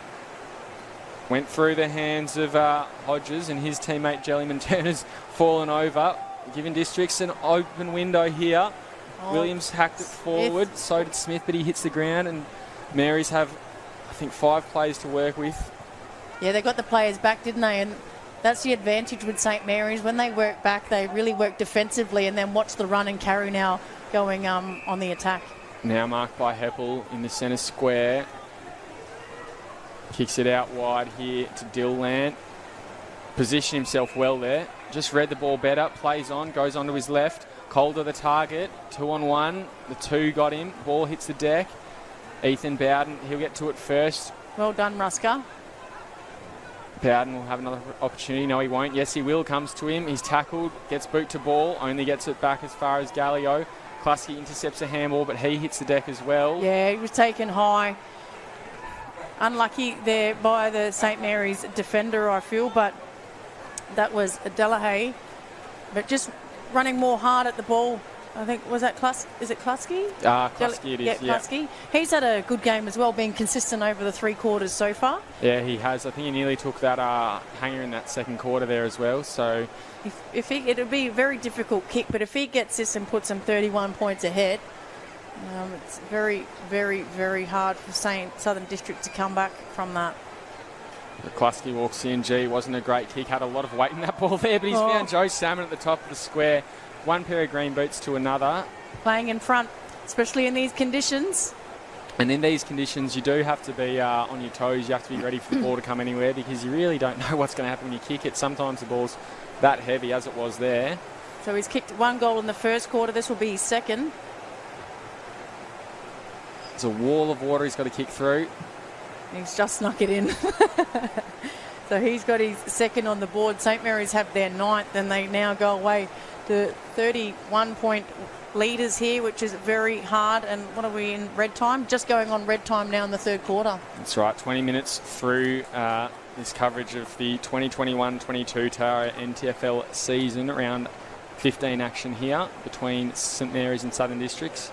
went through the hands of Hodges, and his teammate Jellyman Turner's fallen over, giving Districts an open window here. Williams hacked it forward, so did Smith, but he hits the ground, and Marys have, I think, 5 players to work with. Yeah, they got the players back, didn't they? And that's the advantage with St Mary's. When they work back, they really work defensively and then watch the run and carry now going on the attack. Now marked by Heppel in the centre square. Kicks it out wide here to Dillland. Positioned himself well there. Just read the ball better. Plays on, goes on to his left. Calder the target. 2-on-1. The 2 got him. Ball hits the deck. Ethan Bowden, he'll get to it first. Well done, Rusker. Bowden will have another opportunity. No, he won't. Yes, he will. Comes to him. He's tackled. Gets boot to ball. Only gets it back as far as Gallio. Klasky intercepts a handball, but he hits the deck as well. Yeah, he was taken high. Unlucky there by the St Mary's defender, I feel, but that was Delahaye. But just running more hard at the ball. I think, was that is it Klasky? Klasky it is, yeah. Klasky. He's had a good game as well, being consistent over the 3 quarters so far. Yeah, he has. I think he nearly took that hanger in that second quarter there as well. So if he, it'll be a very difficult kick, but if he gets this and puts him 31 points ahead, it's very, very, very hard for Southern District to come back from that. Klasky walks in. Gee, wasn't a great kick. Had a lot of weight in that ball there, but he's found Joe Salmon at the top of the square. One pair of green boots to another. Playing in front, especially in these conditions. And in these conditions, you do have to be on your toes. You have to be ready for the ball to come anywhere, because you really don't know what's going to happen when you kick it. Sometimes the ball's that heavy, as it was there. So he's kicked 1 goal in the first quarter. This will be his second. There's a wall of water he's got to kick through. He's just snuck it in. So he's got his second on the board. St Mary's have their 9th, and they now go away to 31-point leaders here, which is very hard. And what are we in red time? Just going on red time now in the 3rd quarter. That's right, 20 minutes through this coverage of the 2021-22 TIO NTFL season. Around 15 action here between St Mary's and Southern Districts.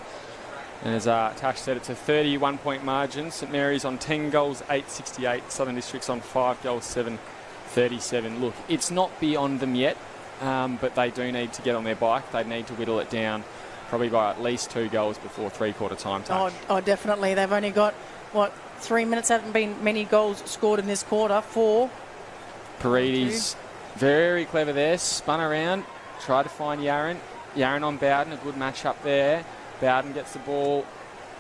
And as Tash said, it's a 31-point margin. St Mary's on 10 goals, 868. Southern Districts on 5 goals, 737. Look, it's not beyond them yet, but they do need to get on their bike. They need to whittle it down probably by at least 2 goals before 3-quarter time. Oh, definitely. They've only got, 3 minutes? Haven't been many goals scored in this quarter. 4. Paredes, very clever there. Spun around, tried to find Yaron. Yaron on Bowden, a good match up there. Bowden gets the ball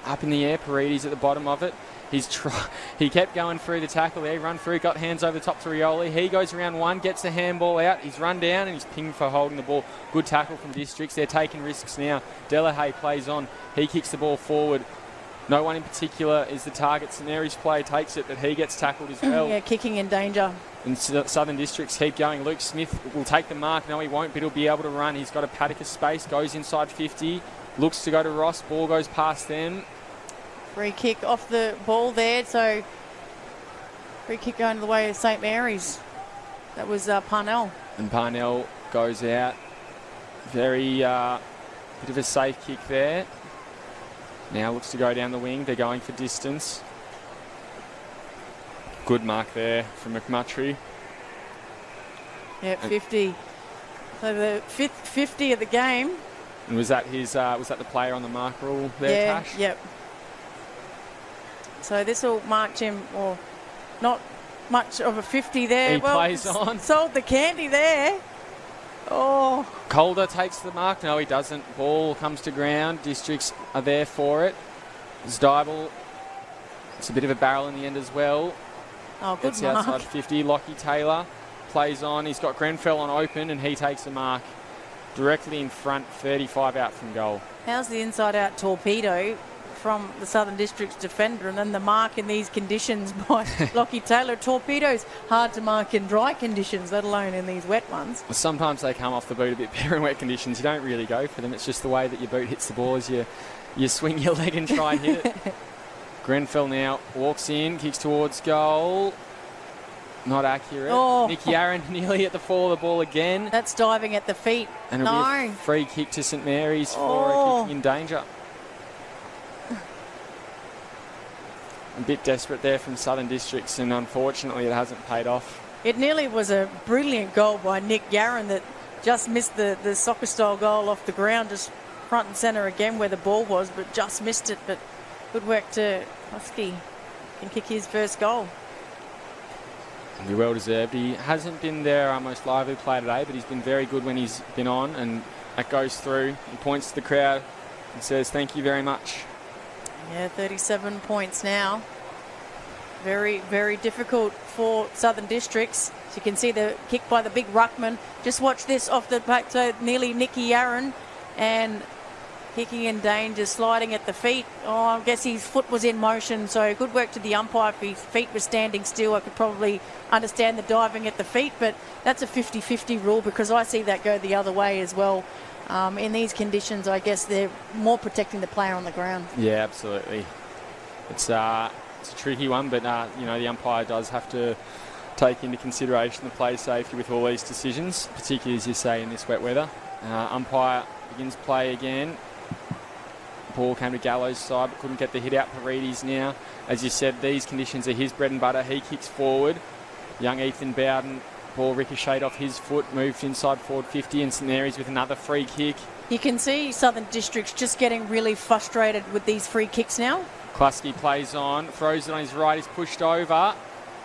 up in the air. Paredes at the bottom of it. He kept going through the tackle there. He run through, got hands over the top to Rioli. He goes around 1, gets the handball out. He's run down and he's pinged for holding the ball. Good tackle from Districts. They're taking risks now. Delahaye plays on. He kicks the ball forward. No one in particular is the target. St Mary's play takes it, but he gets tackled as well. Yeah, kicking in danger. And Southern Districts keep going. Luke Smith will take the mark. No, he won't, but he'll be able to run. He's got a paddock of space. Goes inside 50. Looks to go to Ross. Ball goes past them. Free kick off the ball there. So free kick going the way of St Mary's. That was Parnell. And Parnell goes out. Very bit of a safe kick there. Now looks to go down the wing. They're going for distance. Good mark there from McMurtry. Yeah, 50. So the 5th 50 of the game. And was that the player on the mark rule there, yeah, Tash? Yep. So this will march him, or not much of a 50 there. He plays on. Sold the candy there. Oh. Calder takes the mark. No, he doesn't. Ball comes to ground. Districts are there for it. Zdybel. It's a bit of a barrel in the end as well. Oh, good It's mark. outside 50. Lockie Taylor plays on. He's got Grenfell on open, and he takes the mark directly in front, 35 out from goal. How's the inside-out torpedo from the Southern District's defender, and then the mark in these conditions by Lockie Taylor. Torpedoes hard to mark in dry conditions, let alone in these wet ones. Sometimes they come off the boot a bit better in wet conditions. You don't really go for them. It's just the way that your boot hits the ball as you swing your leg and try and hit it. Grenfell now walks in, kicks towards goal. Not accurate. Oh. Nicky Aaron nearly at the fall of the ball again. That's diving at the feet. And it'll be a free kick to St Mary's for a kick in danger. A bit desperate there from Southern Districts, and unfortunately it hasn't paid off. It nearly was a brilliant goal by Nick Yarran that just missed the soccer-style goal off the ground, just front and centre again where the ball was, but just missed it. But good work to Husky. Can kick his first goal. Be well deserved. He hasn't been their most lively player today, but he's been very good when he's been on, and that goes through. He points to the crowd and says, "Thank you very much." Yeah, 37 points now. Very, very difficult for Southern Districts. So you can see the kick by the big ruckman. Just watch this off the back to nearly Nicky Aaron, and kicking in danger, sliding at the feet. Oh, I guess his foot was in motion, so good work to the umpire. If his feet were standing still, I could probably understand the diving at the feet, but that's a 50-50 rule because I see that go the other way as well. In these conditions, I guess they're more protecting the player on the ground. Yeah, absolutely. It's a tricky one, but the umpire does have to take into consideration the play safety with all these decisions, particularly as you say in this wet weather. Umpire begins play again. Ball came to Gallows' side, but couldn't get the hit out. Paredes now, as you said, these conditions are his bread and butter. He kicks forward. Young Ethan Bowden. Ball ricocheted off his foot, moved inside forward 50, and St Mary's with another free kick. You can see Southern Districts just getting really frustrated with these free kicks now. Klasky plays on, throws it on his right, he's pushed over.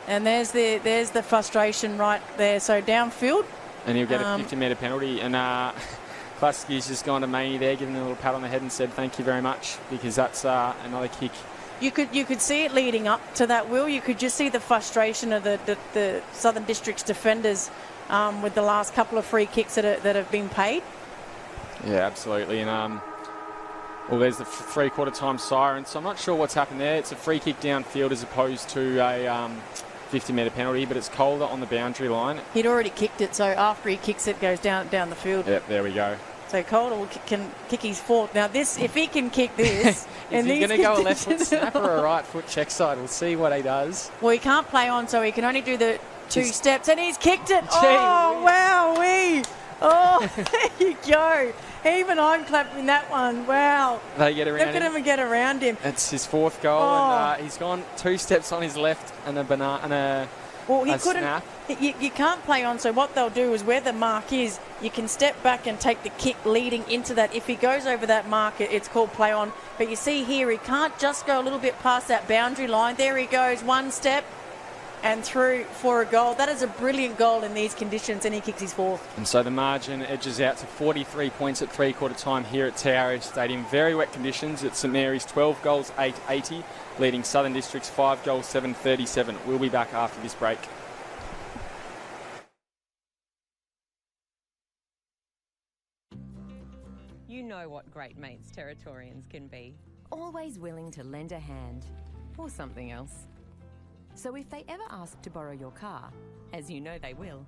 And there's the frustration right there. So downfield. And he'll get a 50-metre penalty. And Klasky's just gone to Maney there, giving him a little pat on the head and said thank you very much, because that's another kick. You could see it leading up to that, Will. You could just see the frustration of the Southern District's defenders with the last couple of free kicks that have been paid. Yeah, absolutely. And well, there's the three-quarter time siren, so I'm not sure what's happened there. It's a free kick downfield as opposed to a 50-metre penalty, but it's Calder on the boundary line. He'd already kicked it, so after he kicks it, goes down the field. Yep, there we go. So Calder can kick his fourth. Now this, if he can kick this, is he going to go a left foot snap or a right foot check side? We'll see what he does. Well, he can't play on, so he can only do the two steps, and he's kicked it. Oh, wow-wee. Oh, there you go. Even I'm clapping that one. Wow. They get around Look at him and get around him. It's his fourth goal, and he's gone 2 steps on his left and a banana and a Well, he couldn't. snap. You can't play on, so what they'll do is where the mark is, you can step back and take the kick leading into that. If he goes over that mark, it's called play on. But you see here, he can't just go a little bit past that boundary line. There he goes, one step and through for a goal. That is a brilliant goal in these conditions, and he kicks his fourth. And so the margin edges out to 43 points at three-quarter time here at TIO Stadium. Very wet conditions at St Mary's, 12 goals, 880, leading Southern Districts 5 goals, 737. We'll be back after this break. You know what great mates Territorians can be. Always willing to lend a hand, or something else. So if they ever ask to borrow your car, as you know they will,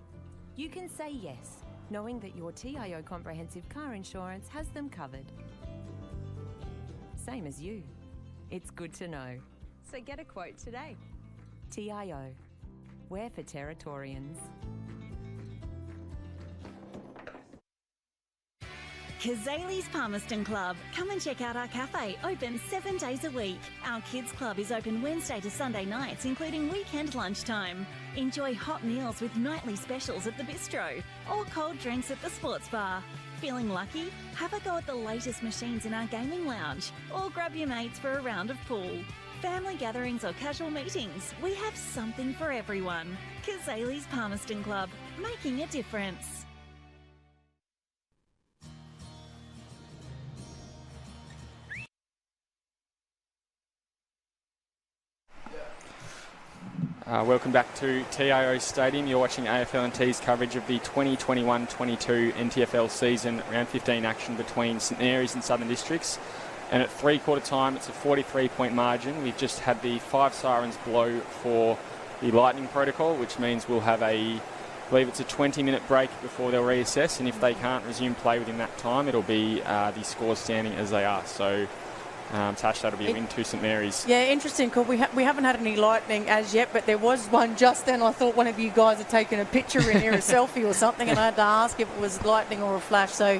you can say yes, knowing that your TIO comprehensive car insurance has them covered. Same as you. It's good to know. So get a quote today. TIO. We're for Territorians. Kazali's Palmerston Club. Come and check out our cafe, open 7 days a week. Our kids club is open Wednesday to Sunday nights, including weekend lunchtime. Enjoy hot meals with nightly specials at the bistro or cold drinks at the sports bar. Feeling lucky? Have a go at the latest machines in our gaming lounge or grab your mates for a round of pool. Family gatherings or casual meetings, we have something for everyone. Kazali's Palmerston Club, making a difference. Welcome back to TIO Stadium. You're watching AFL&T's coverage of the 2021-22 NTFL season round 15 action between St Mary's and Southern Districts. And at three-quarter time, it's a 43-point margin. We've just had the 5 sirens blow for the lightning protocol, which means we'll have I believe it's a 20-minute break before they'll reassess. And if they can't resume play within that time, it'll be the scores standing as they are. So, Tash, that'll be a win to St Mary's. Yeah, interesting, because we haven't had any lightning as yet, but there was one just then. I thought one of you guys had taken a picture in here, a selfie or something, and I had to ask if it was lightning or a flash. So,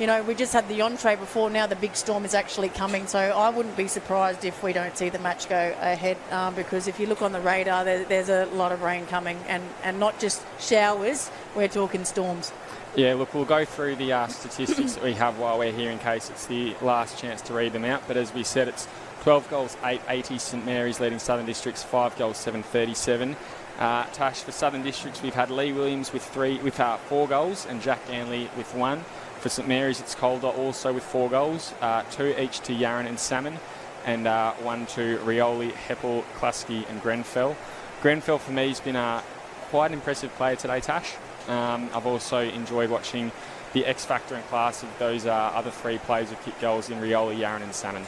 you know, we just had the entree before. Now the big storm is actually coming, so I wouldn't be surprised if we don't see the match go ahead, because if you look on the radar, there's a lot of rain coming, and not just showers, we're talking storms. Yeah, look, we'll go through the statistics that we have while we're here in case it's the last chance to read them out. But as we said, it's 12 goals, 880, St Mary's leading Southern Districts, 5 goals, 737. Tash, for Southern Districts, we've had Lee Williams with 4 goals and Jack Ganley with 1. For St Mary's, it's Calder also with 4 goals, 2 each to Yarran and Salmon, and 1 to Rioli, Heppel, Klasky and Grenfell. Grenfell, for me, has been a quite an impressive player today, Tash. I've also enjoyed watching the X factor and class of those other 3 players who kicked goals in Rioli, Yarran and Salmon.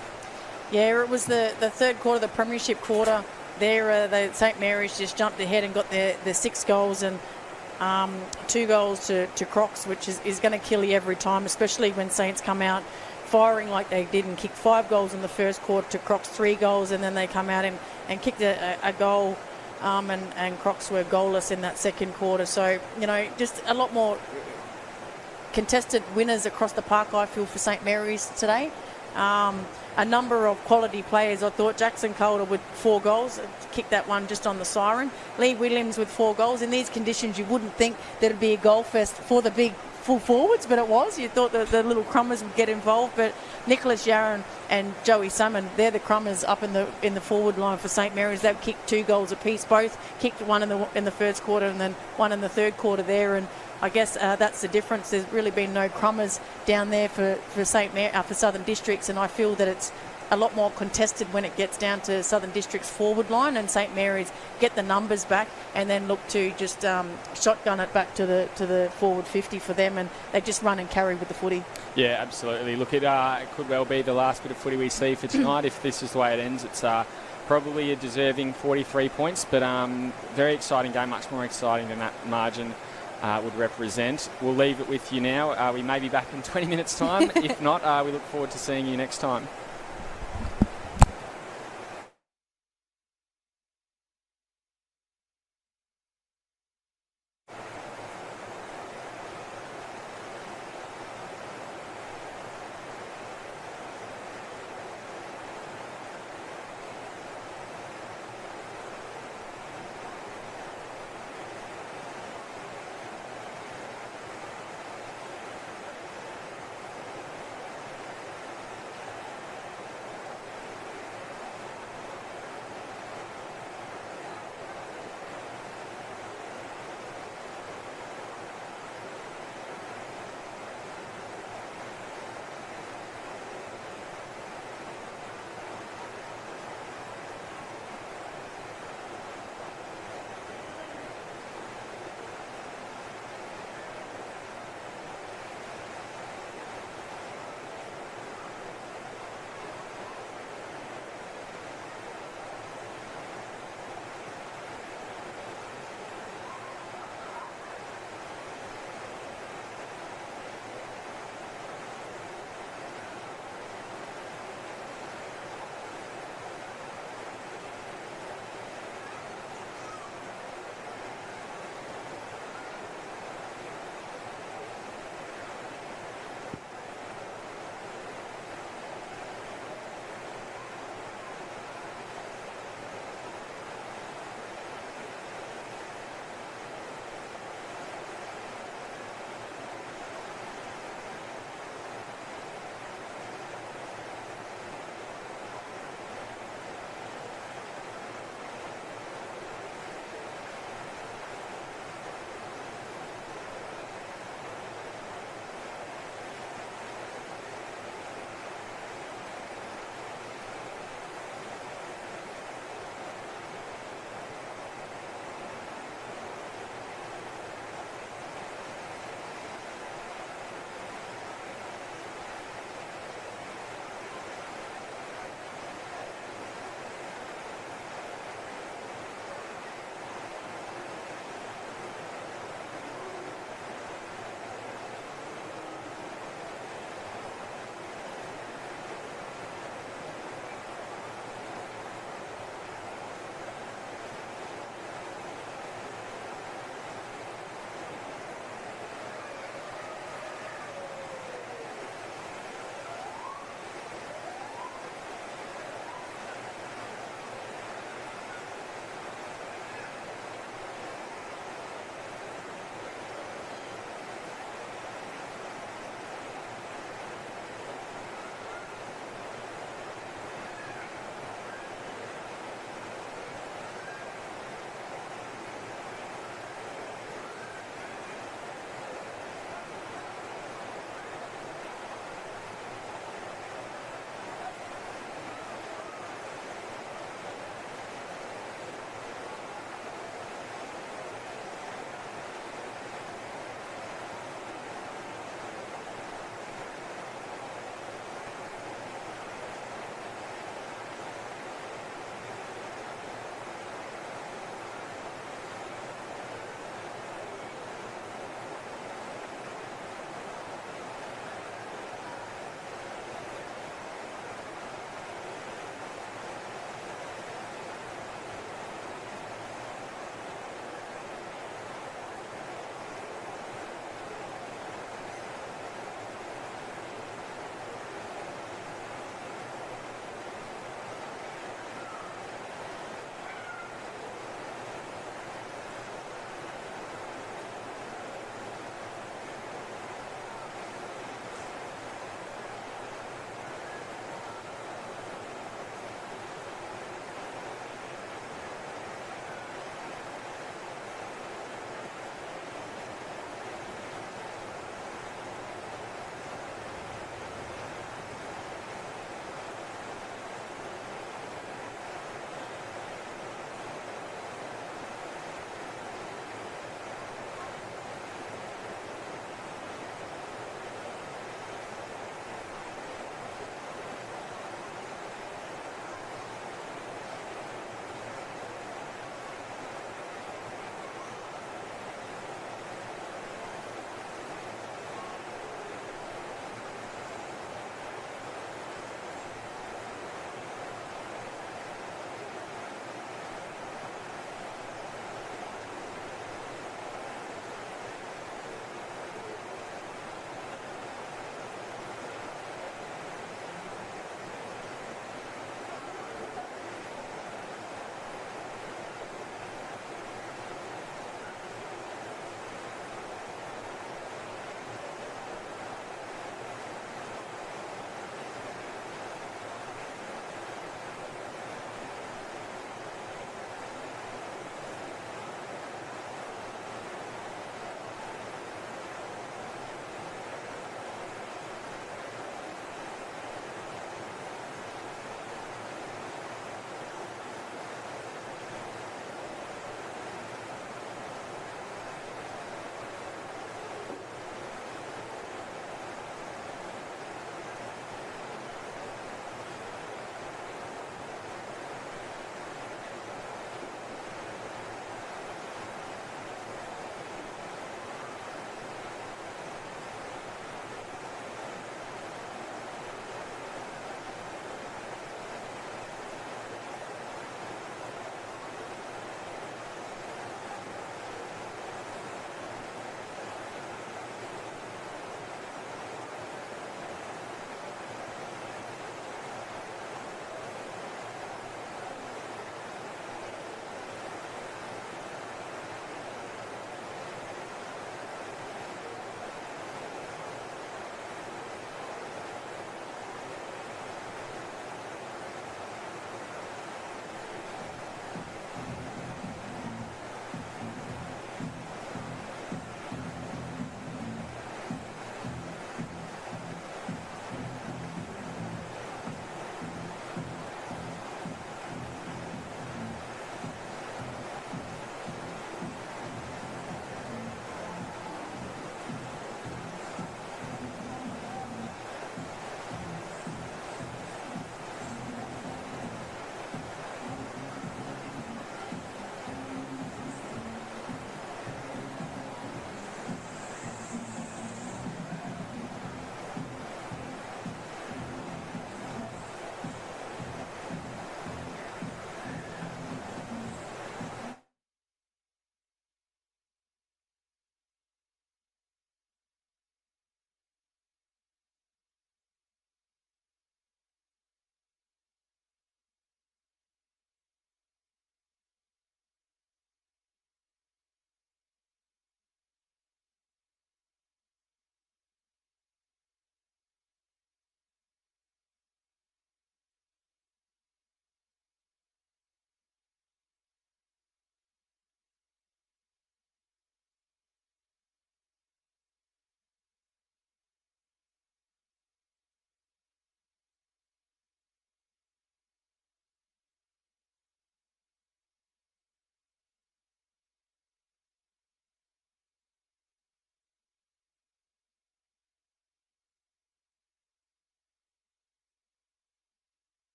Yeah, it was the third quarter, the premiership quarter. There, the St Mary's just jumped ahead and got their 6 goals and 2 goals to Crocs, which is going to kill you every time, especially when Saints come out firing like they did and kicked 5 goals in the first quarter to Crocs 3 goals, and then they come out and kicked a goal. And Crocs were goalless in that second quarter. So, you know, just a lot more contested winners across the park, I feel, for St Mary's today. A number of quality players. I thought Jackson Calder with 4 goals, kicked that one just on the siren. Lee Williams with 4 goals. In these conditions, you wouldn't think that it'd be a goal fest for the big full forwards, but it was. You thought that the little crummers would get involved, but Nicholas Yarran and Joey Salmon, they're the crummers up in the forward line for St Mary's. They've kicked 2 goals apiece. Both kicked one in the first quarter and then one in the third quarter there. And I guess that's the difference. There's really been no crummers down there for Southern Districts, and I feel that it's a lot more contested when it gets down to Southern District's forward line, and St Mary's get the numbers back and then look to just shotgun it back to the forward 50 for them, and they just run and carry with the footy. Yeah, absolutely. Look, it could well be the last bit of footy we see for tonight. If this is the way it ends, it's probably a deserving 43 points, but very exciting game, much more exciting than that margin would represent. We'll leave it with you now. We may be back in 20 minutes' time. If not, we look forward to seeing you next time.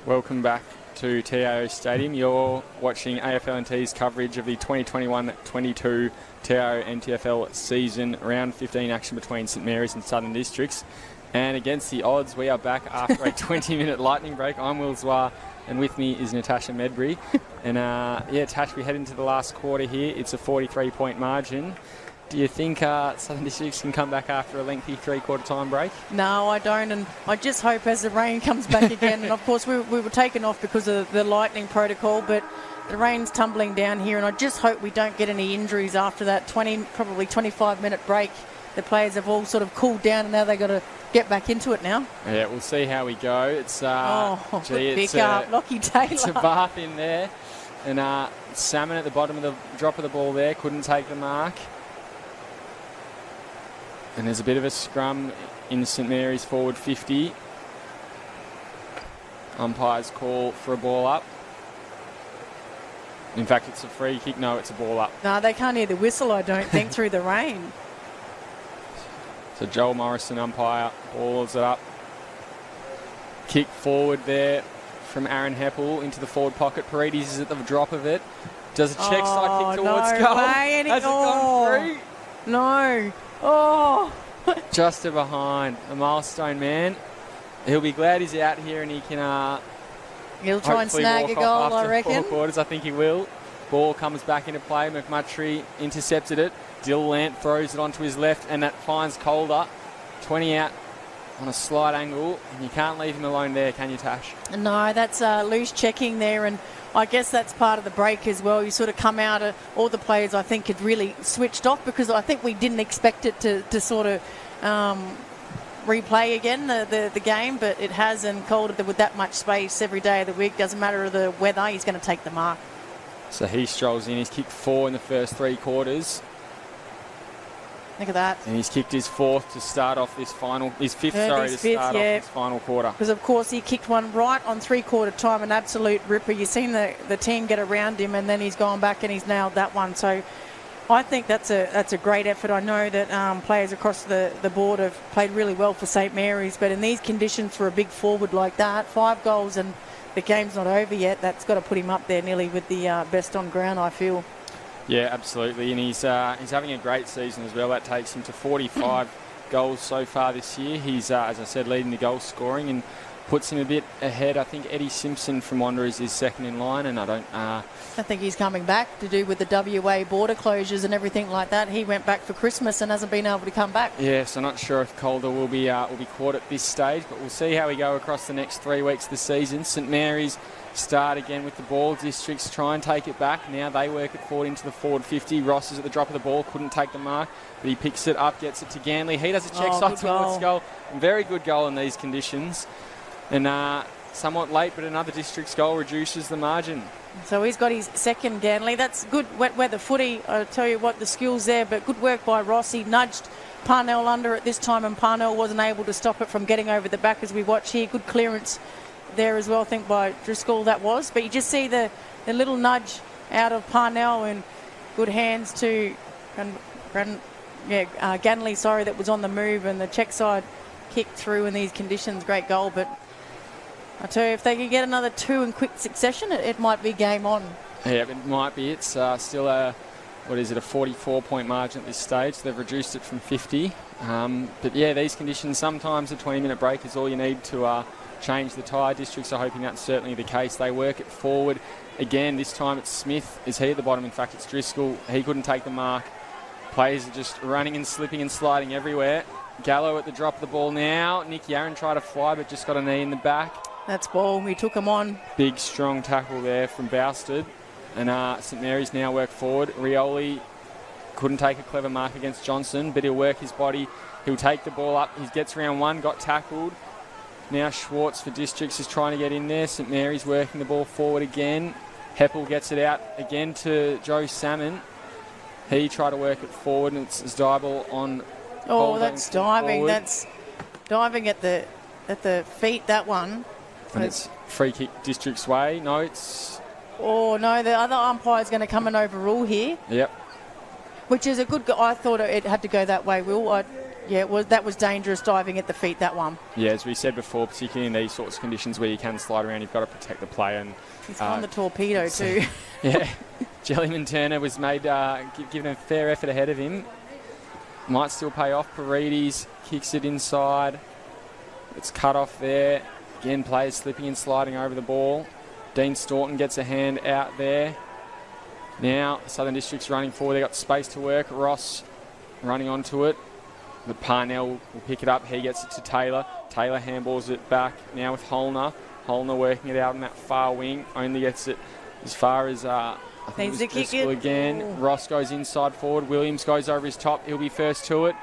Welcome back to TIO Stadium. You're watching AFL&T's coverage of the 2021-22 TIO NTFL season round 15 action between St Mary's and Southern Districts. And against the odds, we are back after a 20-minute lightning break. I'm Will Zwar, and with me is Natasha Medbury. And Tash, we head into the last quarter here. It's a 43-point margin. Do you think Southern Districts can come back after a lengthy three-quarter time break? No, I don't, and I just hope as the rain comes back again, and of course we were taken off because of the lightning protocol, but the rain's tumbling down here, and I just hope we don't get any injuries after that probably 25-minute break. The players have all sort of cooled down, and now they've got to get back into it now. Yeah, we'll see how we go. It's pick up, Lockie Taylor. It's a bath in there, and Salmon at the bottom of the drop of the ball there couldn't take the mark. And there's a bit of a scrum in St Mary's forward 50. Umpire's call for a ball up. In fact, it's a free kick. No, it's a ball up. No, they can't hear the whistle, I don't think, through the rain. So Joel Morrison, umpire, balls it up. Kick forward there from Aaron Heppel into the forward pocket. Paredes is at the drop of it. Does a check side kick towards goal. Has it gone free? No. Oh. Just to behind. A milestone man. He'll be glad he's out here and he can he'll try and snag a goal, I reckon. 4 quarters. I think he will. Ball comes back into play. McMurtry intercepted it. Dillant throws it onto his left, and that finds Calder. 20 out on a slight angle, and you can't leave him alone there, can you, Tash? No, that's loose checking there, and I guess that's part of the break as well. You sort of come out, all the players I think had really switched off because I think we didn't expect it to sort of replay again the game, but it has, and Calder with that much space every day of the week, doesn't matter the weather, he's going to take the mark. So he strolls in. He's kicked 4 in the first 3 quarters. Look at that. And he's kicked his 4th to start off this final, his 5th, to start off this final quarter. Because, of course, he kicked one right on 3-quarter time, an absolute ripper. You've seen the team get around him, and then he's gone back and he's nailed that one. So I think that's a great effort. I know that players across the board have played really well for St Mary's, but in these conditions for a big forward like that, 5 goals and the game's not over yet, that's got to put him up there nearly with the best on ground, I feel. Yeah, absolutely, and he's having a great season as well. That takes him to 45 goals so far this year. He's, as I said, leading the goal scoring and puts him a bit ahead. I think Eddie Simpson from Wanderers is second in line, and I think he's coming back to do with the WA border closures and everything like that. He went back for Christmas and hasn't been able to come back. Yeah, so not sure if Calder will be caught at this stage, but we'll see how we go across the next 3 weeks of the season. St Mary's start again with the ball. Districts try and take it back. Now they work it forward into the forward 50. Ross is at the drop of the ball, couldn't take the mark, but he picks it up, gets it to Ganley. He does a check side towards goal. Very good goal in these conditions. And somewhat late, but another Districts goal reduces the margin. So he's got his second, Ganley. That's good wet weather footy. I'll tell you what, the skills there, but good work by Ross. He nudged Parnell under at this time, and Parnell wasn't able to stop it from getting over the back as we watch here. Good clearance there as well, I think, by Driscoll that was. But you just see the little nudge out of Parnell, and good hands to Ganley, that was on the move, and the check side kick through in these conditions. Great goal, but I tell you, if they can get another 2 in quick succession, it might be game on. Yeah, it might be. It's still a 44-point margin at this stage. They've reduced it from 50. But yeah, these conditions, sometimes a 20-minute break is all you need to change the tide. Districts are hoping that's certainly the case. They work it forward. Again, this time it's Smith. Is he at the bottom? In fact, it's Driscoll. He couldn't take the mark. Players are just running and slipping and sliding everywhere. Gallo at the drop of the ball now. Nick Yarran tried to fly, but just got a knee in the back. That's ball. We took him on. Big, strong tackle there from Bousted. And St Mary's now work forward. Rioli couldn't take a clever mark against Johnson, but he'll work his body. He'll take the ball up. He gets round 1, got tackled. Now Schwartz for Districts is trying to get in there. St Mary's working the ball forward again. Heppel gets it out again to Joe Salmon. He tried to work it forward, and it's Dybel on. Oh, that's diving. Forward. That's diving at the feet, that one. And it's free kick Districts way. No, it's... Oh, no, the other umpire's going to come and overrule here. Yep. Which is a good... I thought it had to go that way, Will. Yeah, that was dangerous diving at the feet, that one. Yeah, as we said before, particularly in these sorts of conditions where you can slide around, you've got to protect the player. And he's on the torpedo too. Yeah, Jellyman Turner was made given a fair effort ahead of him. Might still pay off. Paredes kicks it inside. It's cut off there. Again, players slipping and sliding over the ball. Dean Staunton gets a hand out there. Now, Southern District's running forward. They've got space to work. Ross running onto it. But Parnell will pick it up. He gets it to Taylor. Taylor handballs it back now with Holner. Holner working it out on that far wing. Only gets it as far as I think it was Driscoll again. Ooh. Ross goes inside forward. Williams goes over his top. He'll be first to it.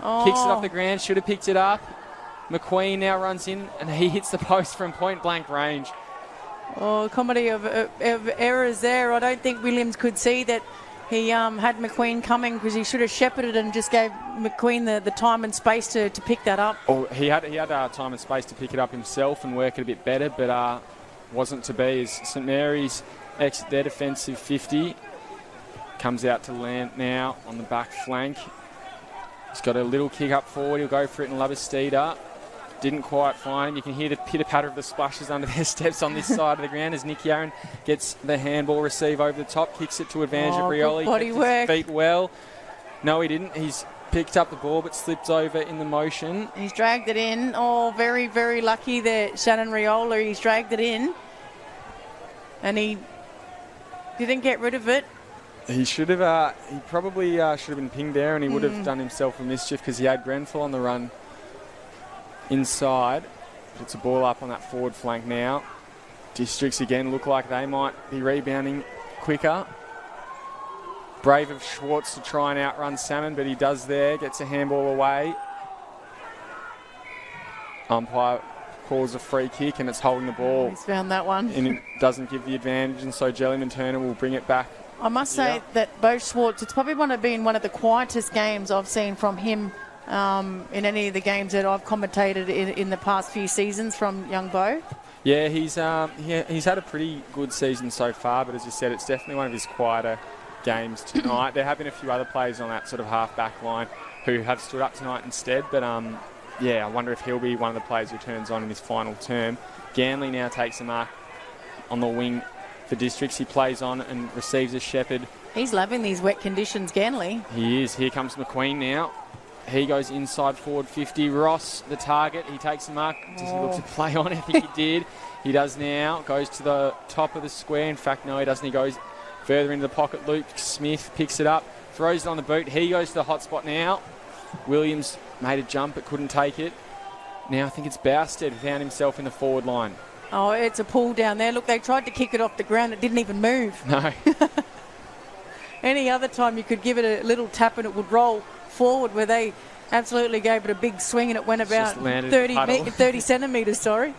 Oh. Kicks it off the ground. Should have picked it up. McQueen now runs in and he hits the post from point blank range. Oh, comedy of errors there. I don't think Williams could see that he had McQueen coming, because he should have shepherded and just gave McQueen the time and space to pick that up. Oh, he had time and space to pick it up himself and work it a bit better, but wasn't to be, as St Mary's exit their defensive 50. Comes out to land now on the back flank. He's got a little kick up forward. He'll go for it in Labastida. Didn't quite find him. You can hear the pitter-patter of the splashes under their steps on this side of the ground as Nick Yaron gets the handball receive over the top, kicks it to advantage of Rioli. Body work. His feet well. No, he didn't. He's picked up the ball but slipped over in the motion. He's dragged it in. Oh, very, very lucky there, Shannon Riola. He's dragged it in. And he didn't get rid of it. He should have. He probably should have been pinged there, and he would have done himself a mischief, because he had Grenfell on the run inside. Puts a ball up on that forward flank now. Districts again look like they might be rebounding quicker. Brave of Schwartz to try and outrun Salmon, but he does there. Gets a handball away. Umpire calls a free kick, and it's holding the ball. He's found that one. And it doesn't give the advantage, and so Jellyman Turner will bring it back. I must say that Bo Schwartz, it's probably been one of the quietest games I've seen from him in any of the games that I've commentated in the past few seasons from young Bo. Yeah, he's had a pretty good season so far, but as you said, it's definitely one of his quieter games tonight. There have been a few other players on that sort of half-back line who have stood up tonight instead, but yeah, I wonder if he'll be one of the players who turns on in his final term. Ganley now takes a mark on the wing for Districts. He plays on and receives a Shepherd. He's loving these wet conditions, Ganley. He is. Here comes McQueen now. He goes inside forward 50. Ross, the target. He takes a mark. Does he look to play on? I think he did. He does now. Goes to the top of the square. In fact, no, he doesn't. He goes further into the pocket. Luke Smith picks it up. Throws it on the boot. He goes to the hot spot now. Williams made a jump but couldn't take it. Now I think it's Bousted who found himself in the forward line. Oh, it's a pull down there. Look, they tried to kick it off the ground. It didn't even move. No. Any other time you could give it a little tap and it would roll forward, where they absolutely gave it a big swing and it went about 30 centimetres, sorry.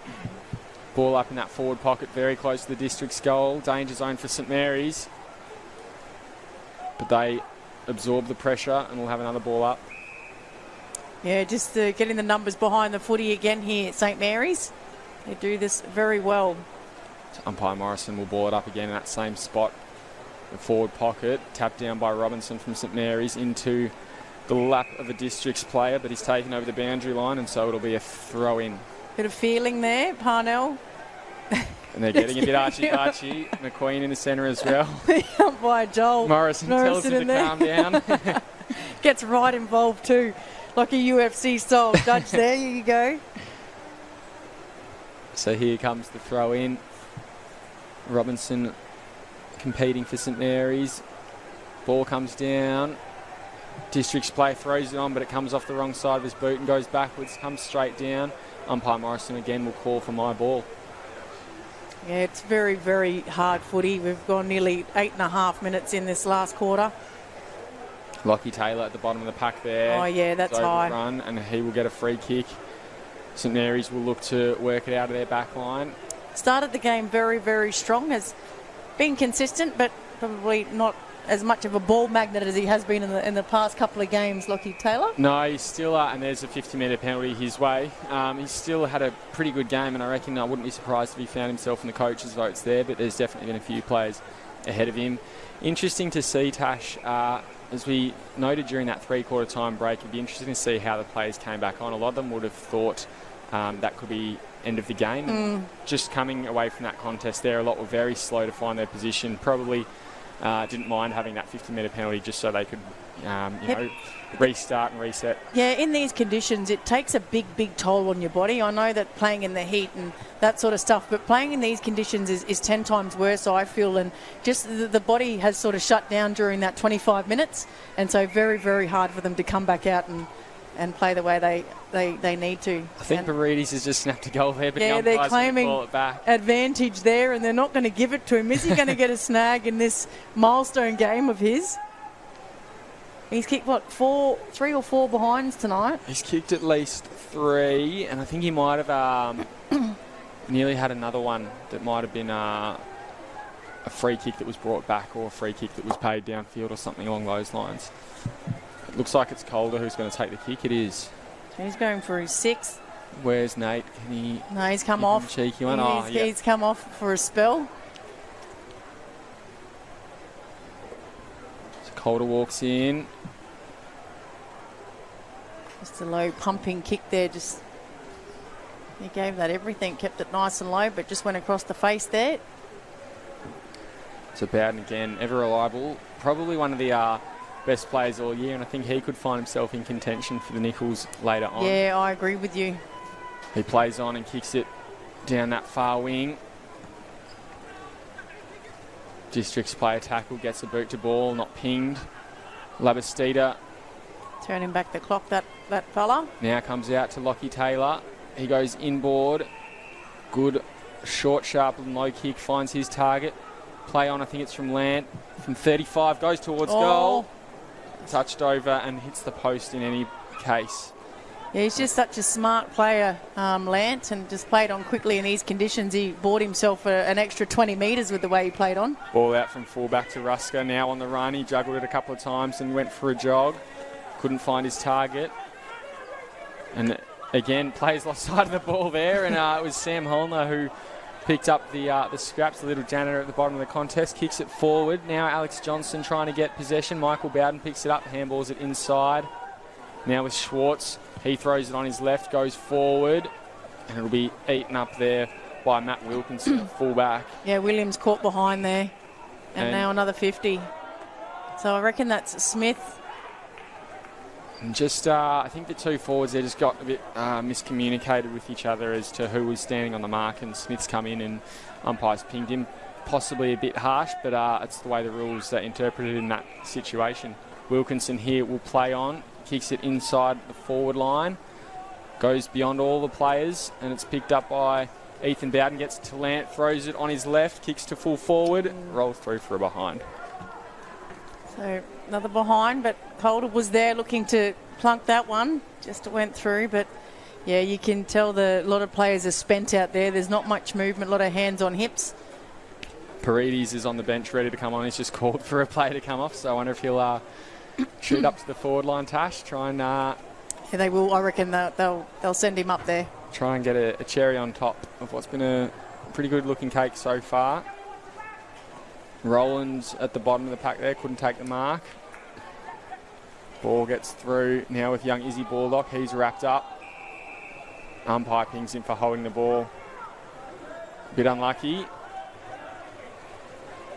Ball up in that forward pocket, very close to the District's goal. Danger zone for St Mary's. But they absorb the pressure and will have another ball up. Yeah, just getting the numbers behind the footy again here at St Mary's. They do this very well. So umpire Morrison will ball it up again in that same spot. The forward pocket, tapped down by Robinson from St Mary's into the lap of a Districts player, but he's taken over the boundary line, and so it'll be a throw-in. Bit of feeling there, Parnell. And they're getting a bit archy-barchy. McQueen in the centre as well. By Joel. Morrison tells him to calm down. Gets right involved too. Like a UFC style judge there. Here you go. So here comes the throw in. Robinson competing for St Mary's. Ball comes down. District's play throws it on, but it comes off the wrong side of his boot and goes backwards, comes straight down. Umpire Morrison again will call for my ball. Yeah, it's very, very hard footy. We've gone nearly 8.5 minutes in this last quarter. Lockie Taylor at the bottom of the pack there. Oh, yeah, that's high. Run, and he will get a free kick. St Mary's will look to work it out of their back line. Started the game very, very strong. Has been consistent, but probably not as much of a ball magnet as he has been in the past couple of games, Lockie Taylor. No, he's still, and there's a 50-metre penalty his way. He's still had a pretty good game, and I reckon I wouldn't be surprised if he found himself in the coaches' votes there, but there's definitely been a few players ahead of him. Interesting to see, Tash, as we noted during that three-quarter time break, it'd be interesting to see how the players came back on. A lot of them would have thought that could be end of the game. And just coming away from that contest there, a lot were very slow to find their position. Probably didn't mind having that 50-metre penalty just so they could, restart and reset. Yeah, in these conditions, it takes a big, big toll on your body. I know that playing in the heat and that sort of stuff, but playing in these conditions is 10 times worse, I feel, and just the body has sort of shut down during that 25 minutes, and so very, very hard for them to come back out and play the way they need to. I think Paredes has just snapped a goal there, but yeah, they're claiming call it back. Advantage there, and they're not going to give it to him. Is he going to get a snag in this milestone game of his? He's kicked, 3 or 4 behinds tonight? He's kicked at least 3, and I think he might have nearly had another one that might have been a free kick that was brought back or a free kick that was paid downfield or something along those lines. It looks like it's Calder who's going to take the kick. It is. He's going for his 6th. Where's Nate? Can he? No, he's come off. Cheeky one. He's come off for a spell. So Calder walks in. Just a low pumping kick there. Just he gave that everything, kept it nice and low, but just went across the face there. So Bowden again, ever reliable. Probably one of the best players all year, and I think he could find himself in contention for the Nichols later on. Yeah, I agree with you. He plays on and kicks it down that far wing. District's player tackle, gets a boot to ball, not pinged. Labastida turning back the clock, that fella. Now comes out to Lockie Taylor. He goes inboard. Good, short, sharp, and low kick, finds his target. Play on, I think it's from Lant. From 35, goes towards goal. Touched over and hits the post in any case. Yeah, he's just such a smart player, Lant, and just played on quickly in these conditions. He bought himself an extra 20 metres with the way he played on. Ball out from fullback to Ruska, now on the run. He juggled it a couple of times and went for a jog. Couldn't find his target. And again, players lost sight of the ball there, and it was Sam Holner who picked up the scraps, the little janitor at the bottom of the contest, kicks it forward. Now Alex Johnson trying to get possession. Michael Bowden picks it up, handballs it inside. Now with Schwartz, he throws it on his left, goes forward, and it'll be eaten up there by Matt Wilkinson at fullback. Yeah, Williams caught behind there, and now another 50. So I reckon that's Smith. And just, I think the two forwards there just got a bit miscommunicated with each other as to who was standing on the mark, and Smith's come in and umpires pinged him. Possibly a bit harsh, but it's the way the rules are interpreted in that situation. Wilkinson here will play on, kicks it inside the forward line, goes beyond all the players, and it's picked up by Ethan Bowden, gets to Lant, throws it on his left, kicks to full forward, rolls through for a behind. So another behind, but Calder was there looking to plunk that one. Just went through, but yeah, you can tell a lot of players are spent out there. There's not much movement, a lot of hands on hips. Paredes is on the bench ready to come on. He's just called for a player to come off, so I wonder if he'll shoot up to the forward line, Tash, try and... yeah, they will. I reckon they'll send him up there. Try and get a cherry on top of what's been a pretty good looking cake so far. Rollins at the bottom of the pack there, couldn't take the mark. Ball gets through now with young Izzy Baldock. He's wrapped up. Umpire pings him for holding the ball. Bit unlucky.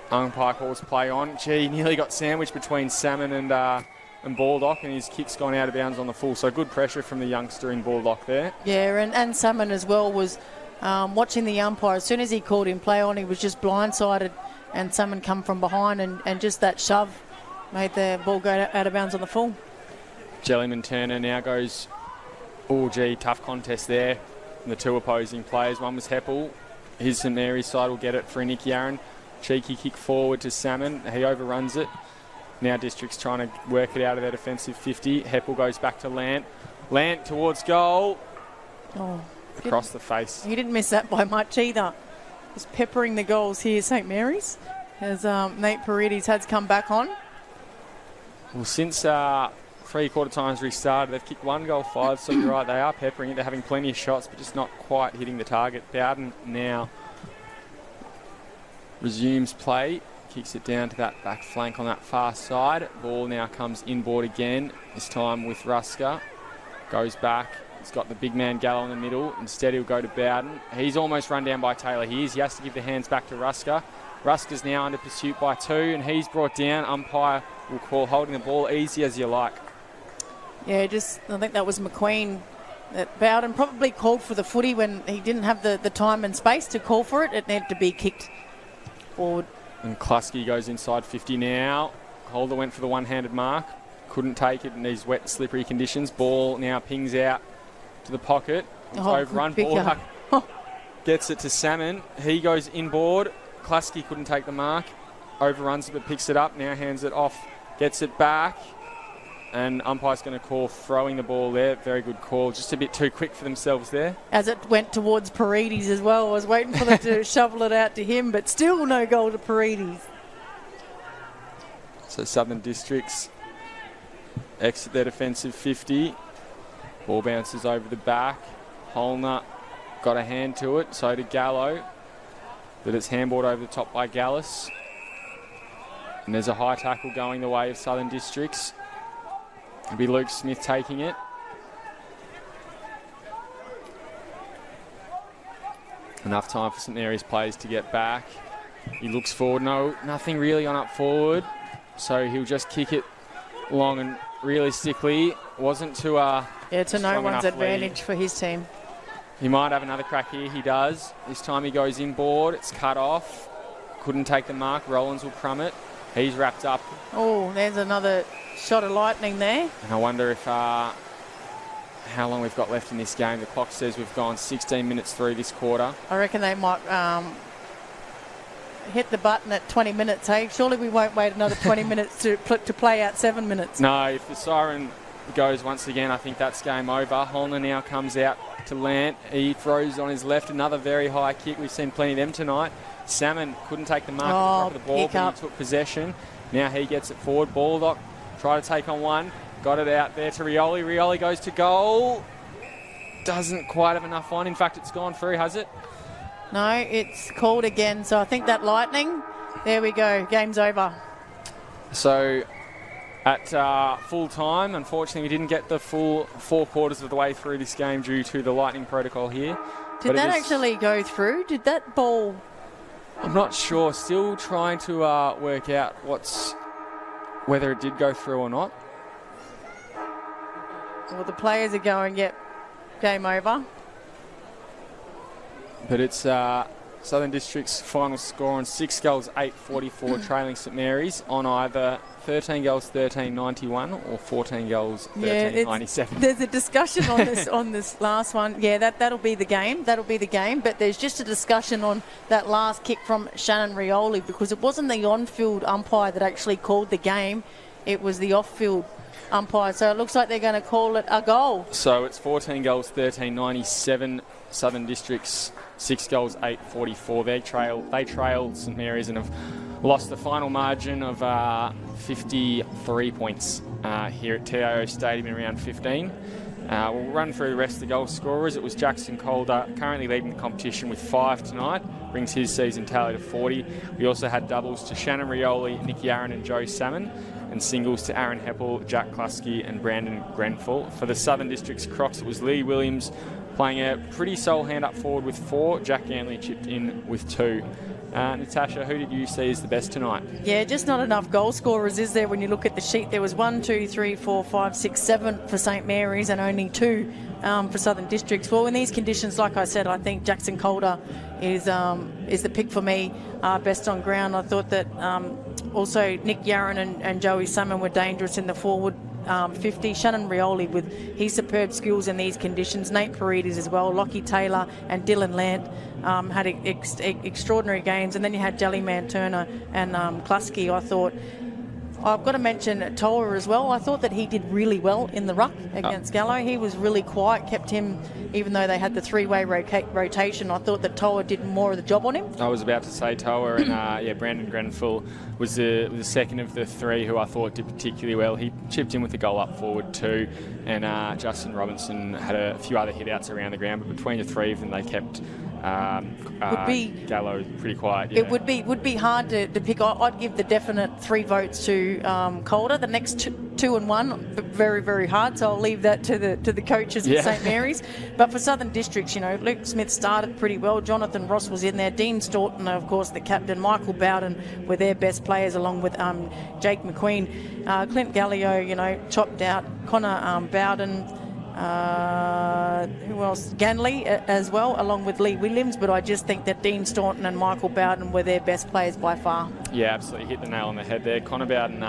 Umpire calls play on. Gee, nearly got sandwiched between Salmon and Baldock, and his kick's gone out of bounds on the full. So good pressure from the youngster in Baldock there. Yeah, and Salmon as well was watching the umpire. As soon as he called him play on, he was just blindsided, and Salmon come from behind, and just that shove made the ball go out of bounds on the full. Jellyman Turner now goes, tough contest there from the two opposing players. One was Heppel. His St Mary's side will get it for Nick Yarron. Cheeky kick forward to Salmon. He overruns it. Now District's trying to work it out of their defensive 50. Heppel goes back to Lant. Lant towards goal. Across the face. He didn't miss that by much either. Just peppering the goals here, St Mary's, as Nate Paredes has come back on. Well, since three-quarter times restarted, they've kicked 1 goal 5, so you're right, they are peppering it. They're having plenty of shots, but just not quite hitting the target. Bowden now resumes play, kicks it down to that back flank on that far side. Ball now comes inboard again, this time with Rusker. Goes back. He's got the big man Gallo in the middle. Instead, he'll go to Bowden. He's almost run down by Taylor. He has to give the hands back to Rusker. Rusker's now under pursuit by 2, and he's brought down. Umpire will call holding the ball easy as you like. Yeah, I think that was McQueen. That Bowden probably called for the footy when he didn't have the time and space to call for it. It needed to be kicked forward. And Klusky goes inside 50 now. Holder went for the one-handed mark. Couldn't take it in these wet, slippery conditions. Ball now pings out to the pocket. It's overrun. Ball gets it to Salmon. He goes inboard. Klusky couldn't take the mark. Overruns it but picks it up. Now hands it off. Gets it back. And umpire's going to call throwing the ball there. Very good call. Just a bit too quick for themselves there. As it went towards Paredes as well. I was waiting for them to shovel it out to him, but still no goal to Paredes. So Southern Districts exit their defensive 50. Ball bounces over the back. Holner got a hand to it. So did Gallo. But it's handballed over the top by Gallus. And there's a high tackle going the way of Southern Districts. It'll be Luke Smith taking it. Enough time for St Mary's players to get back. He looks forward. No, nothing really on up forward. So he'll just kick it long, and realistically wasn't to to no one's advantage for his team. He might have another crack here. He does. This time he goes inboard. It's cut off. Couldn't take the mark. Rollins will crumb it. He's wrapped up. Oh, there's another shot of lightning there. And I wonder if how long we've got left in this game. The clock says we've gone 16 minutes through this quarter. I reckon they might hit the button at 20 minutes, hey? Surely we won't wait another 20 minutes to play out 7 minutes. No, if the siren goes once again, I think that's game over. Holner now comes out to Lant. He throws on his left. Another very high kick. We've seen plenty of them tonight. Salmon couldn't take the mark of the ball, but he took possession. Now he gets it forward. Baldock tried to take on one. Got it out there to Rioli. Rioli goes to goal. Doesn't quite have enough on. In fact, it's gone through, has it? No, it's called again. So I think that lightning, there we go. Game's over. So at full time, unfortunately, we didn't get the full 4 quarters of the way through this game due to the lightning protocol here. Did that actually go through? Did that ball... I'm not sure. Still trying to work out whether it did go through or not. Well, the players are going, yep, game over. But it's Southern District's final score on 6 goals, 8-44, trailing St Mary's on either 13 goals, 13-91 or 14 goals, 13-97. There's a discussion on this on this last one. Yeah, that'll be the game. That'll be the game. But there's just a discussion on that last kick from Shannon Rioli, because it wasn't the on-field umpire that actually called the game. It was the off-field umpire. So it looks like they're going to call it a goal. So it's 14 goals, 13-97. Southern Districts 6 goals, 8-44. They trail St Mary's and have lost the final margin of 53 points here at TIO Stadium in round 15. We'll run through the rest of the goal scorers. It was Jackson Calder, currently leading the competition with 5 tonight, brings his season tally to 40. We also had doubles to Shannon Rioli, Nick Yarran and Joe Salmon, and singles to Aaron Heppel, Jack Klusky and Brandon Grenfell. For the Southern District's Crocs, it was Lee Williams playing a pretty sole hand up forward with 4. Jack Ganley chipped in with 2. Natasha, who did you see as the best tonight? Yeah, just not enough goal scorers, is there, when you look at the sheet? There was 1, 2, 3, 4, 5, 6, 7 for St Mary's and only 2 for Southern Districts. Well, in these conditions, like I said, I think Jackson Calder is the pick for me, best on ground. I thought that also Nick Yarran and Joey Salmon were dangerous in the forward 50. Shannon Rioli with his superb skills in these conditions. Nate Paredes as well. Lockie Taylor and Dylan Lant had extraordinary games. And then you had Jellyman Turner and Klusky. I thought, I've got to mention Toa as well. I thought that he did really well in the ruck against Gallo. He was really quiet, kept him, even though they had the 3-way rotation. I thought that Toa did more of the job on him. I was about to say Toa, and Brandon Grenfell was the second of the 3 who I thought did particularly well. He chipped in with a goal up forward too, and Justin Robinson had a few other hit outs around the ground, but between the 3 of them they kept Gallo pretty quiet. It would be hard to pick. I'd give the definite 3 votes to Calder. The next 2 and 1, very, very hard. So I'll leave that to the coaches at St Mary's. But for Southern Districts, Luke Smith started pretty well. Jonathan Ross was in there. Dean Staunton, of course, the captain. Michael Bowden were their best players, along with Jake McQueen. Clint Gallio, chopped out. Connor Bowden. Who else? Ganley as well, along with Lee Williams, but I just think that Dean Staunton and Michael Bowden were their best players by far. Yeah, absolutely. Hit the nail on the head there. Connor Bowden,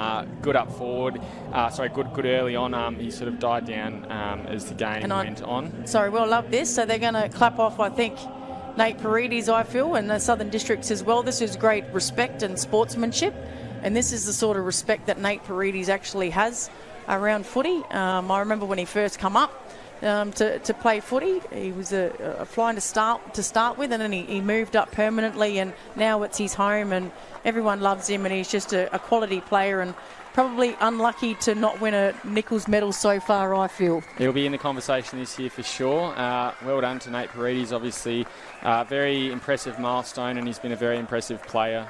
good up forward. Good early on. He sort of died down as the game went on. Sorry, we'll love this. So they're going to clap off, I think, Nate Paredes, I feel, and the Southern Districts as well. This is great respect and sportsmanship, and this is the sort of respect that Nate Paredes actually has around footy. I remember when he first come up to play footy, he was a flying to start with, and then he moved up permanently, and now it's his home, and everyone loves him, and he's just a quality player, and probably unlucky to not win a Nichols medal so far, I feel. He'll be in the conversation this year for sure. Well done to Nate Paredes, obviously. Very impressive milestone, and he's been a very impressive player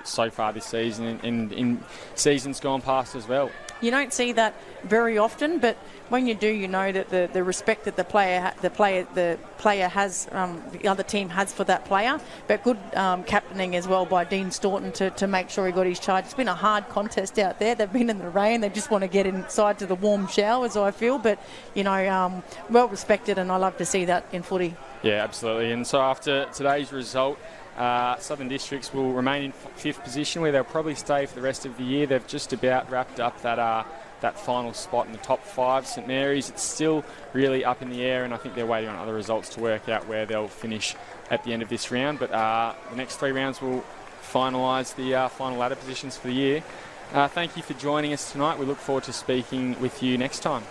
so far this season, and in seasons gone past as well. You don't see that very often, but when you do, you know that the respect that the player has, the other team has for that player. But good captaining as well by Dean Staunton to make sure he got his charge. It's been a hard contest out there. They've been in the rain. They just want to get inside to the warm showers, I feel. But, well respected, and I love to see that in footy. Yeah, absolutely. And so after today's result, Southern Districts will remain in 5th position, where they'll probably stay for the rest of the year. They've just about wrapped up that final spot in the top 5. St Mary's, it's still really up in the air, and I think they're waiting on other results to work out where they'll finish at the end of this round. But the next 3 rounds will finalise the final ladder positions for the year. Thank you for joining us tonight. We look forward to speaking with you next time.